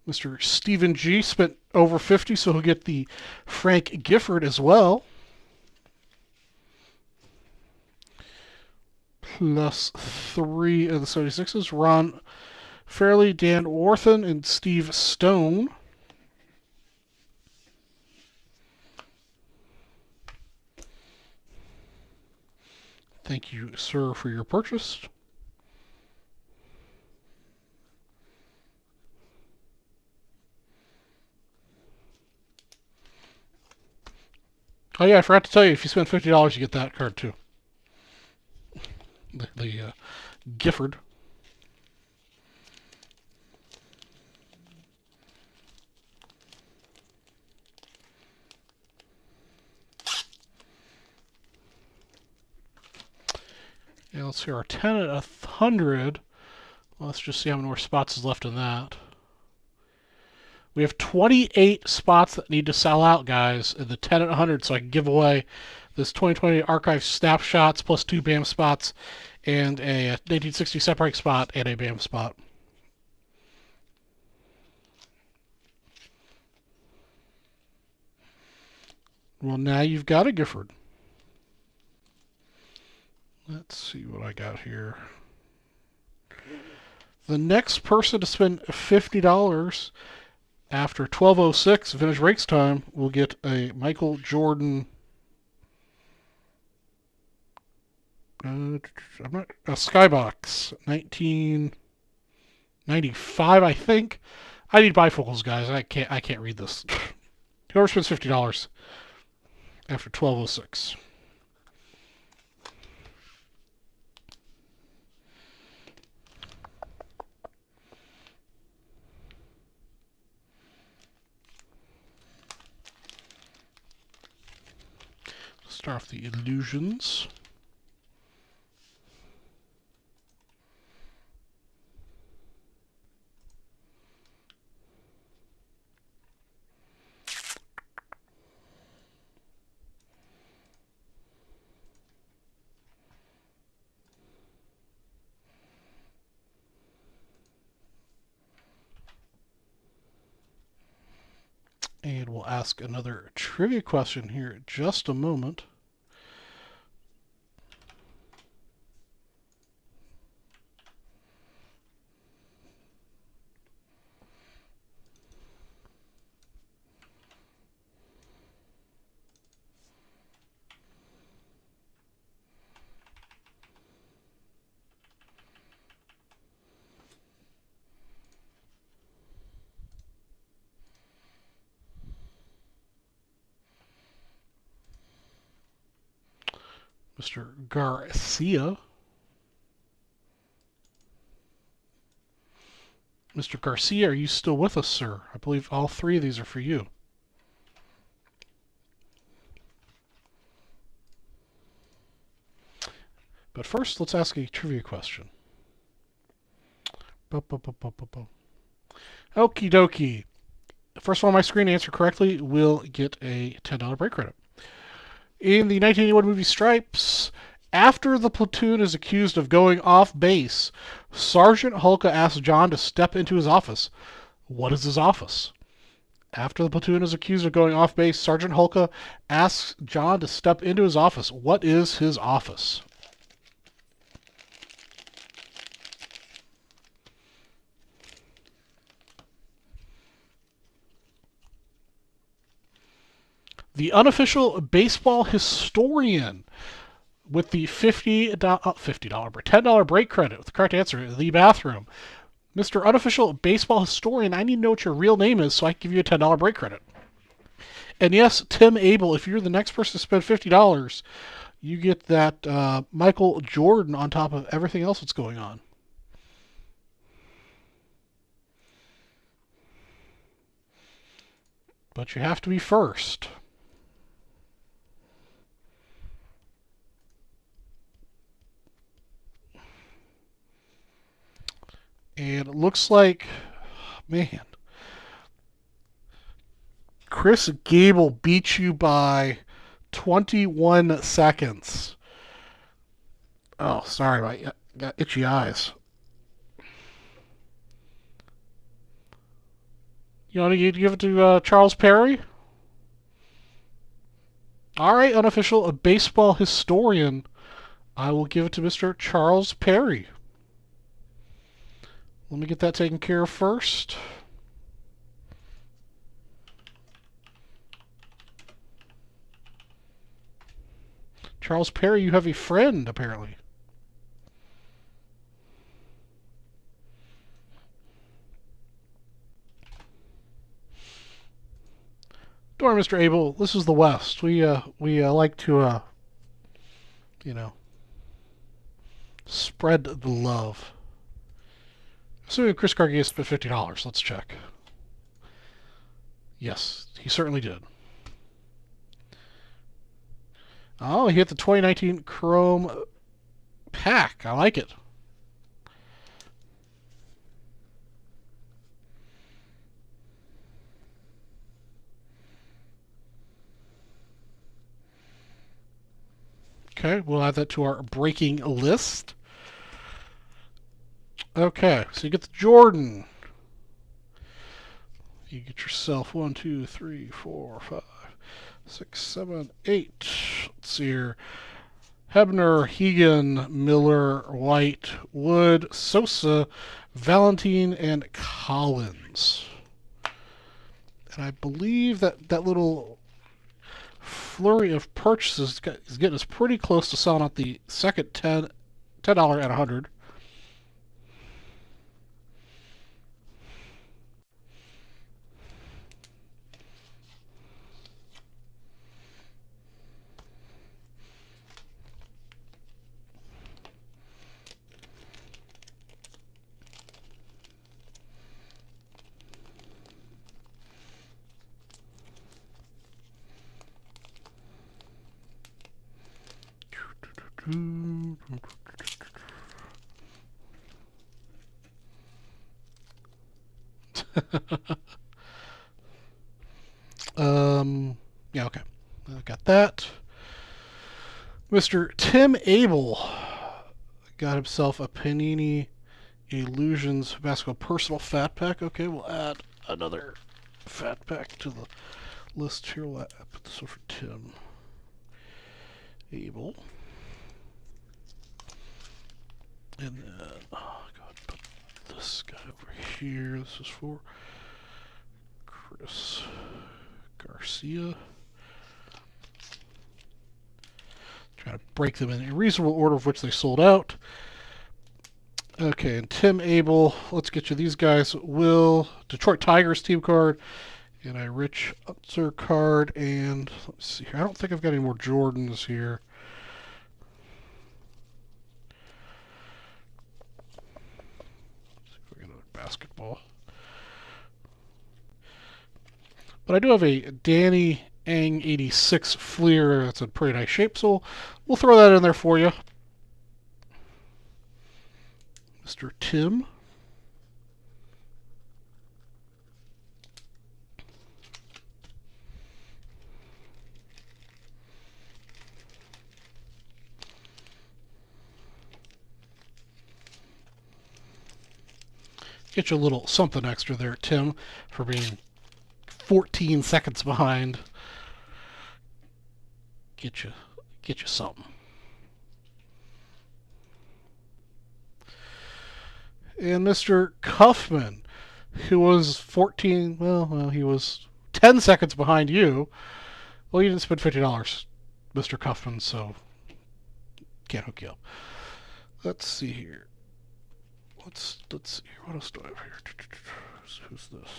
Mr. Stephen G spent over 50, so he'll get the Frank Gifford as well. Plus 3 of the 76s. Ron Fairley, Dan Orthen, and Steve Stone. Thank you, sir, for your purchase. Oh yeah, I forgot to tell you, if you spend $50, you get that card too. the Gifford. And let's see, our 10 at 100. Let's just see how many more spots is left in that. We have 28 spots that need to sell out, guys, in the 10 at 100, so I can give away this 2020 Archive Snapshots plus 2 BAM spots and a 1960 Separate spot and a BAM spot. Well, now you've got a Gifford. Let's see what I got here. The next person to spend $50 after 12:06 vintage breaks time will get a Michael Jordan. I'm not a Skybox 1995, I think. I need bifocals, guys. I can't read this. Whoever spends $50 after 12:06. Start off the illusions. And we'll ask another trivia question here in just a moment. Mr. Garcia. Mr. Garcia, are you still with us, sir? I believe all 3 of these are for you. But first, let's ask a trivia question. Okie dokie. First one on my screen to answer correctly will get a $10 break credit. In the 1981 movie Stripes, after the platoon is accused of going off base, Sergeant Hulka asks John to step into his office. What is his office? After the platoon is accused of going off base, Sergeant Hulka asks John to step into his office. What is his office? The unofficial baseball historian with the $10 break credit with the correct answer, the bathroom. Mr. Unofficial Baseball Historian, I need to know what your real name is so I can give you a $10 break credit. And yes, Tim Abel, if you're the next person to spend $50, you get that Michael Jordan on top of everything else that's going on. But you have to be first. And it looks like, man, Chris Gable beat you by 21 seconds. Oh, sorry, I got itchy eyes. You want to give it to Charles Perry? All right, unofficial baseball historian. I will give it to Mr. Charles Perry. Let me get that taken care of first. Charles Perry, you have a friend, apparently. Don't worry, Mr. Abel. This is the West. We like to, Spread the love. Assuming Chris Cargill spent $50. Let's check. Yes, he certainly did. Oh, he hit the 2019 Chrome pack. I like it. Okay, we'll add that to our breaking list. Okay, so you get the Jordan. You get yourself 1, 2, 3, 4, 5, 6, 7, 8. Let's see here. Hebner, Hegan, Miller, White, Wood, Sosa, Valentine, and Collins. And I believe that little flurry of purchases is getting us pretty close to selling out the second $10 at 100. Yeah, okay. I got that. Mr. Tim Abel got himself a Panini Illusions Basketball Personal Fat Pack. Okay, we'll add another Fat Pack to the list here. We'll put this over Tim Abel. And then, oh god, put this guy over here. This is for Chris Garcia. Try to break them in a reasonable order of which they sold out. Okay, and Tim Abel, let's get you these guys. Will, Detroit Tigers team card, and a Rich Utzer card, and let's see here. I don't think I've got any more Jordans here. Basketball. But I do have a Danny Ang 86 Fleer that's in pretty nice shape, so we'll throw that in there for you. Mr. Tim. Get you a little something extra there, Tim, for being 14 seconds behind. Get you something. And Mr. Kaufman, who was 14, well, he was 10 seconds behind you. Well, you didn't spend $50, Mr. Kaufman, so can't hook you up. Let's see here. Let's see here. What else do I have here? Who's this?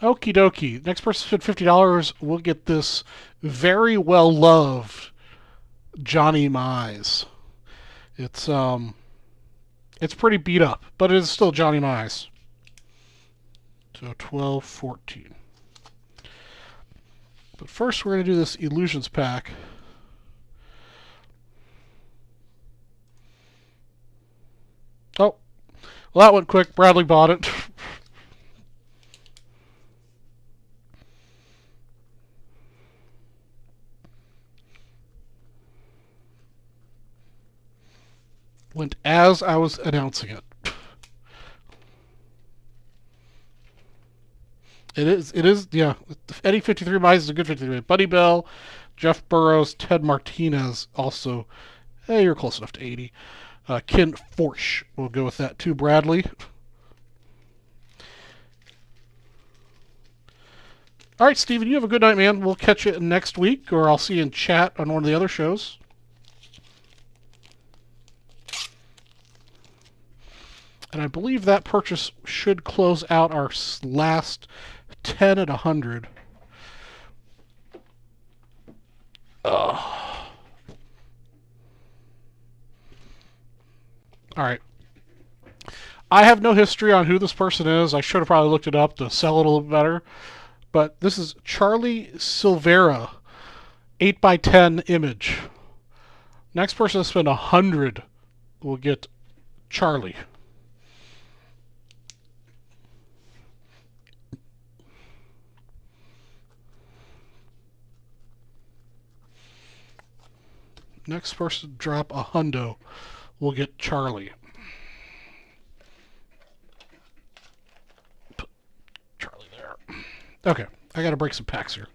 Okie dokie. Next person spent $50 will get this very well loved Johnny Mize. It's pretty beat up, but it is still Johnny Mize. So 12, 14. But first we're going to do this Illusions pack. Oh, well that went quick. Bradley bought it. Went as I was announcing it. It is, yeah. Eddie 53 Mize is a good 53. Buddy Bell, Jeff Burrows, Ted Martinez also. Hey, you're close enough to 80. Ken Forsch, we'll go with that too. Bradley. All right, Steven, you have a good night, man. We'll catch you next week, or I'll see you in chat on one of the other shows. And I believe that purchase should close out our last 10 at 100. Ugh. All right. I have no history on who this person is. I should have probably looked it up to sell it a little better. But this is Charlie Silvera, 8x10 image. Next person to spend 100 will get Charlie. Next person to drop a hundo will get Charlie. Put Charlie there. Okay, I gotta break some packs here.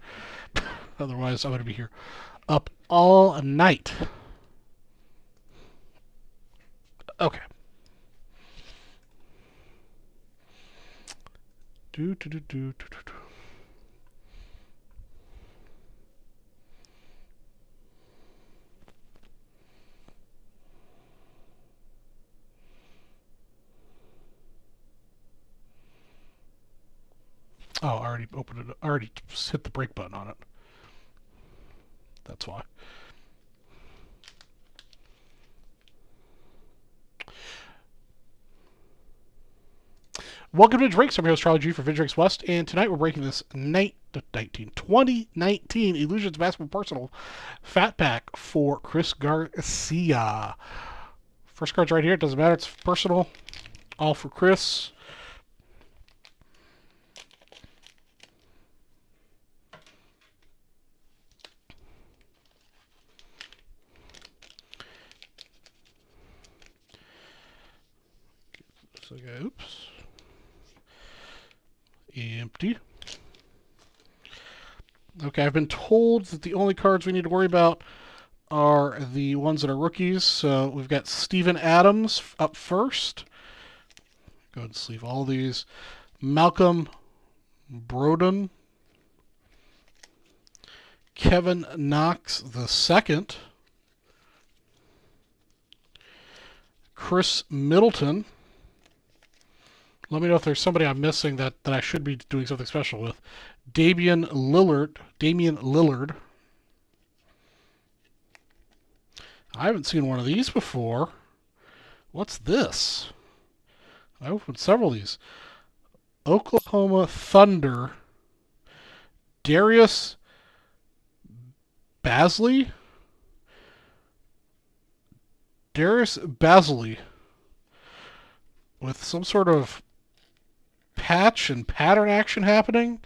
Otherwise, I'm gonna be here up all night. Okay. Do. Oh, I already opened it. I already hit the break button on it. That's why. Welcome to Drinks. I'm your host, Charlie G for VidDrinks West, and tonight we're breaking this 2019 Illusions Basketball Personal Fat Pack for Chris Garcia. First card's right here. It doesn't matter. It's personal. All for Chris. So, oops. Empty. Okay, I've been told that the only cards we need to worry about are the ones that are rookies. So we've got Steven Adams up first. Go ahead and sleeve all these. Malcolm Brogdon. Kevin Knox the second. Chris Middleton. Let me know if there's somebody I'm missing that I should be doing something special with. Damian Lillard. I haven't seen one of these before. What's this? I opened several of these. Oklahoma Thunder. Darius Bazley. With some sort of patch and pattern action happening.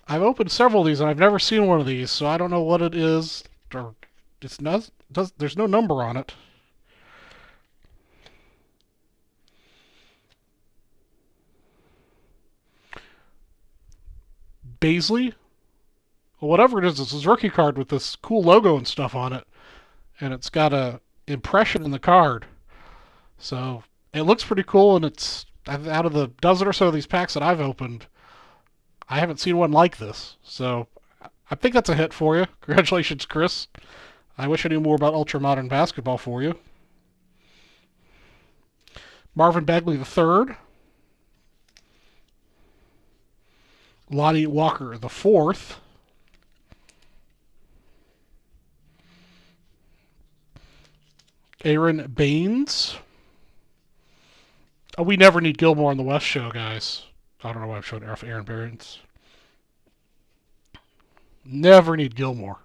I've opened several of these and I've never seen one of these, so I don't know what it is. Or it's not, there's no number on it. Bazley? Well, whatever it is, it's his rookie card with this cool logo and stuff on it. And it's got a impression in the card. So it looks pretty cool, and it's out of the dozen or so of these packs that I've opened, I haven't seen one like this. So I think that's a hit for you. Congratulations, Chris. I wish I knew more about ultra modern basketball for you. Marvin Bagley III. Lonnie Walker IV. Aaron Baines. Oh, we never need Gilmore on the West show, guys. I don't know why I'm showing Aaron Baines. Never need Gilmore.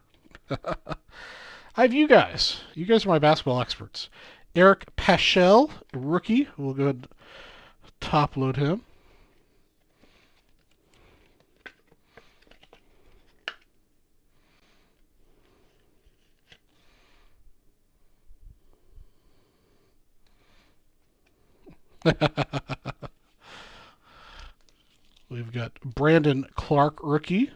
I have you guys. You guys are my basketball experts. Eric Paschall, rookie. We'll go ahead and top load him. We've got Brandon Clark, rookie.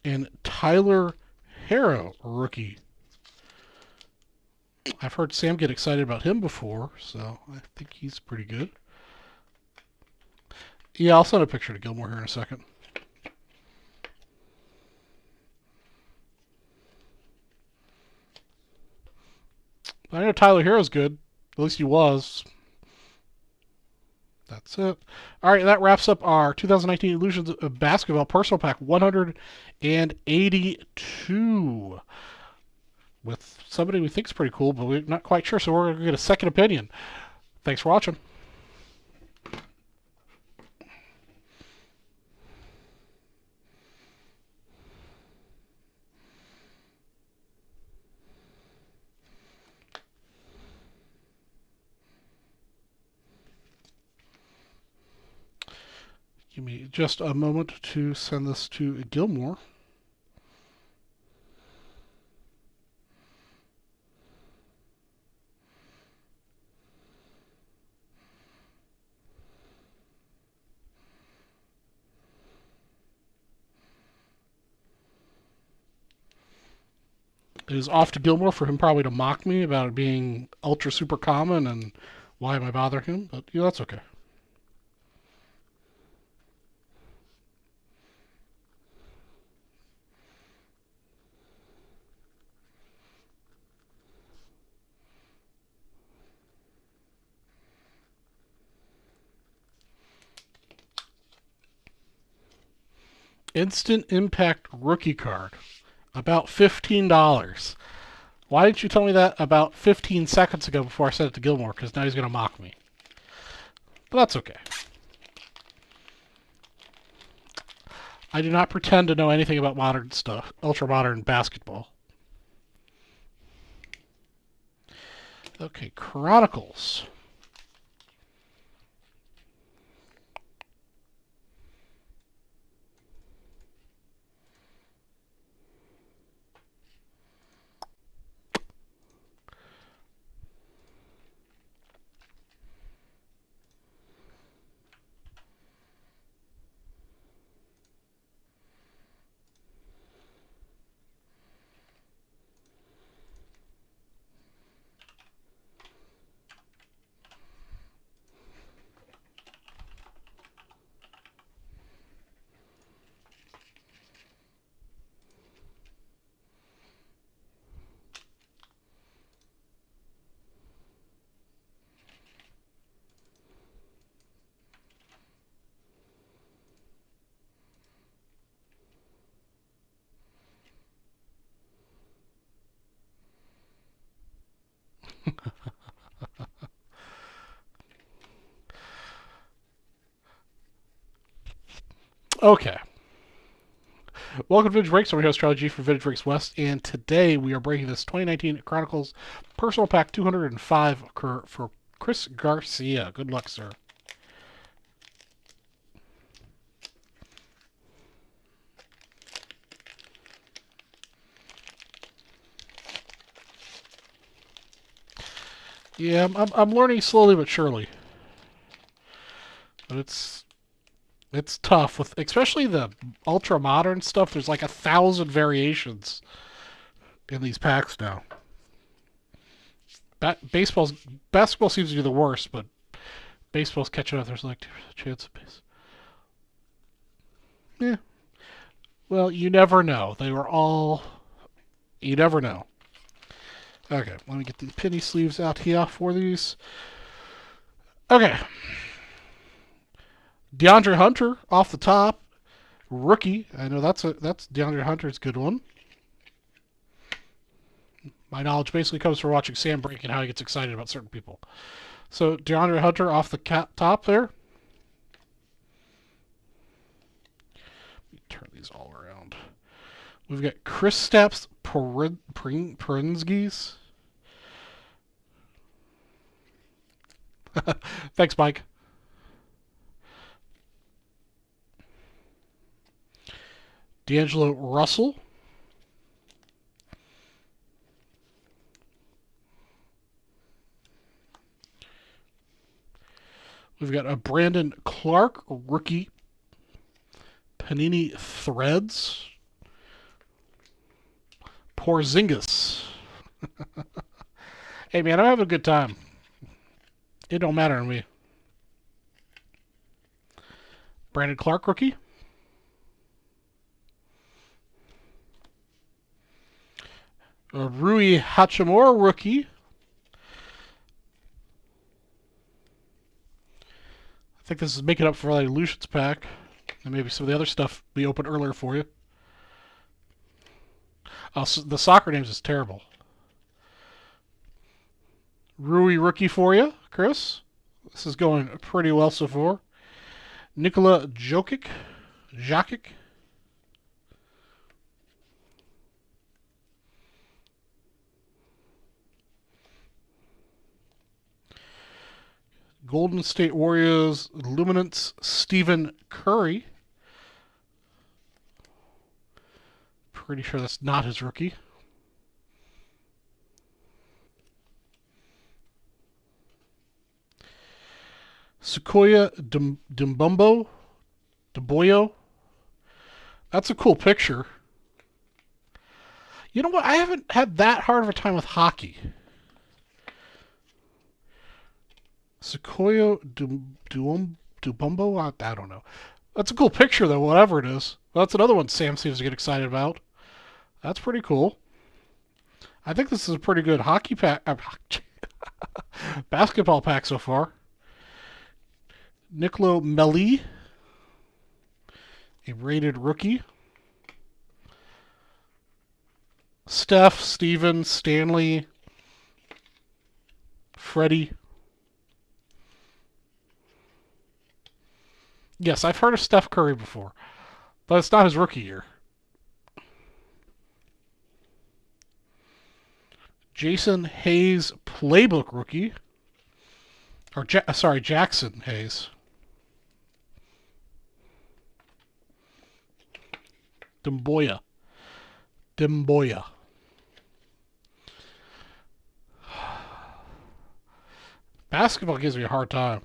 And Tyler Harrow, rookie. I've heard Sam get excited about him before, so I think he's pretty good. Yeah, I'll send a picture to Gilmore here in a second. I know Tyler Hero's good. At least he was. That's it. All right, that wraps up our 2019 Illusions of Basketball Personal Pack 182 with somebody we think is pretty cool, but we're not quite sure, so we're going to get a second opinion. Thanks for watching. Give me just a moment to send this to Gilmore. It is off to Gilmore for him probably to mock me about it being ultra super common and why am I bothering him, but yeah, that's okay. Instant Impact rookie card. About $15. Why didn't you tell me that about 15 seconds ago before I sent it to Gilmore? Because now he's going to mock me. But that's okay. I do not pretend to know anything about modern stuff, ultra-modern basketball. Okay, Chronicles. Okay. Welcome to Vintage Breaks. I'm your host, Charlie G from Vintage Breaks West, and today we are breaking this 2019 Chronicles Personal Pack 205 for Chris Garcia. Good luck, sir. Yeah, I'm learning slowly but surely. But it's tough with especially the ultra modern stuff. There's like 1,000 variations in these packs now. Basketball seems to be the worst, but baseball's catching up. There's like a chance of base. Yeah. Well, you never know. They were all. You never know. Okay, let me get the penny sleeves out here for these. Okay. DeAndre Hunter off the top, rookie. I know that's DeAndre Hunter's a good one. My knowledge basically comes from watching Sam break and how he gets excited about certain people. So DeAndre Hunter off the top there. Let me turn these all around. We've got Kristaps Porzingis. Thanks, Mike. D'Angelo Russell. We've got a Brandon Clark, rookie. Panini Threads. Porzingis. Hey, man, I'm having a good time. It don't matter to me. Brandon Clark, rookie. Rui Hachimura, rookie. I think this is making up for the Illusions pack. And maybe some of the other stuff we opened earlier for you. Oh, so the soccer names is terrible. Rui rookie for you, Chris. This is going pretty well so far. Nikola Jokic. Golden State Warriors Luminance Stephen Curry. Pretty sure that's not his rookie. Sequoia Dumbumbo. Deboyo. That's a cool picture. You know what? I haven't had that hard of a time with hockey. Sequoia Dubumbo? I don't know. That's a cool picture, though, whatever it is. Well, that's another one Sam seems to get excited about. That's pretty cool. I think this is a pretty good hockey pack. Basketball pack so far. Nicolo Melli. A rated rookie. Steph, Steven, Stanley, Freddie. Yes, I've heard of Steph Curry before, but it's not his rookie year. Jason Hayes, playbook rookie. Or, Jackson Hayes. Demboya. Basketball gives me a hard time.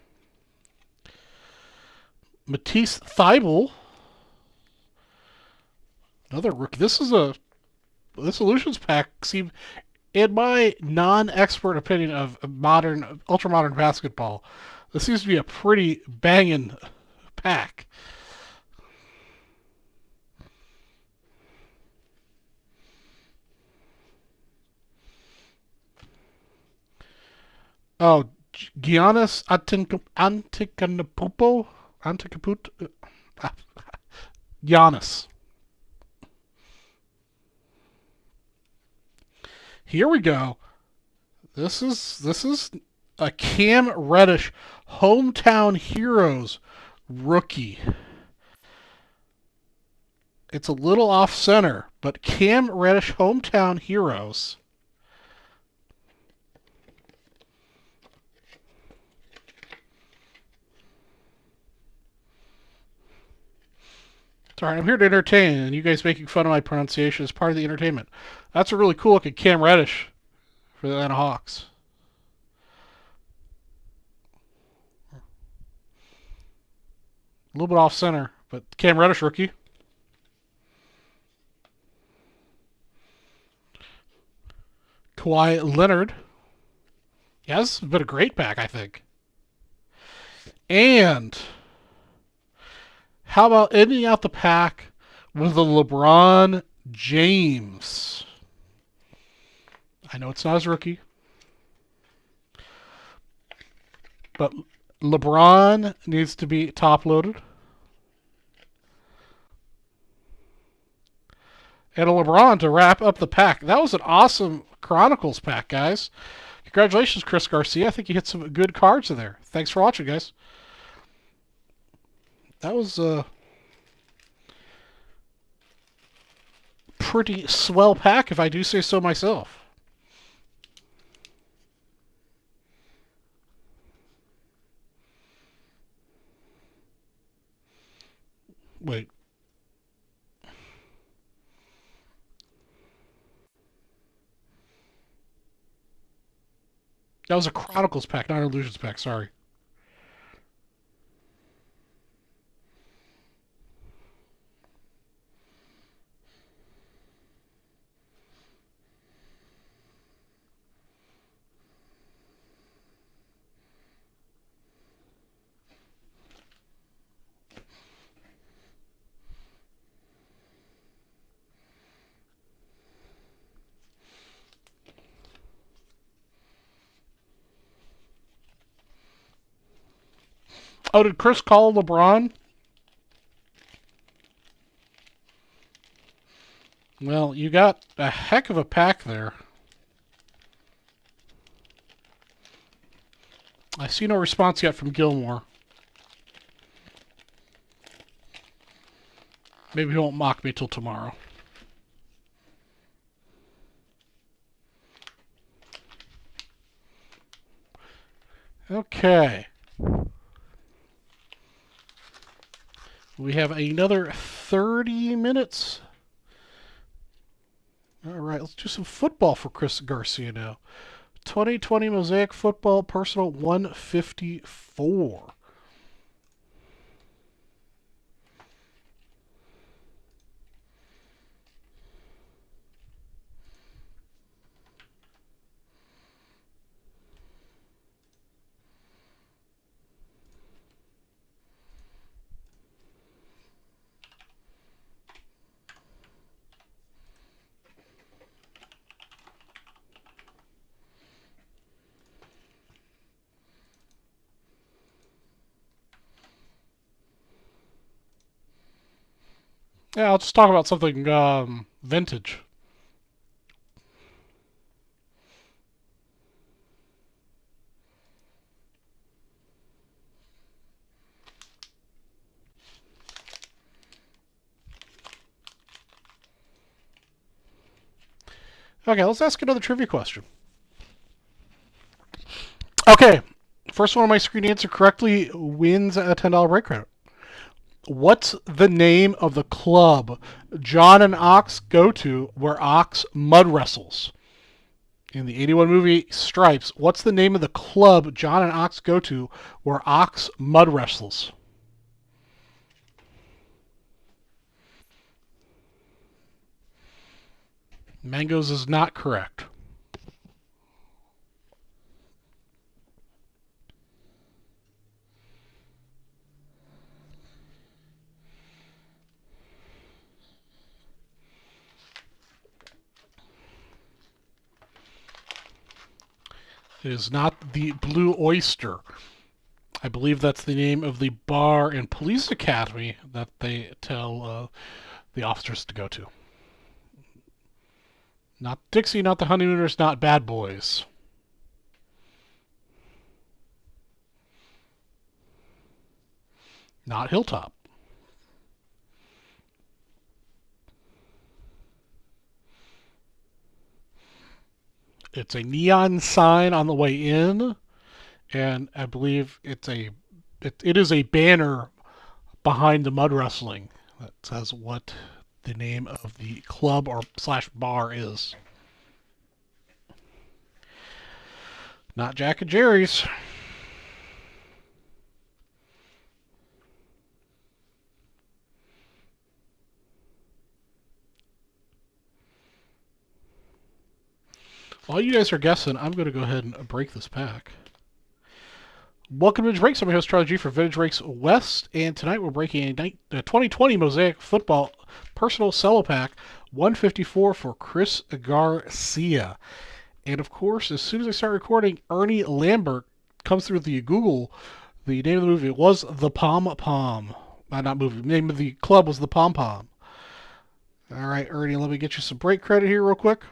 Matisse Thybulle. Another rookie. This Illusions pack seems, in my non-expert opinion of ultra-modern basketball, this seems to be a pretty banging pack. Oh, Giannis Antetokounmpo. Giannis. Here we go. This is a Cam Reddish Hometown Heroes rookie. It's a little off center, but Cam Reddish Hometown Heroes. Sorry, I'm here to entertain, and you guys making fun of my pronunciation is part of the entertainment. That's a really cool looking Cam Reddish for the Atlanta Hawks. A little bit off center, but Cam Reddish rookie. Kawhi Leonard. Yeah, this has been a great pack, I think. And how about ending out the pack with the LeBron James? I know it's not his rookie, but LeBron needs to be top-loaded. And a LeBron to wrap up the pack. That was an awesome Chronicles pack, guys. Congratulations, Chris Garcia. I think you hit some good cards in there. Thanks for watching, guys. That was a pretty swell pack, if I do say so myself. Wait. That was a Chronicles pack, not an Illusions pack. Sorry. Oh, did Chris call LeBron? Well, you got a heck of a pack there. I see no response yet from Gilmore. Maybe he won't mock me till tomorrow. Okay. We have another 30 minutes. All right, let's do some football for Chris Garcia now. 2020 Mosaic Football Personal 154. Yeah, I'll just talk about something vintage. Okay, let's ask another trivia question. Okay, first one on my screen to answer correctly wins a $10 break credit. What's the name of the club John and Ox go to where Ox mud wrestles? In the 81 movie Stripes, what's the name of the club John and Ox go to where Ox mud wrestles? Mangoes is not correct. It is not the Blue Oyster. I believe that's the name of the bar and police academy that they tell the officers to go to. Not Dixie, not the Honeymooners, not Bad Boys. Not Hilltop. It's a neon sign on the way in, and I believe it is a banner behind the mud wrestling that says what the name of the club or slash bar is. Not Jack and Jerry's. While you guys are guessing, I'm going to go ahead and break this pack. Welcome to Vintage Breaks. I'm your host, Charlie G for Vintage Breaks West, and tonight we're breaking a 2020 Mosaic Football Personal Cello Pack 154 for Chris Garcia. And of course, as soon as I start recording, Ernie Lambert comes through the Google. The name of the movie was The Pom Pom. Not movie. The name of the club was The Pom Pom. All right, Ernie, let me get you some break credit here real quick.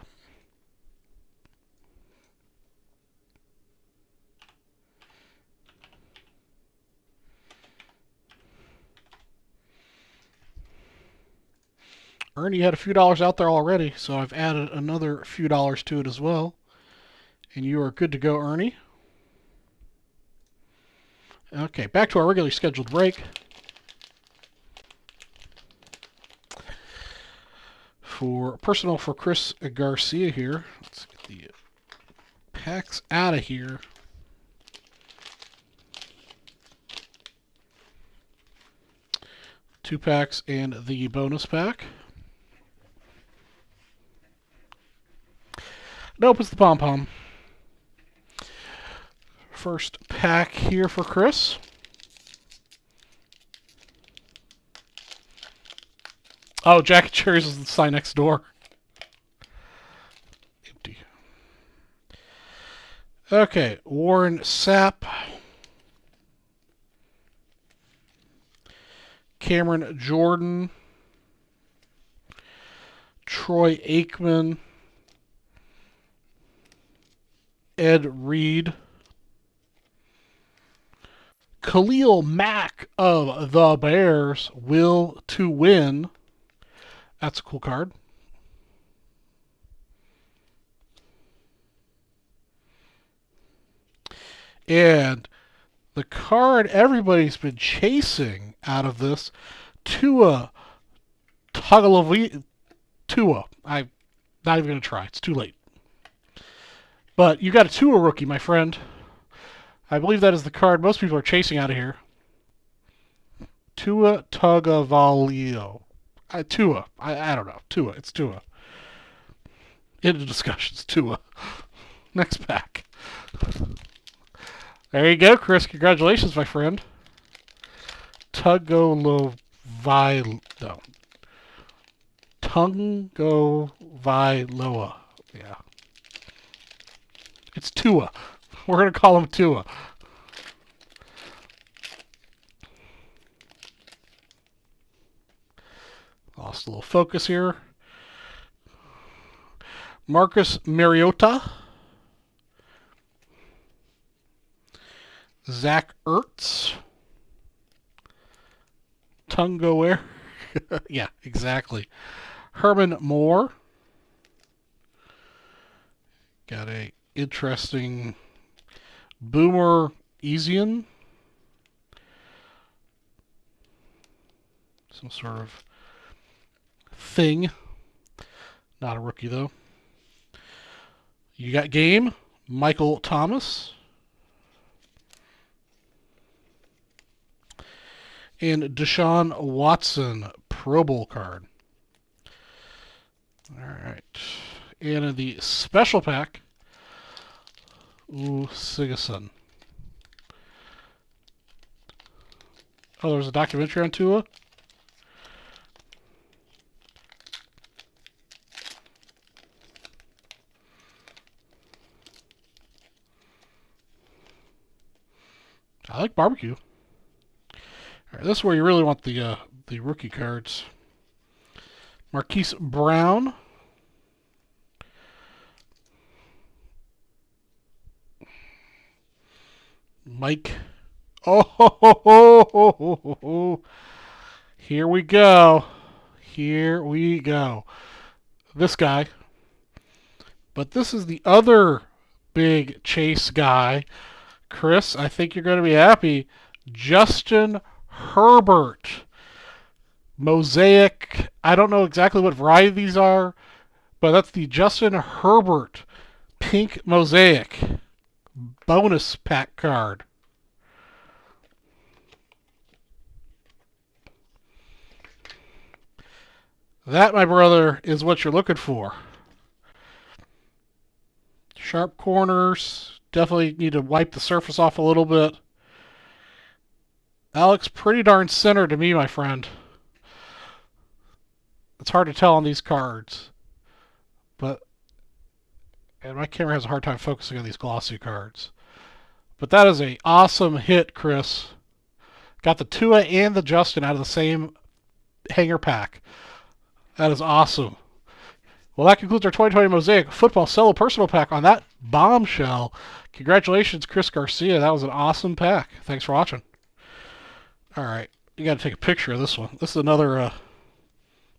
Ernie had a few dollars out there already, so I've added another few dollars to it as well. And you are good to go, Ernie. Okay, back to our regularly scheduled break. For personal for Chris Garcia here. Let's get the packs out of here. Two packs and the bonus pack. Nope, it's the Pom Pom. First pack here for Chris. Oh, Jack and Cherry's is the sign next door. Empty. Okay, Warren Sapp. Cameron Jordan, Troy Aikman, Ed Reed, Khalil Mack of the Bears, will to win. That's a cool card. And the card everybody's been chasing out of this, Tua Tagovailoa. I'm not even going to try. It's too late. But you got a Tua rookie, my friend. I believe that is the card most people are chasing out of here. Tua Tagovailoa. Tua. I don't know. Tua. It's Tua. Into discussions. Tua. Next pack. There you go, Chris. Congratulations, my friend. Tagovailoa. No. Tagovailoa. Yeah. It's Tua. We're going to call him Tua. Lost a little focus here. Marcus Mariota. Zach Ertz. Tungo. Yeah, exactly. Herman Moore. Got a interesting Boomer Esiason. Some sort of thing. Not a rookie, though. You got game. Michael Thomas. And Deshaun Watson, Pro Bowl card. All right. And in the special pack, Sigerson. Oh, there's a documentary on Tua? I like barbecue. All right, this is where you really want the rookie cards. Marquise Brown. Mike. Oh, here we go. Here we go. This guy. But this is the other big chase guy. Chris, I think you're going to be happy. Justin Herbert. Mosaic. I don't know exactly what variety these are, but that's the Justin Herbert Pink Mosaic bonus pack card. That, my brother, is what you're looking for. Sharp corners. Definitely need to wipe the surface off a little bit. That looks pretty darn center to me, my friend. It's hard to tell on these cards. And my camera has a hard time focusing on these glossy cards. But that is an awesome hit, Chris. Got the Tua and the Justin out of the same hanger pack. That is awesome. Well, that concludes our 2020 Mosaic Football Cello Personal Pack on that bombshell. Congratulations, Chris Garcia. That was an awesome pack. Thanks for watching. All right. You got to take a picture of this one. This is another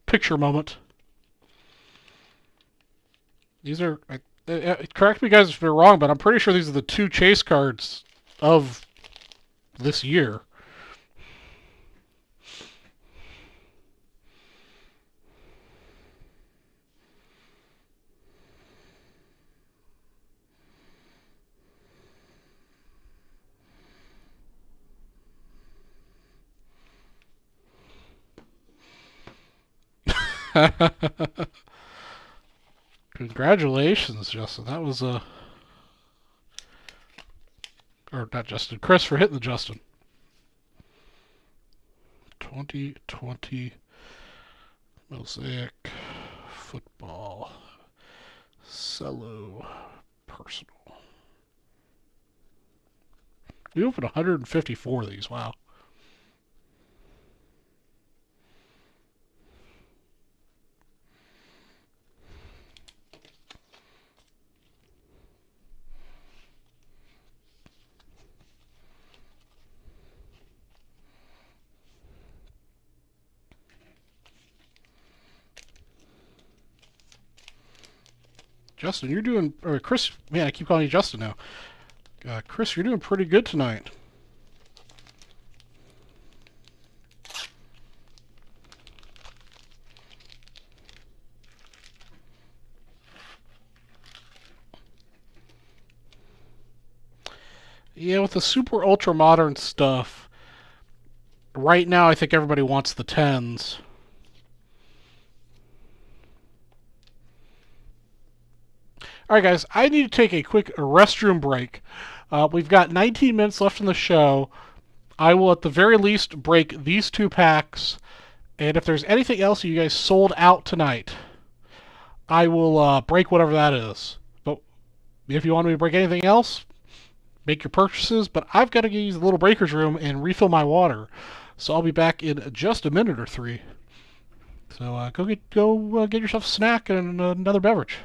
picture moment. These are... correct me, guys, if you're wrong, but I'm pretty sure these are the two chase cards of this year. Congratulations, Justin. That was or not Justin, Chris for hitting the Justin. 2020 Mosaic Football Cello Personal. We opened 154 of these. Wow. Justin, you're doing... Or Chris, man, I keep calling you Justin now. Chris, you're doing pretty good tonight. Yeah, with the super ultra modern stuff, right now I think everybody wants the 10s. Alright guys, I need to take a quick restroom break. We've got 19 minutes left in the show. I will at the very least break these 2 packs, and if there's anything else you guys sold out tonight, I will break whatever that is. But if you want me to break anything else, make your purchases, but I've got to use the little breaker's room and refill my water. So I'll be back in just a minute or 3. So go get yourself a snack and another beverage.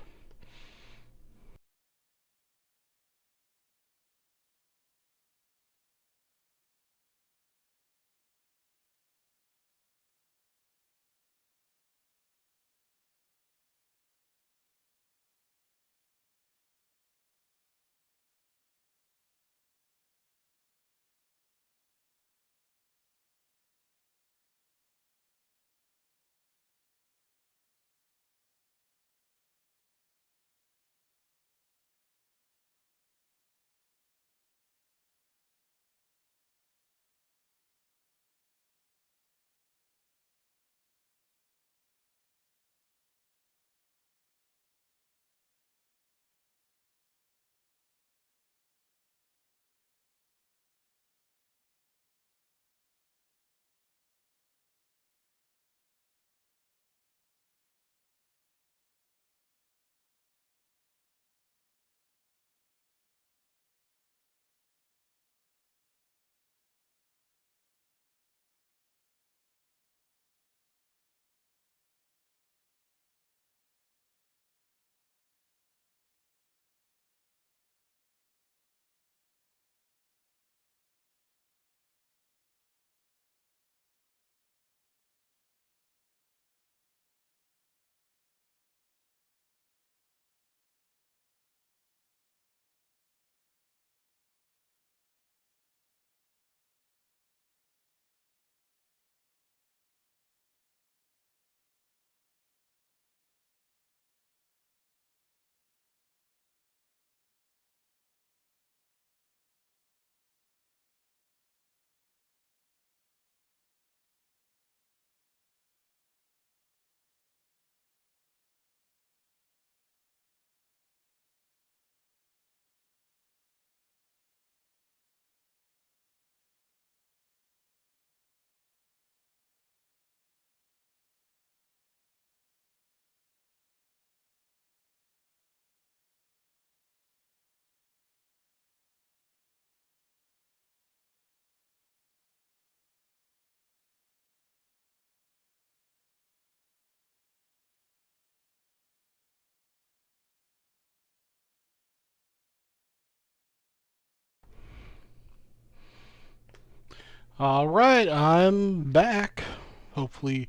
Alright, I'm back. Hopefully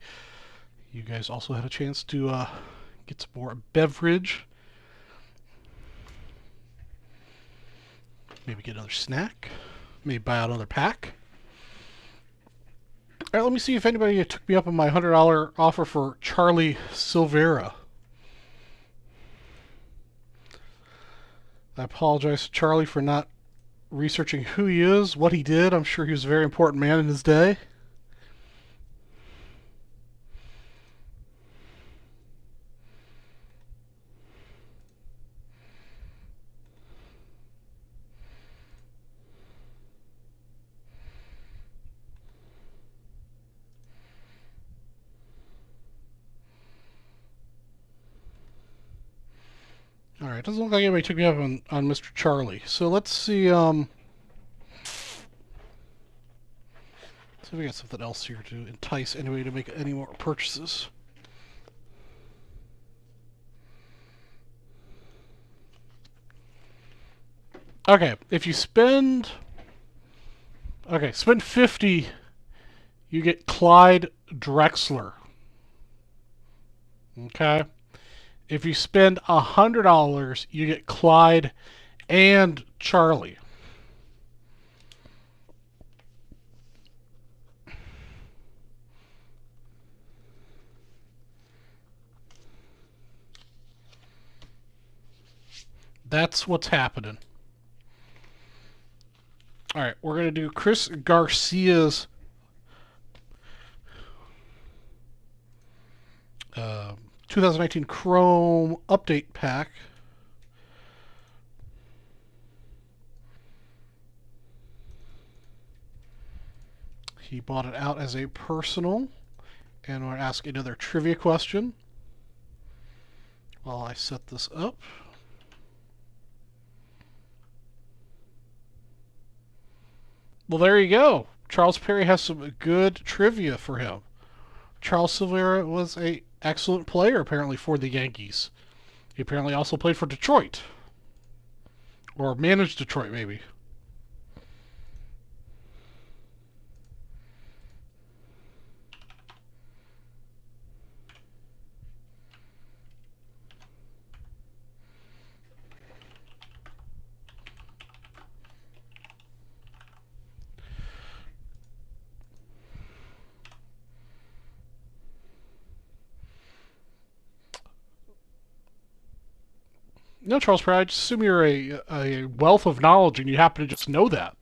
you guys also had a chance to get some more beverage. Maybe get another snack. Maybe buy out another pack. Alright, let me see if anybody took me up on my $100 offer for Charlie Silvera. I apologize to Charlie for not researching who he is, what he did. I'm sure he was a very important man in his day. Alright, doesn't look like anybody took me up on Mr. Charlie. So let's see, see if we got something else here to entice anybody to make any more purchases. Okay, if you spend... Okay, spend 50, you get Clyde Drexler. Okay? If you spend $100, you get Clyde and Charlie. That's what's happening. All right, we're going to do Chris Garcia's 2019 Chrome Update Pack. He bought it out as a personal. And we're asking another trivia question while I set this up. Well, there you go. Charles Perry has some good trivia for him. Charles Silvera was an excellent player, apparently, for the Yankees. He apparently also played for Detroit. Or managed Detroit, maybe. No, Charles Perry, I just assume you're a wealth of knowledge and you happen to just know that.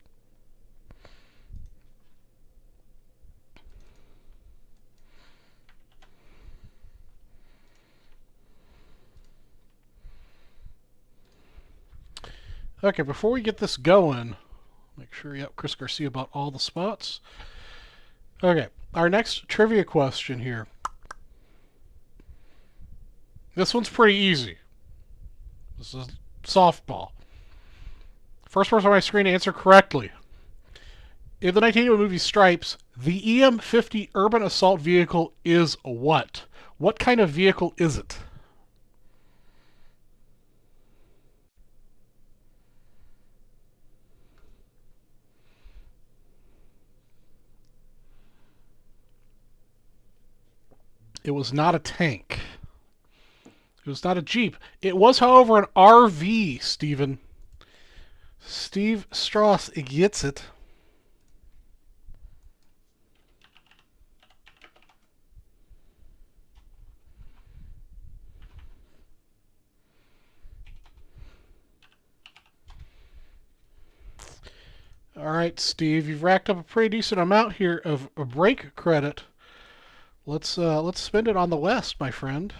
Okay, before we get this going, make sure, yep, Chris Garcia bought all the spots. Okay, our next trivia question here. This one's pretty easy. This is softball. First person on my screen to answer correctly. In the 1981 movie Stripes, the EM-50 urban assault vehicle is what? What kind of vehicle is it? It was not a tank. It was not a Jeep. It was, however, an RV, Stephen. Steve Strauss gets it. All right, Steve, you've racked up a pretty decent amount here of a break credit. Let's spend it on the West, my friend.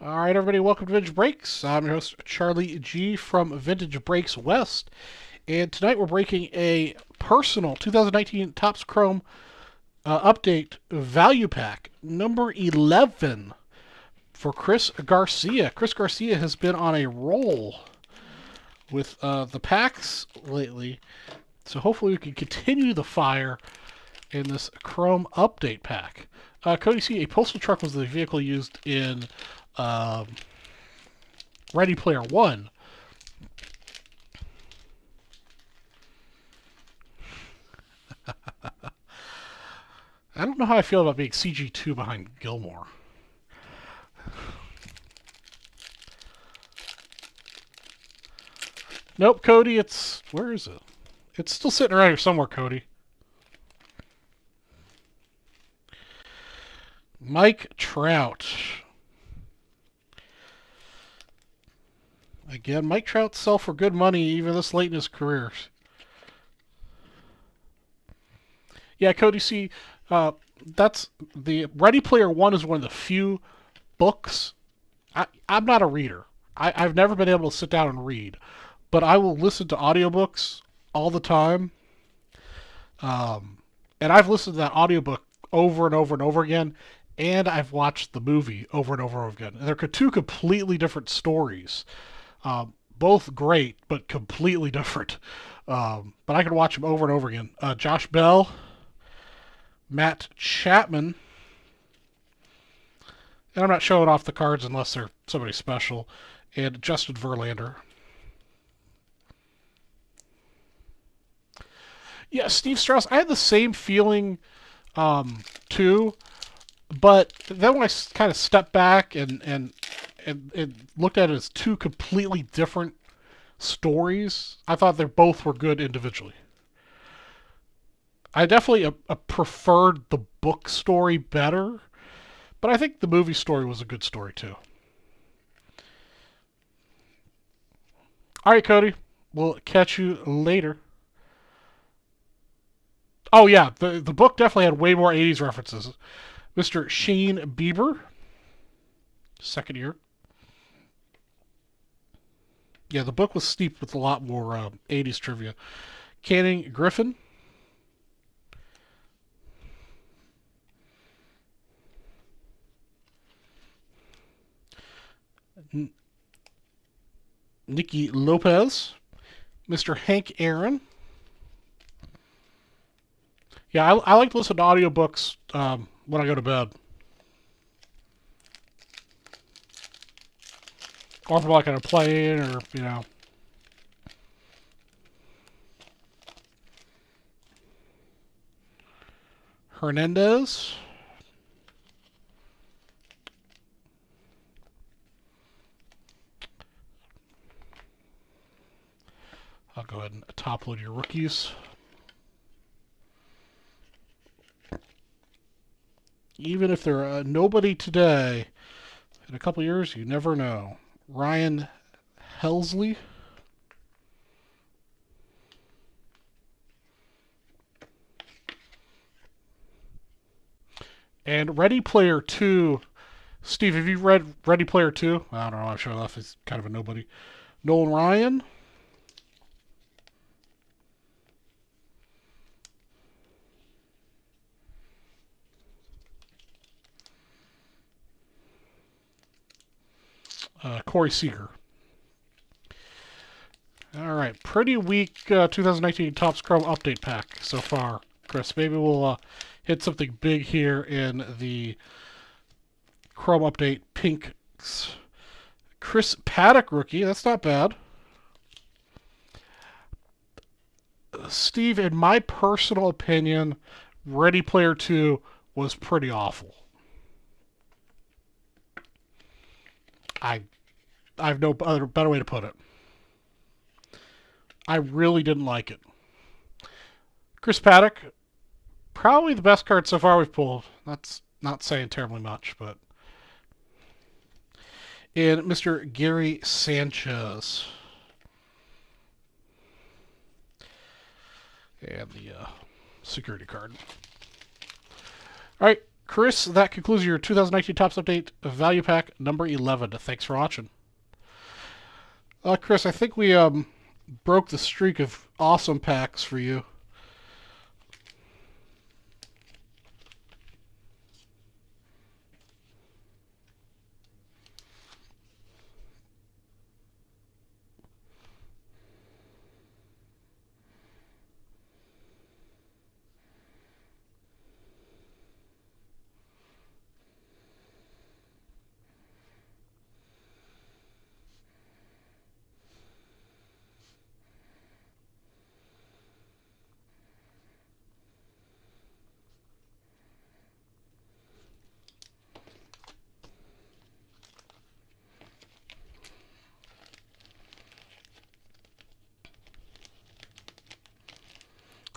All right, everybody, welcome to Vintage Breaks. I'm your host, Charlie G. from Vintage Breaks West. And tonight we're breaking a personal 2019 Topps Chrome Update Value Pack, number 11, for Chris Garcia. Chris Garcia has been on a roll with the packs lately, so hopefully we can continue the fire in this Chrome Update Pack. Cody C., a postal truck was the vehicle used in Ready Player One. I don't know how I feel about being CG2 behind Gilmore. Nope, Cody, it's... Where is it? It's still sitting around here somewhere, Cody. Mike Trout. Again, Mike Trout sell for good money even this late in his career. Yeah, Cody, see, that's the Ready Player One is one of the few books. I'm not a reader. I've never been able to sit down and read, but I will listen to audiobooks all the time. And I've listened to that audiobook over and over and over again, and I've watched the movie over and over again. And they're two completely different stories. Both great, but completely different. But I can watch them over and over again. Josh Bell, Matt Chapman, and I'm not showing off the cards unless they're somebody special, and Justin Verlander. Yeah, Steve Strauss. I had the same feeling too, but then when I kind of stepped back and looked at it as two completely different stories, I thought they both were good individually. I definitely preferred the book story better, but I think the movie story was a good story too. All right, Cody. We'll catch you later. Oh yeah, the book definitely had way more '80s references. Mr. Shane Bieber, second year. Yeah, the book was steeped with a lot more '80s trivia. Canning Griffin. N- Nikki Lopez. Mr. Hank Aaron. Yeah, I like to listen to audiobooks when I go to bed. Or if I'm like on a plane or, Hernandez. I'll go ahead and top load your rookies. Even if they're nobody today, in a couple years, you never know. Ryan Helsley. And Ready Player 2. Steve, have you read Ready Player 2? I don't know. I'm sure that is kind of a nobody. Nolan Ryan. Corey Seager. All right. Pretty weak 2019 Topps Chrome update pack so far, Chris. Maybe we'll hit something big here in the Chrome update pinks. Chris Paddock rookie. That's not bad. Steve, in my personal opinion, Ready Player 2 was pretty awful. I I have no other better way to put it. I really didn't like it. Chris Paddock, probably the best card so far we've pulled. That's not saying terribly much, but. And Mr. Gary Sanchez. And the security card. All right, Chris, that concludes your 2019 Topps Update Value Pack number 11. Thanks for watching. Chris, I think we broke the streak of awesome packs for you.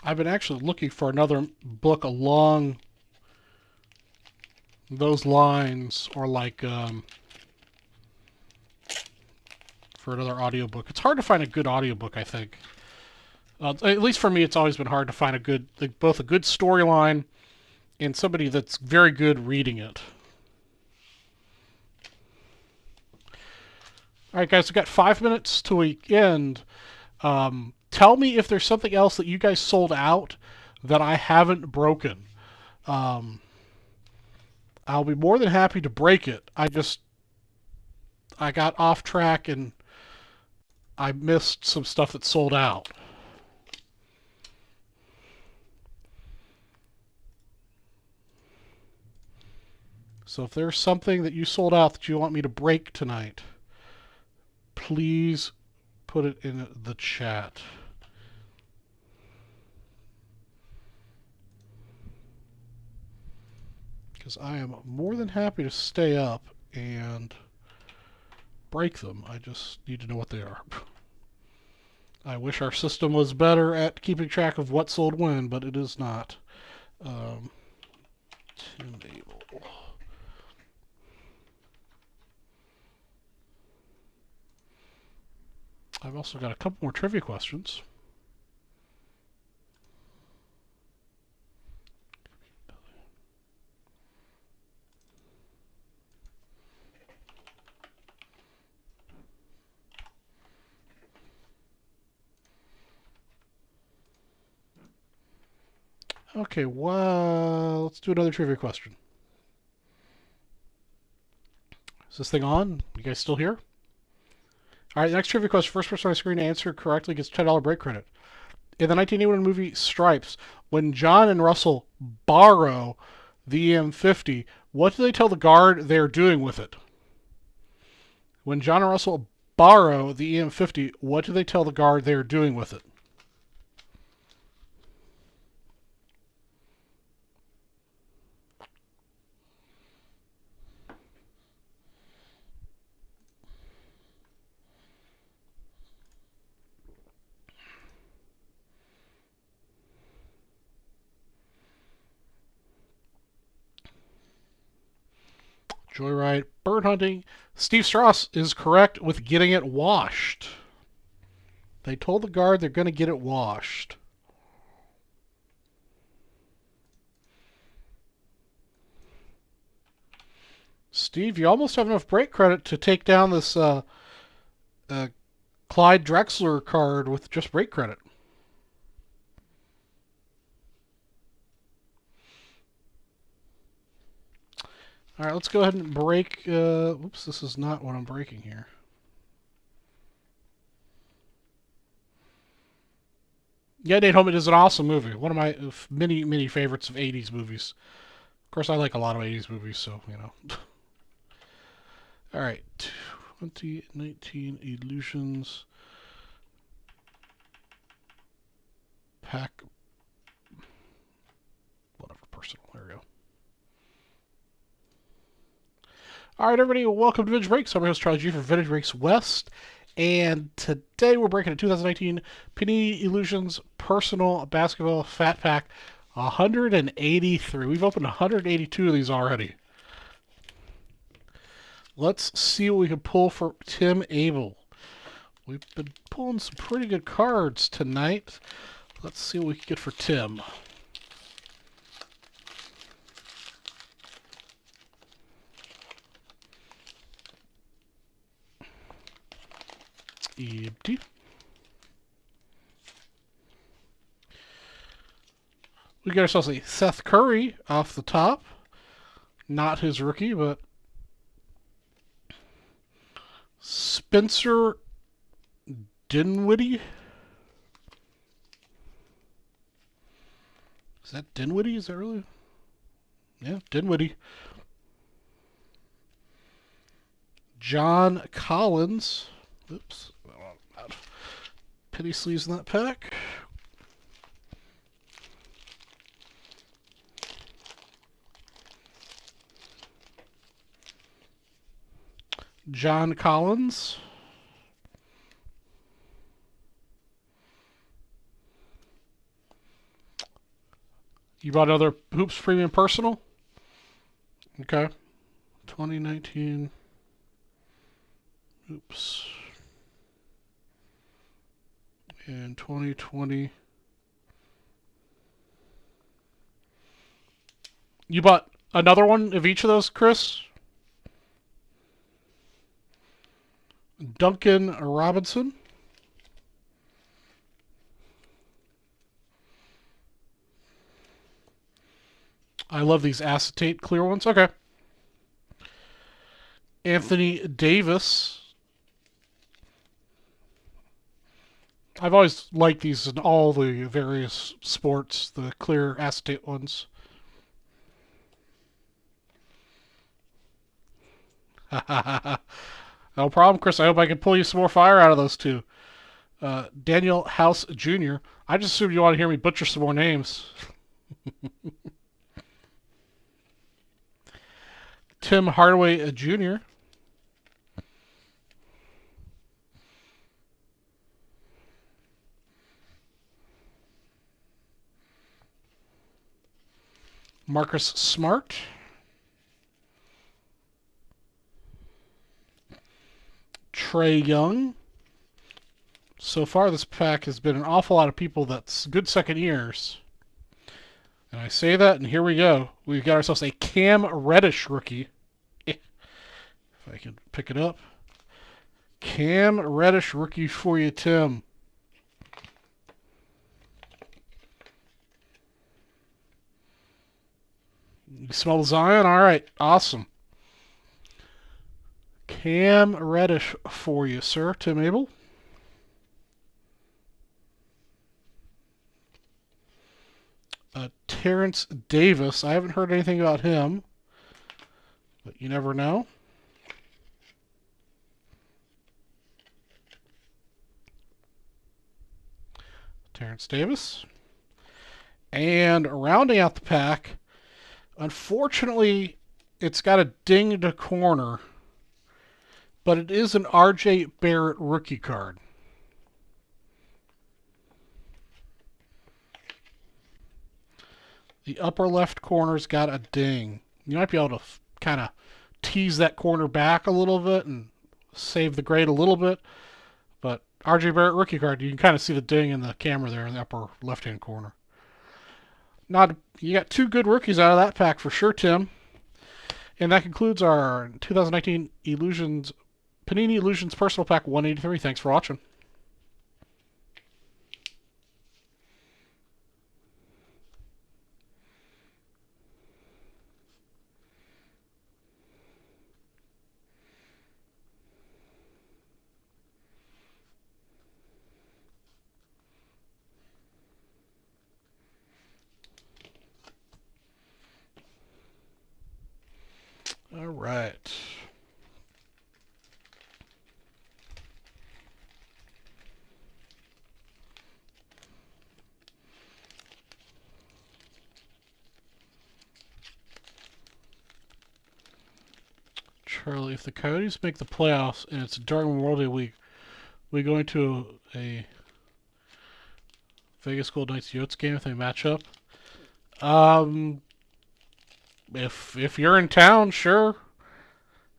I've been actually looking for another book along those lines, or like for another audiobook. It's hard to find a good audiobook, I think. At least for me, it's always been hard to find both a good storyline and somebody that's very good reading it. All right, guys, we've got 5 minutes till we end. Tell me if there's something else that you guys sold out that I haven't broken. I'll be more than happy to break it. I got off track and I missed some stuff that sold out. So if there's something that you sold out that you want me to break tonight, please put it in the chat. Because I am more than happy to stay up and break them. I just need to know what they are. I wish our system was better at keeping track of what sold when, but it is not. Tim Abel. I've also got a couple more trivia questions. Okay, well, let's do another trivia question. Is this thing on? You guys still here? All right, next trivia question. First person on the screen to answer correctly gets $10 break credit. In the 1981 movie Stripes, when John and Russell borrow the EM50, what do they tell the guard they're doing with it? When John and Russell borrow the EM50, what do they tell the guard they're doing with it? Joyride, bird hunting. Steve Strauss is correct with getting it washed. They told the guard they're going to get it washed. Steve, you almost have enough break credit to take down this Clyde Drexler card with just break credit. All right, let's go ahead and break. Oops, this is not what I'm breaking here. Yeah, Nate Home, it is an awesome movie. One of my many, many favorites of 80s movies. Of course, I like a lot of 80s movies, so, you know. All right, 2019 Illusions pack. Whatever, personal. There we go. All right, everybody, welcome to Vintage Breaks. I'm your host, Charlie G. from Vintage Breaks West. And today we're breaking a 2019 Panini Illusions Personal Basketball Fat Pack 183. We've opened 182 of these already. Let's see what we can pull for Tim Abel. We've been pulling some pretty good cards tonight. Let's see what we can get for Tim. Empty. We got ourselves a Seth Curry off the top. Not his rookie, but Spencer Dinwiddie. Is that Dinwiddie? Is that really? Yeah, Dinwiddie. John Collins. Oops. Penny sleeves in that pack. John Collins. You bought another Hoops Premium Personal? Okay. 2019 Hoops. And 2020. You bought another one of each of those, Chris? Duncan Robinson. I love these acetate clear ones. Okay. Anthony Davis. I've always liked these in all the various sports, the clear acetate ones. No problem, Chris. I hope I can pull you some more fire out of those two. Daniel House Jr. I just assumed you want to hear me butcher some more names. Tim Hardaway Jr. Marcus Smart. Trae Young. So far, this pack has been an awful lot of people that's good second years. And I say that, and here we go. We've got ourselves a Cam Reddish rookie. If I can pick it up. Cam Reddish rookie for you, Tim. You smell the Zion? All right, awesome. Cam Reddish for you, sir. Tim Abel. Terrence Davis. I haven't heard anything about him, but you never know. Terrence Davis. And rounding out the pack, unfortunately, it's got a dinged corner, but it is an RJ Barrett rookie card. The upper left corner's got a ding. You might be able to kind of tease that corner back a little bit and save the grade a little bit. But RJ Barrett rookie card, you can kind of see the ding in the camera there in the upper left-hand corner. You got two good rookies out of that pack for sure, Tim. And that concludes our 2019 Panini Illusions Personal Pack 183. Thanks for watching. All right. Charlie, if the Coyotes make the playoffs and it's during Memorial Day week, we going to a Vegas Golden Knights Yotes game if they match up? If you're in town, sure.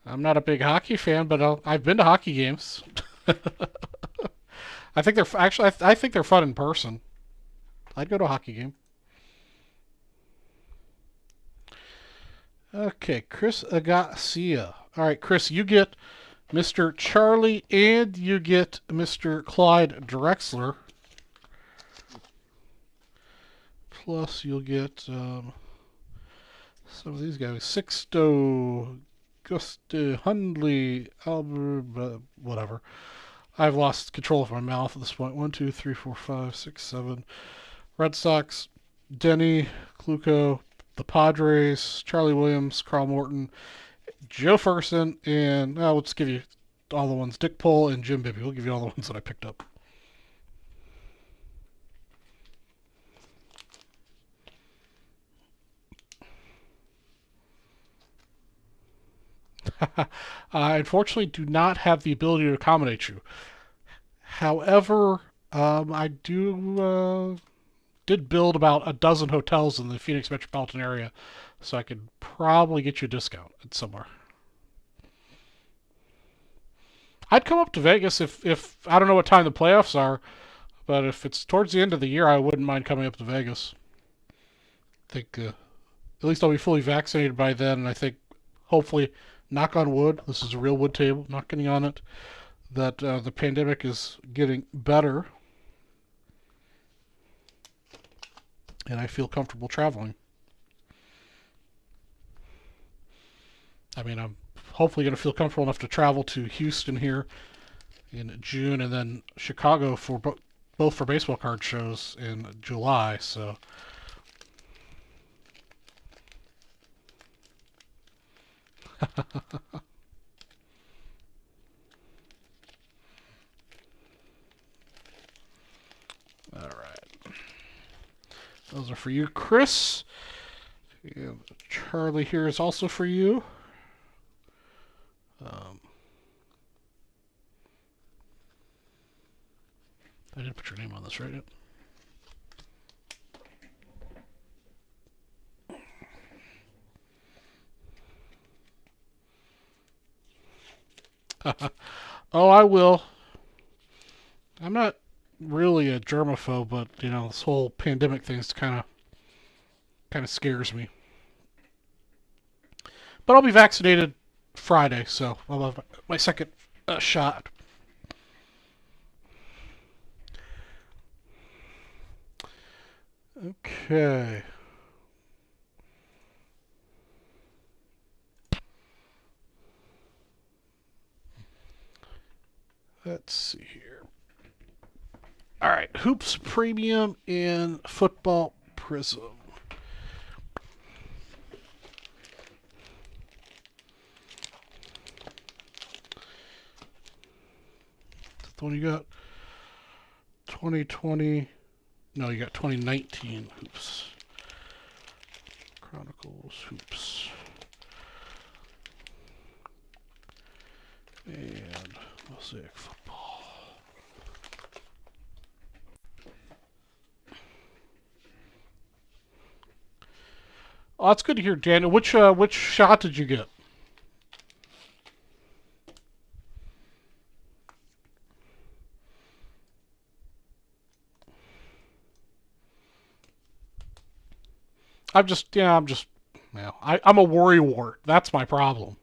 I'm not a big hockey fan, but I've been to hockey games. I think they're actually. I think they're fun in person. I'd go to a hockey game. Okay, Chris Agacia. All right, Chris, you get Mr. Charlie and you get Mr. Clyde Drexler. Plus, you'll get some of these guys. Sixto, Guste, Hundley, Albert, whatever. I've lost control of my mouth at this point. 1, 2, 3, 4, 5, 6, 7. Red Sox, Denny, Kluko, the Padres, Charlie Williams, Carl Morton, Joe Ferguson, and let's give you all the ones. Dick Pohl and Jim Bibby. We'll give you all the ones that I picked up. I unfortunately do not have the ability to accommodate you. However, I did build about a dozen hotels in the Phoenix metropolitan area, so I could probably get you a discount at somewhere. I'd come up to Vegas if I don't know what time the playoffs are, but if it's towards the end of the year, I wouldn't mind coming up to Vegas. I think at least I'll be fully vaccinated by then, and I think hopefully, knock on wood, this is a real wood table, not getting on it, that the pandemic is getting better, and I feel comfortable traveling. I mean, I'm hopefully going to feel comfortable enough to travel to Houston here in June, and then Chicago for both for baseball card shows in July. So, all right, those are for you, Chris. And Charlie here is also for you. Um, I didn't put your name on this, right? Oh, I will. I'm not really a germaphobe, but you know, this whole pandemic thing's kind of scares me. But I'll be vaccinated Friday, so I'll have my second shot. Okay. Let's see here. All right, Hoops Premium in Football Prism. That's the one you got? 2020. No, you got 2019 Hoops. Chronicles Hoops. And Mosaic Football. Oh, that's good to hear, Daniel. Which shot did you get? I'm a worry wart. That's my problem.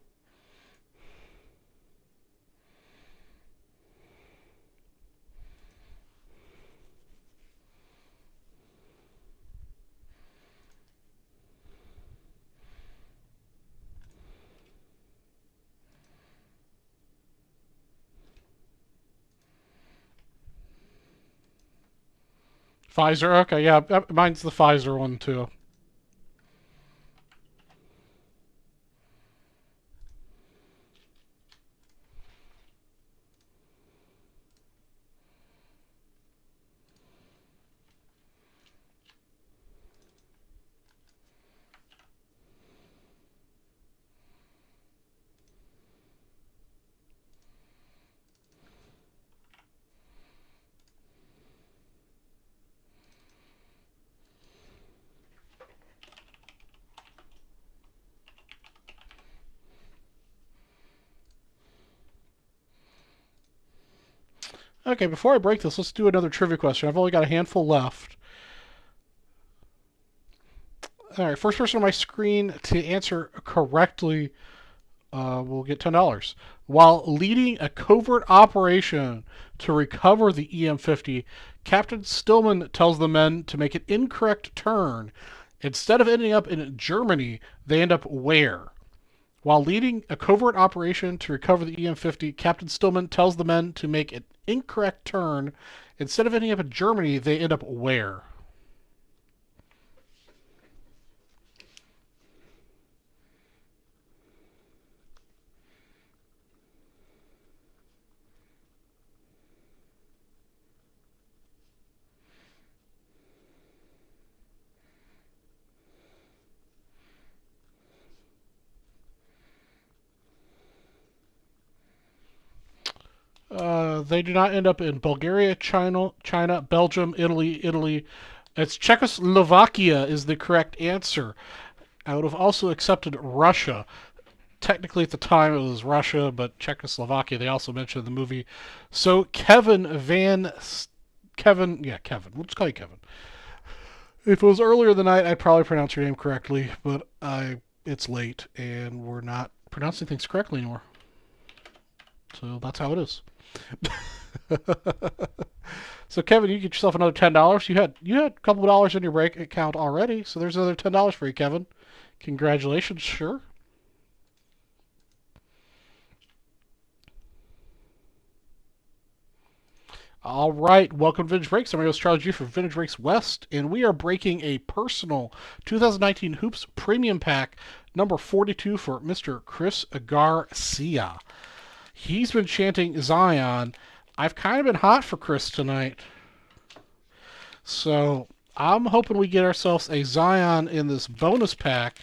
Pfizer, okay, yeah, mine's the Pfizer one too. Okay, before I break this, let's do another trivia question. I've only got a handful left. All right, first person on my screen to answer correctly will get $10. While leading a covert operation to recover the EM-50, Captain Stillman tells the men to make an incorrect turn. Instead of ending up in Germany, they end up where? While leading a covert operation to recover the EM-50, Captain Stillman tells the men to make an incorrect turn. Instead of ending up in Germany, they end up where? They do not end up in Bulgaria, China, Belgium, Italy. It's Czechoslovakia is the correct answer. I would have also accepted Russia. Technically, at the time, it was Russia, but Czechoslovakia, they also mentioned in the movie. So, Kevin. We'll just call you Kevin. If it was earlier in the night, I'd probably pronounce your name correctly, but it's late, and we're not pronouncing things correctly anymore. So, that's how it is. So Kevin, you get yourself another $10. You had a couple of dollars in your break account already, so there's another $10 for you, Kevin. Congratulations, sure. All right, welcome to Vintage Breaks. I'm your host, Charlie G from Vintage Breaks West, and we are breaking a personal 2019 Hoops Premium Pack number 42 for Mr. Chris Garcia. He's been chanting Zion. I've kind of been hot for Chris tonight. So I'm hoping we get ourselves a Zion in this bonus pack.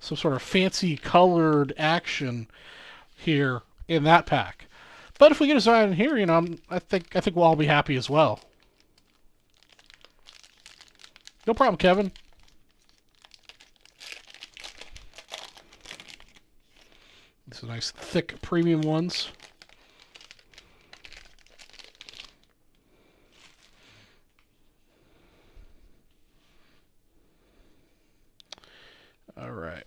Some sort of fancy colored action. here in that pack. But if we get a Zion here, you know, I think we'll all be happy as well. No problem, Kevin. These are nice, thick, premium ones. All right.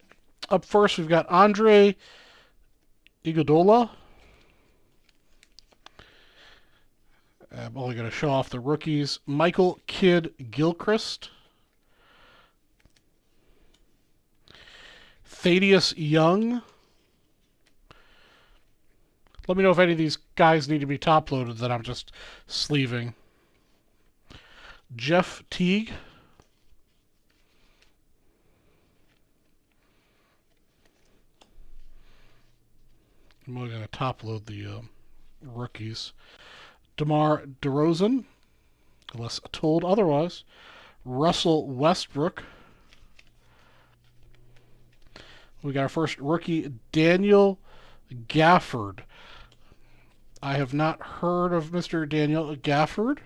Up first, we've got Andre Iguodala. I'm only going to show off the rookies. Michael Kidd-Gilchrist. Thaddeus Young. Let me know if any of these guys need to be top-loaded that I'm just sleeving. Jeff Teague. I'm only going to top-load the rookies. DeMar DeRozan, unless told otherwise. Russell Westbrook. We got our first rookie, Daniel Gafford. I have not heard of Mr. Daniel Gafford,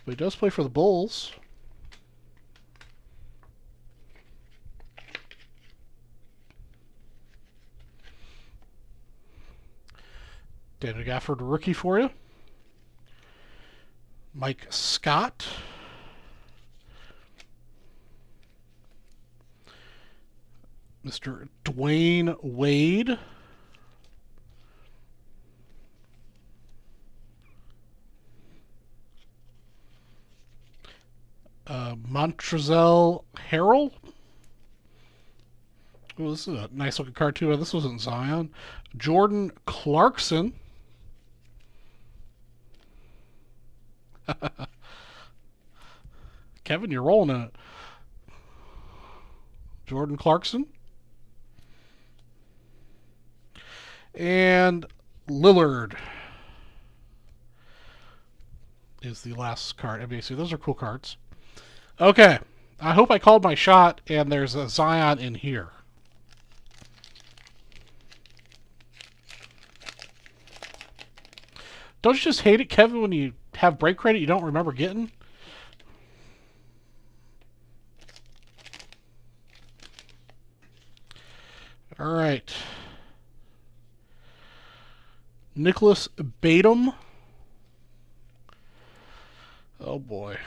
but he does play for the Bulls. Daniel Gafford, rookie for you. Mike Scott. Mr. Dwayne Wade. Montrezl Harrell. Oh, this is a nice looking card too. This wasn't Zion. Jordan Clarkson. Kevin, you're rolling in it. Jordan Clarkson. And Lillard is the last card. Obviously, those are cool cards. Okay. I hope I called my shot and there's a Zion in here. Don't you just hate it, Kevin, when you have break credit you don't remember getting? All right. Nicholas Batum. Oh, boy.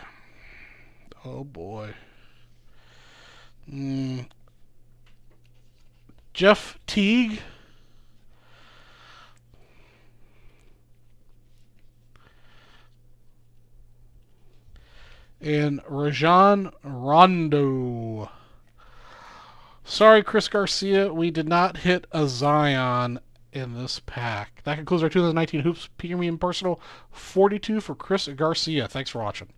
Oh, boy. Jeff Teague. And Rajon Rondo. Sorry, Chris Garcia, we did not hit a Zion in this pack. That concludes our 2019 Hoops Premium Personal 42 for Chris Garcia. Thanks for watching.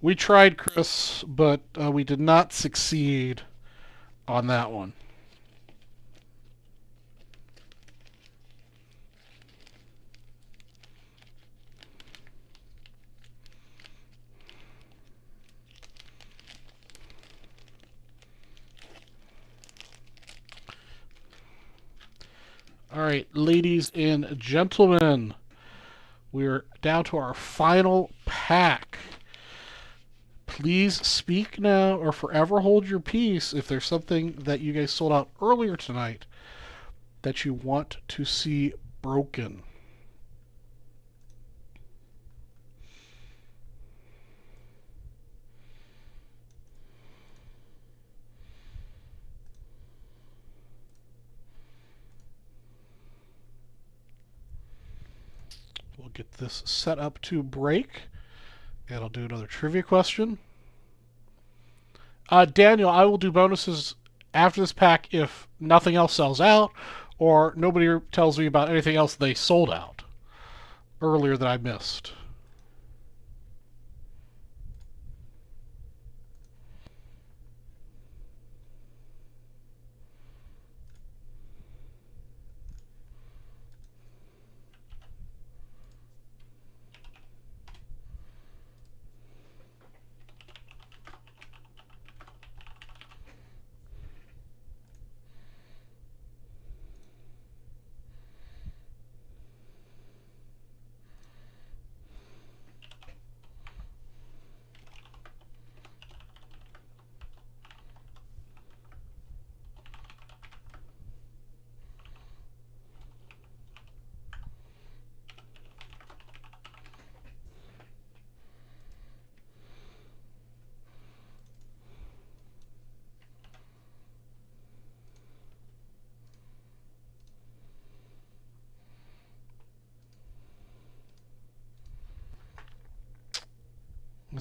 We tried, Chris, but we did not succeed on that one. All right, ladies and gentlemen, we're down to our final pack. Please speak now or forever hold your peace if there's something that you guys sold out earlier tonight that you want to see broken. We'll get this set up to break, and I'll do another trivia question. Daniel, I will do bonuses after this pack if nothing else sells out or nobody tells me about anything else they sold out earlier that I missed.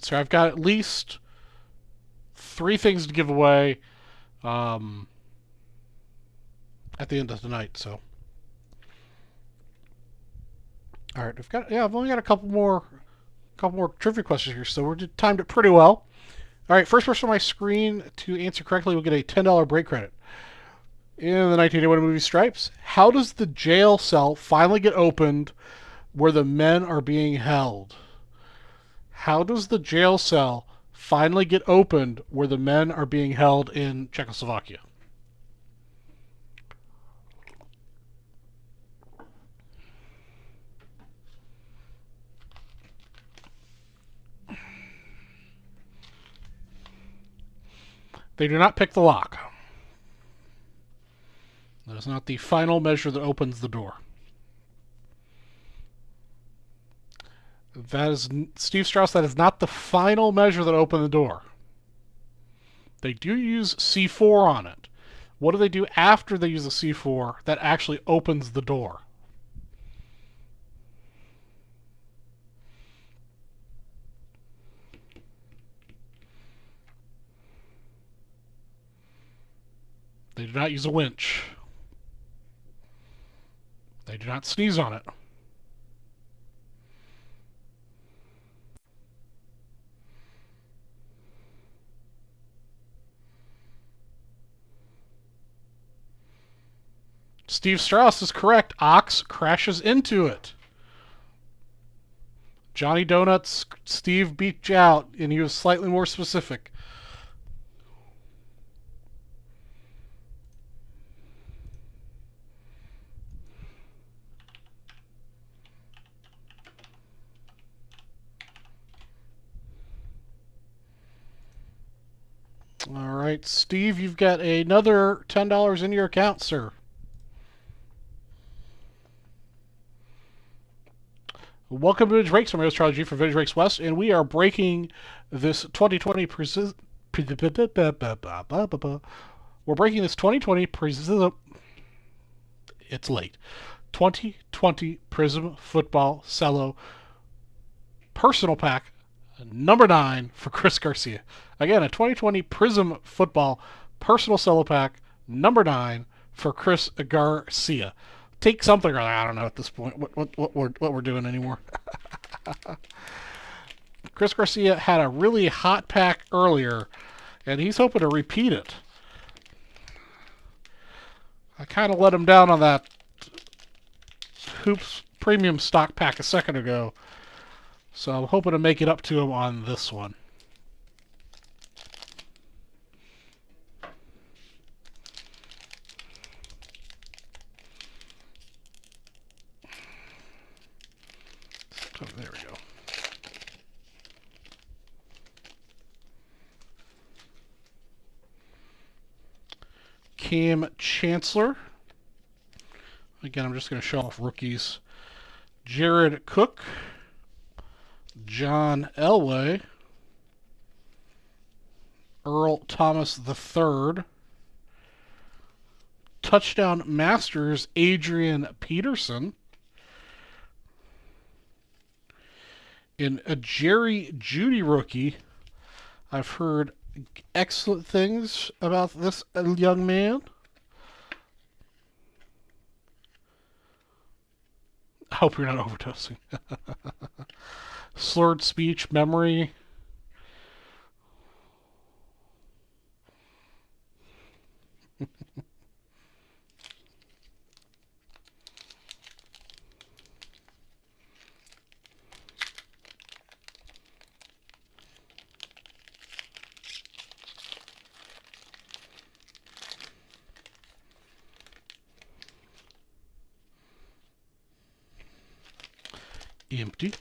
So I've got at least 3 things to give away at the end of the night. So, all right, I've only got a couple more trivia questions here, so we're timed it pretty well. All right, first person on my screen to answer correctly will get a $10 break credit. In the 1981 movie Stripes, how does the jail cell finally get opened where the men are being held? How does the jail cell finally get opened where the men are being held in Czechoslovakia? They do not pick the lock. That is not the final measure that opens the door. That is Steve Strauss. That is not the final measure that opened the door. They do use C4 on it. What do they do after they use the C4 that actually opens the door? They do not use a winch. They do not sneeze on it. Steve Strauss is correct. Ox crashes into it. Johnny Donuts, Steve beat you out, and he was slightly more specific. All right, Steve, you've got another $10 in your account, sir. Welcome to Vintage Breaks. My name is Charlie G from Vintage Breaks West, and we are breaking this 2020 We're breaking this 2020 It's late. 2020 Prism Football Cello Personal Pack number 9 for Chris Garcia. Again, a 2020 Prism Football Personal Cello Pack number 9 for Chris Garcia. Take something, or I don't know at this point what we're doing anymore. Chris Garcia had a really hot pack earlier, and he's hoping to repeat it. I kind of let him down on that Hoops Premium stock pack a second ago, so I'm hoping to make it up to him on this one. Oh, there we go. Cam Chancellor. Again, I'm just going to show off rookies. Jared Cook. John Elway. Earl Thomas III. Touchdown Masters Adrian Peterson. In a Jerry Jeudy rookie, I've heard excellent things about this young man. I hope you're not overdosing. Slurred speech, memory. Empty.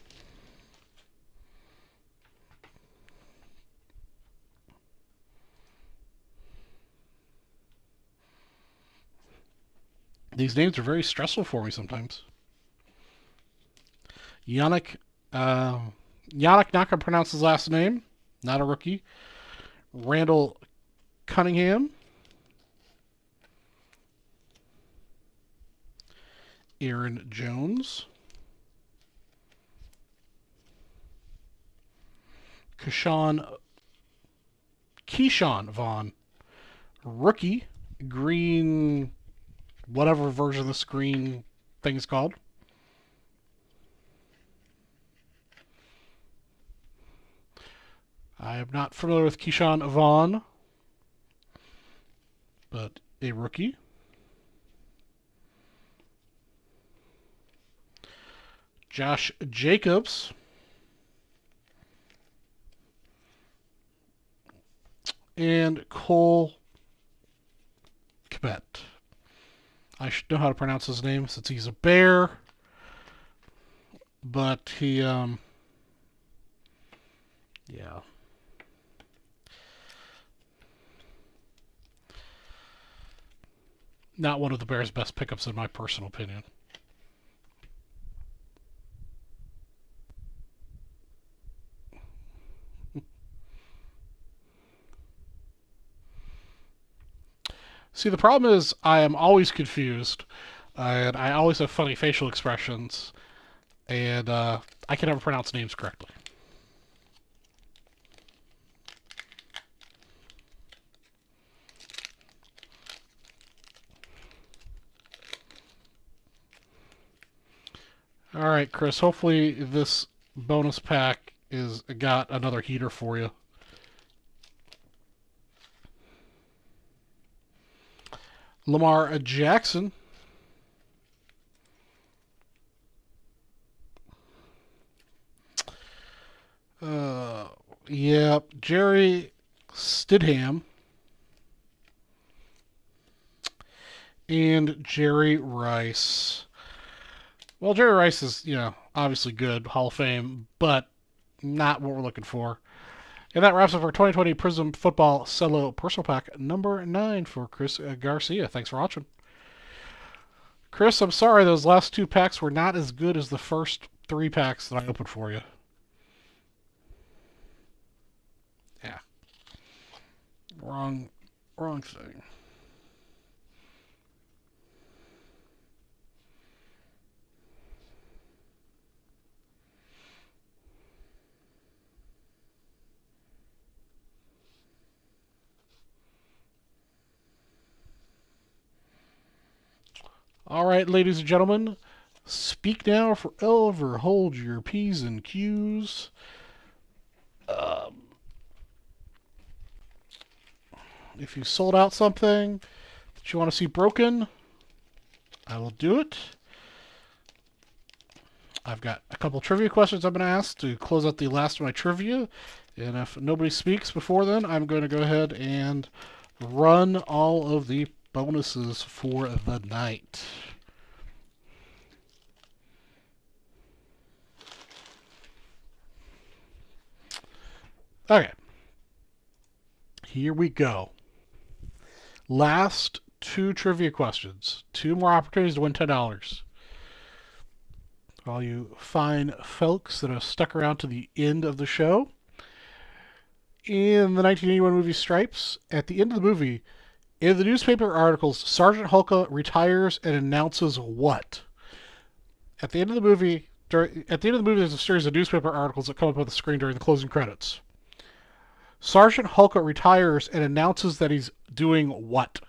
These names are very stressful for me sometimes. Yannick, not gonna pronounce his last name. Not a rookie. Randall Cunningham. Aaron Jones. Keyshawn Vaughn. Rookie, green, whatever version this green thing's called. I am not familiar with Keyshawn Vaughn, but a rookie. Josh Jacobs. And Cole Kmet. I should know how to pronounce his name since he's a Bear. But he, yeah. Not one of the Bears' best pickups in my personal opinion. See, the problem is I am always confused, and I always have funny facial expressions, and I can never pronounce names correctly. All right, Chris, hopefully this bonus pack is got another heater for you. Lamar Jackson. Yep, Jerry Stidham. And Jerry Rice. Well, Jerry Rice is, obviously good, Hall of Fame, but not what we're looking for. And that wraps up our 2020 Prism Football Cello Personal Pack number 9 for Chris Garcia. Thanks for watching. Chris, I'm sorry those last 2 packs were not as good as the first 3 packs that I opened for you. Yeah. Wrong thing. All right, ladies and gentlemen, speak now or forever hold your P's and Q's. If you sold out something that you want to see broken, I will do it. I've got a couple trivia questions I'm going to ask to close out the last of my trivia. And if nobody speaks before then, I'm going to go ahead and run all of the bonuses for the night. Okay. Here we go. Last 2 trivia questions. 2 more opportunities to win $10. All you fine folks that have stuck around to the end of the show. In the 1981 movie Stripes, at the end of the movie, in the newspaper articles, Sergeant Hulka retires and announces what? At the end of the movie, there's a series of newspaper articles that come up on the screen during the closing credits. Sergeant Hulka retires and announces that he's doing what?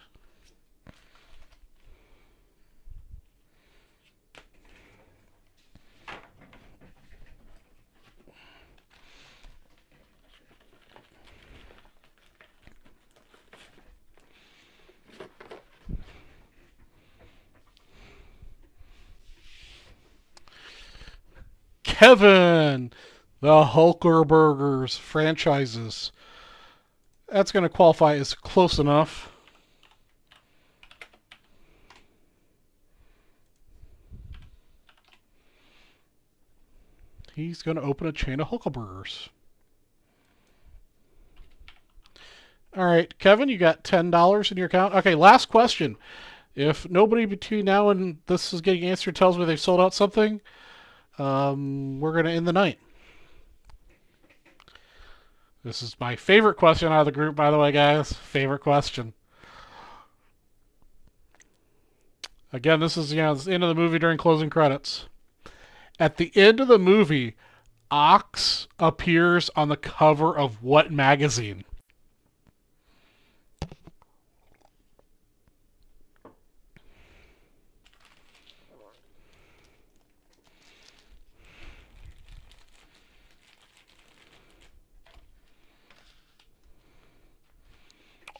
Kevin, the Hulkerbergers franchises. That's going to qualify as close enough. He's going to open a chain of Hulkerbergers. All right, Kevin, you got $10 in your account. Okay, last question. If nobody between now and this is getting answered tells me they've sold out something, we're going to end the night. This is my favorite question out of the group, by the way, guys. Favorite question. Again, this is the end of the movie during closing credits. At the end of the movie, ox appears on the cover of what magazine?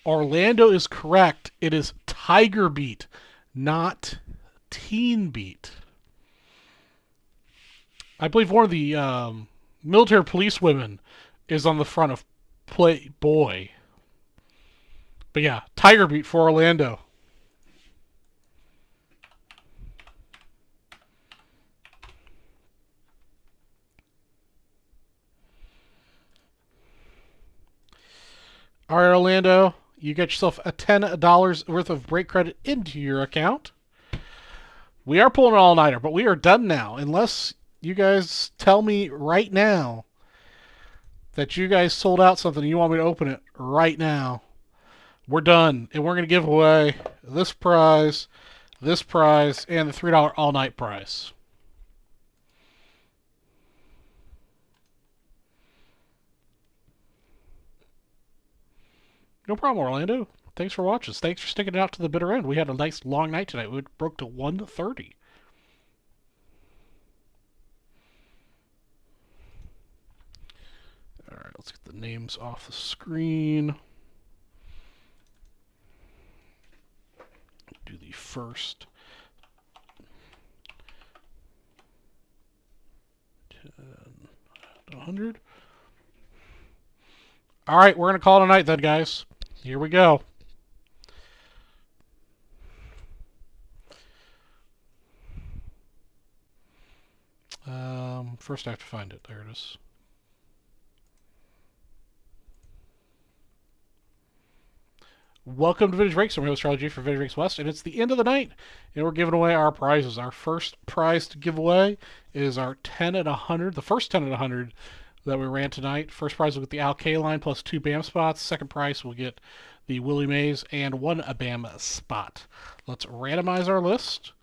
Orlando is correct. It is Tiger Beat, not Teen Beat. I believe one of the military police women is on the front of Playboy. But yeah, Tiger Beat for Orlando. All right, Orlando, you get yourself a $10 worth of break credit into your account. We are pulling an all-nighter, but we are done now. Unless you guys tell me right now that you guys sold out something and you want me to open it right now, we're done. And we're going to give away this prize, and the $3 all-night prize. No problem, Orlando. Thanks for watching. Thanks for sticking it out to the bitter end. We had a nice long night tonight. We broke to 1:30. All right, let's get the names off the screen. Do the first 10 to 100. All right, we're going to call it a night then, guys. Here we go. First I have to find it. There it is. Welcome to Vintage Breaks. I'm your host, Charlie G for Vintage Breaks West, and it's the end of the night, and we're giving away our prizes. Our first prize to give away is our 10 at 100, the first 10 at 100 that we ran tonight. First prize will get the Al Kaline plus 2 BAM spots. Second prize will get the Willie Mays and 1 BAM spot. Let's randomize our list.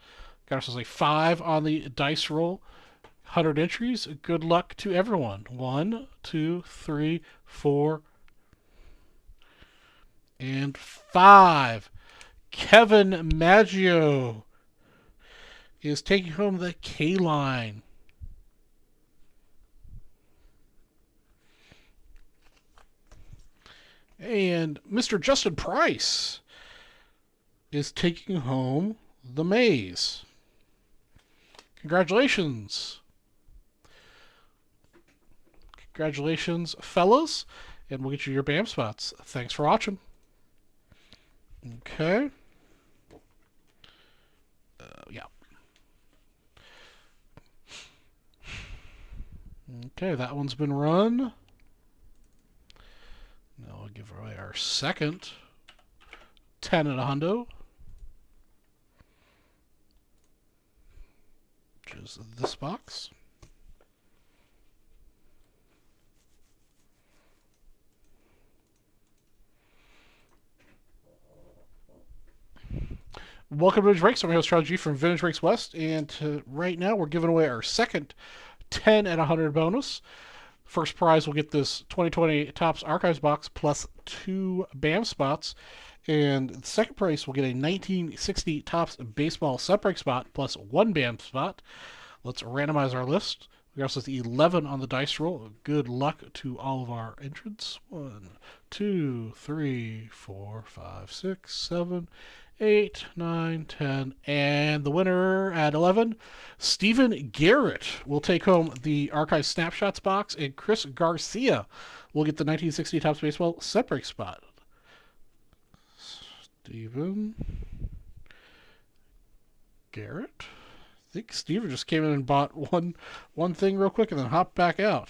Got ourselves a 5 on the dice roll. 100 entries. Good luck to everyone. 1, 2, 3, 4, and 5. Kevin Maggio is taking home the K-Line. And Mr. Justin Price is taking home the Mays. Congratulations. Congratulations, fellas. And we'll get you your BAM spots. Thanks for watching. Okay. Yeah. Okay, that one's been run. Now we'll give away our second 10 and a hundo, which is this box. Welcome to Vintage Breaks. I'm your host, Charlie G from Vintage Breaks West, and right now we're giving away our second 10 and 100 bonus. First prize will get this 2020 Topps Archives box plus 2 BAM spots, and the second prize will get a 1960 Topps Baseball Set-Break spot plus 1 BAM spot. Let's randomize our list. We got ourselves 11 on the dice roll. Good luck to all of our entrants. 1, 2, 3, 4, 5, 6, 7, 8, 9, 10, and the winner at 11, Stephen Garrett, will take home the Archive Snapshots box, and Chris Garcia will get the 1960 Topps Baseball Set-Break spot. Stephen Garrett? I think Stephen just came in and bought one thing real quick and then hopped back out.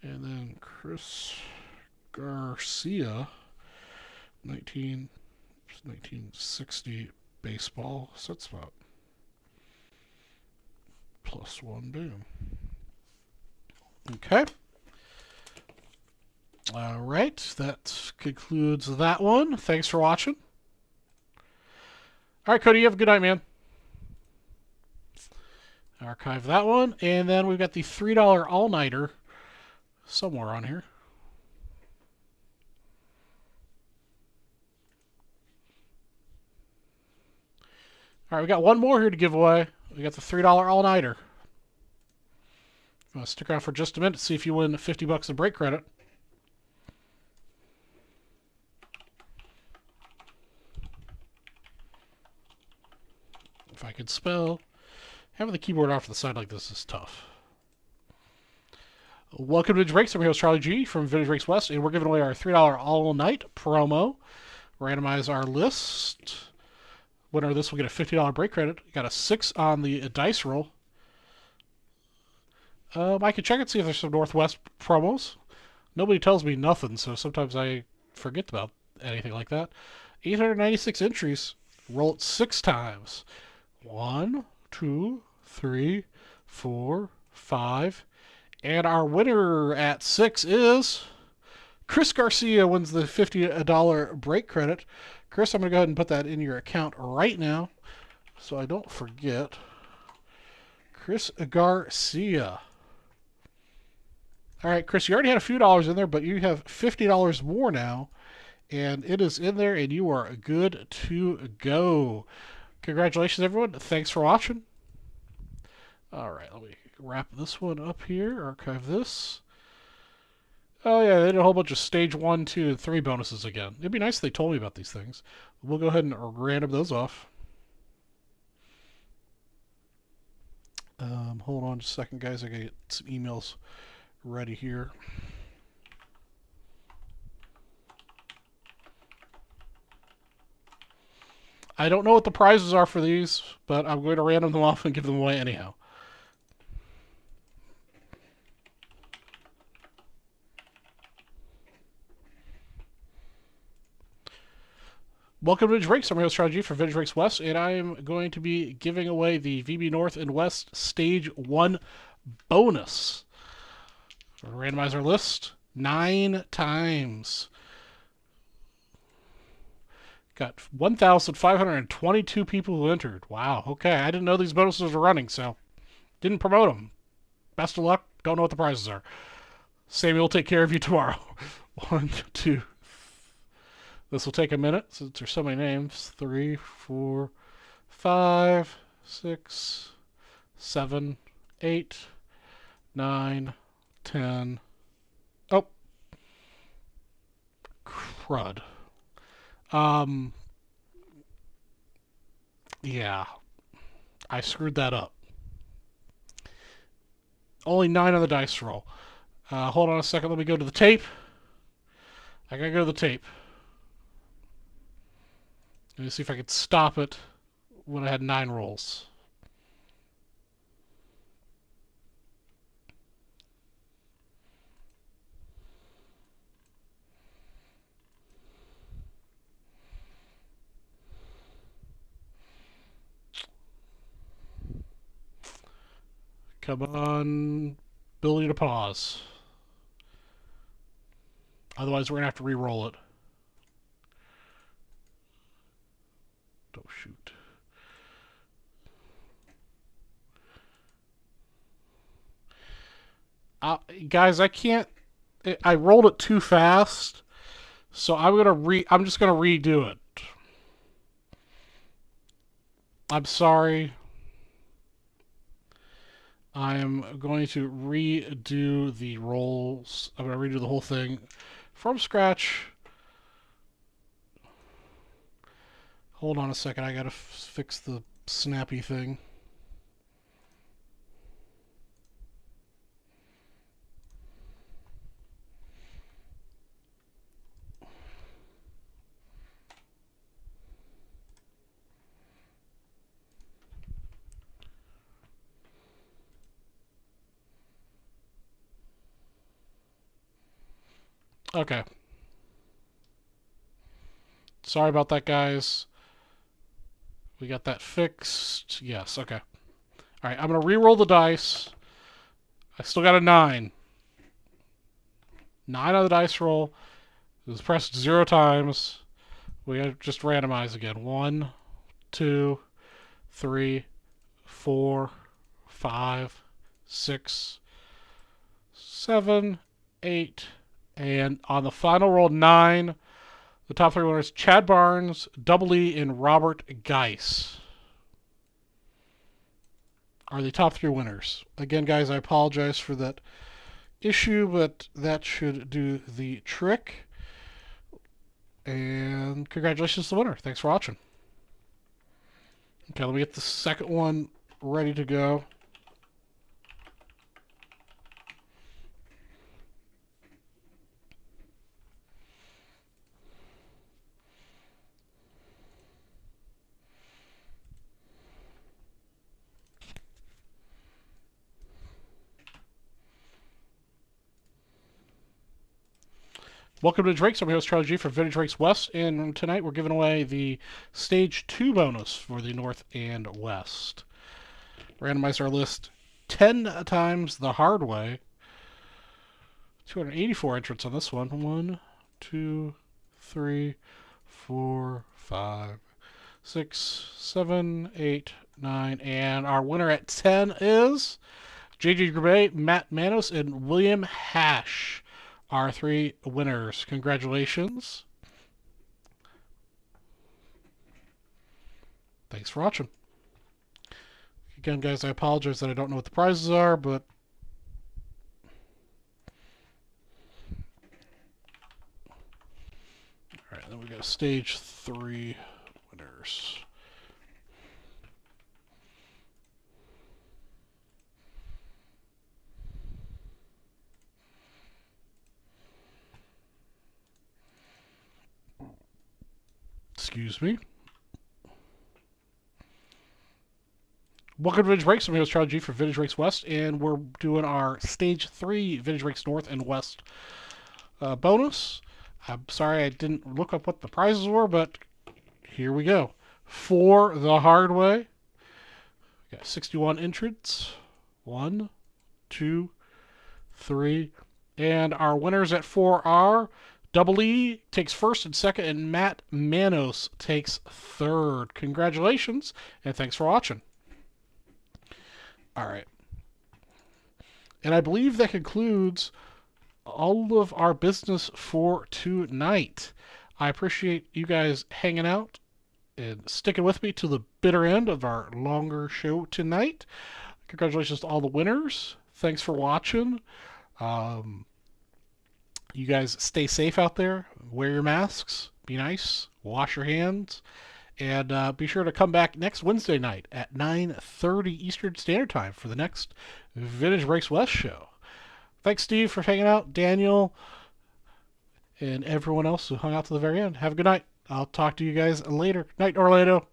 And then Chris Garcia, 1960 baseball set spot. Plus 1 BAM. Okay. All right. That concludes that one. Thanks for watching. All right, Cody, you have a good night, man. Archive that one. And then we've got the $3 all-nighter somewhere on here. All right, we got one more here to give away. We got the $3 all-nighter. Stick around for just a minute to see if you win $50 in break credit. If I could spell. Having the keyboard off to the side like this is tough. Welcome to Vintage Breaks. I'm your host, Charlie G from Vintage Breaks West, and we're giving away our $3 all-night promo. Randomize our list. Winner of this will get a $50 break credit. Got a 6 on the dice roll. I can check and see if there's some Northwest promos. Nobody tells me nothing, so sometimes I forget about anything like that. 896 entries. Roll it 6 times. 1, 2, 3, 4, 5. And our winner at 6 is Chris Garcia. Wins the $50 break credit. Chris, I'm going to go ahead and put that in your account right now so I don't forget. Chris Garcia. All right, Chris, you already had a few dollars in there, but you have $50 more now, and it is in there, and you are good to go. Congratulations, everyone. Thanks for watching. All right, let me wrap this one up here, archive this. Oh, yeah, they did a whole bunch of stage 1, 2, and 3 bonuses again. It'd be nice if they told me about these things. We'll go ahead and random those off. Hold on just a second, guys. I gotta get some emails ready here. I don't know what the prizes are for these, but I'm going to random them off and give them away anyhow. Welcome to Vintage Breaks. I'm your host, Charlie G from Vintage Breaks West, and I am going to be giving away the VB North and West Stage 1 bonus. Randomize our list 9 times. Got 1,522 people who entered. Wow, okay. I didn't know these bonuses were running, so didn't promote them. Best of luck. Don't know what the prizes are. Sammy will take care of you tomorrow. 1, 2. This will take a minute since there's so many names. 3, 4, 5, 6, 7, 8, 9, 10. Oh. Crud. Yeah. I screwed that up. Only 9 on the dice roll. Hold on a second. Let me go to the tape. I gotta go to the tape. Let me see if I could stop it when I had 9 rolls. Come on, ability to pause. Otherwise, we're going to have to re-roll it. Oh, shoot. Guys, I can't... I rolled it too fast, so I'm just going to redo it. I'm sorry. I'm going to redo the rolls. I'm going to redo the whole thing from scratch. Hold on a second. I got to fix the snappy thing. Okay. Sorry about that, guys. We got that fixed. Yes, okay. Alright, I'm going to re-roll the dice. I still got a 9. 9 on the dice roll. It was pressed 0 times. We got to just randomize again. 1, 2, 3, 4, 5, 6, 7, 8, and on the final roll 9, the top 3 winners: Chad Barnes, Double E, and Robert Geis are the top 3 winners. Again, guys, I apologize for that issue, but that should do the trick. And congratulations to the winner. Thanks for watching. Okay, let me get the second one ready to go. Welcome to Vintage Rakes. I'm your host, Charlie G. from Vintage Rakes West, and tonight we're giving away the Stage 2 bonus for the North and West. Randomize our list 10 times the hard way. 284 entrants on this one. 1, 2, 3, 4, 5, 6, 7, 8, 9, and our winner at 10 is JJ Grube, Matt Manos, and William Hash. Our 3 winners. Congratulations. Thanks for watching. Again, guys, I apologize that I don't know what the prizes are, but all right, then we got Stage 3 winners. Excuse me. Welcome to Vintage Rakes. I'm your host, Charlie G. for Vintage Rakes West, and we're doing our Stage 3 Vintage Rakes North and West bonus. I'm sorry I didn't look up what the prizes were, but here we go. For the hard way, we got 61 entrants. 1, 2, 3, and our winners at 4 are Double E takes first and second, and Matt Manos takes third. Congratulations, and thanks for watching. All right. And I believe that concludes all of our business for tonight. I appreciate you guys hanging out and sticking with me to the bitter end of our longer show tonight. Congratulations to all the winners. Thanks for watching. You guys stay safe out there. Wear your masks. Be nice. Wash your hands. And be sure to come back next Wednesday night at 9:30 Eastern Standard Time for the next Vintage Rakes West show. Thanks, Steve, for hanging out. Daniel, and everyone else who hung out to the very end. Have a good night. I'll talk to you guys later. Night, Orlando.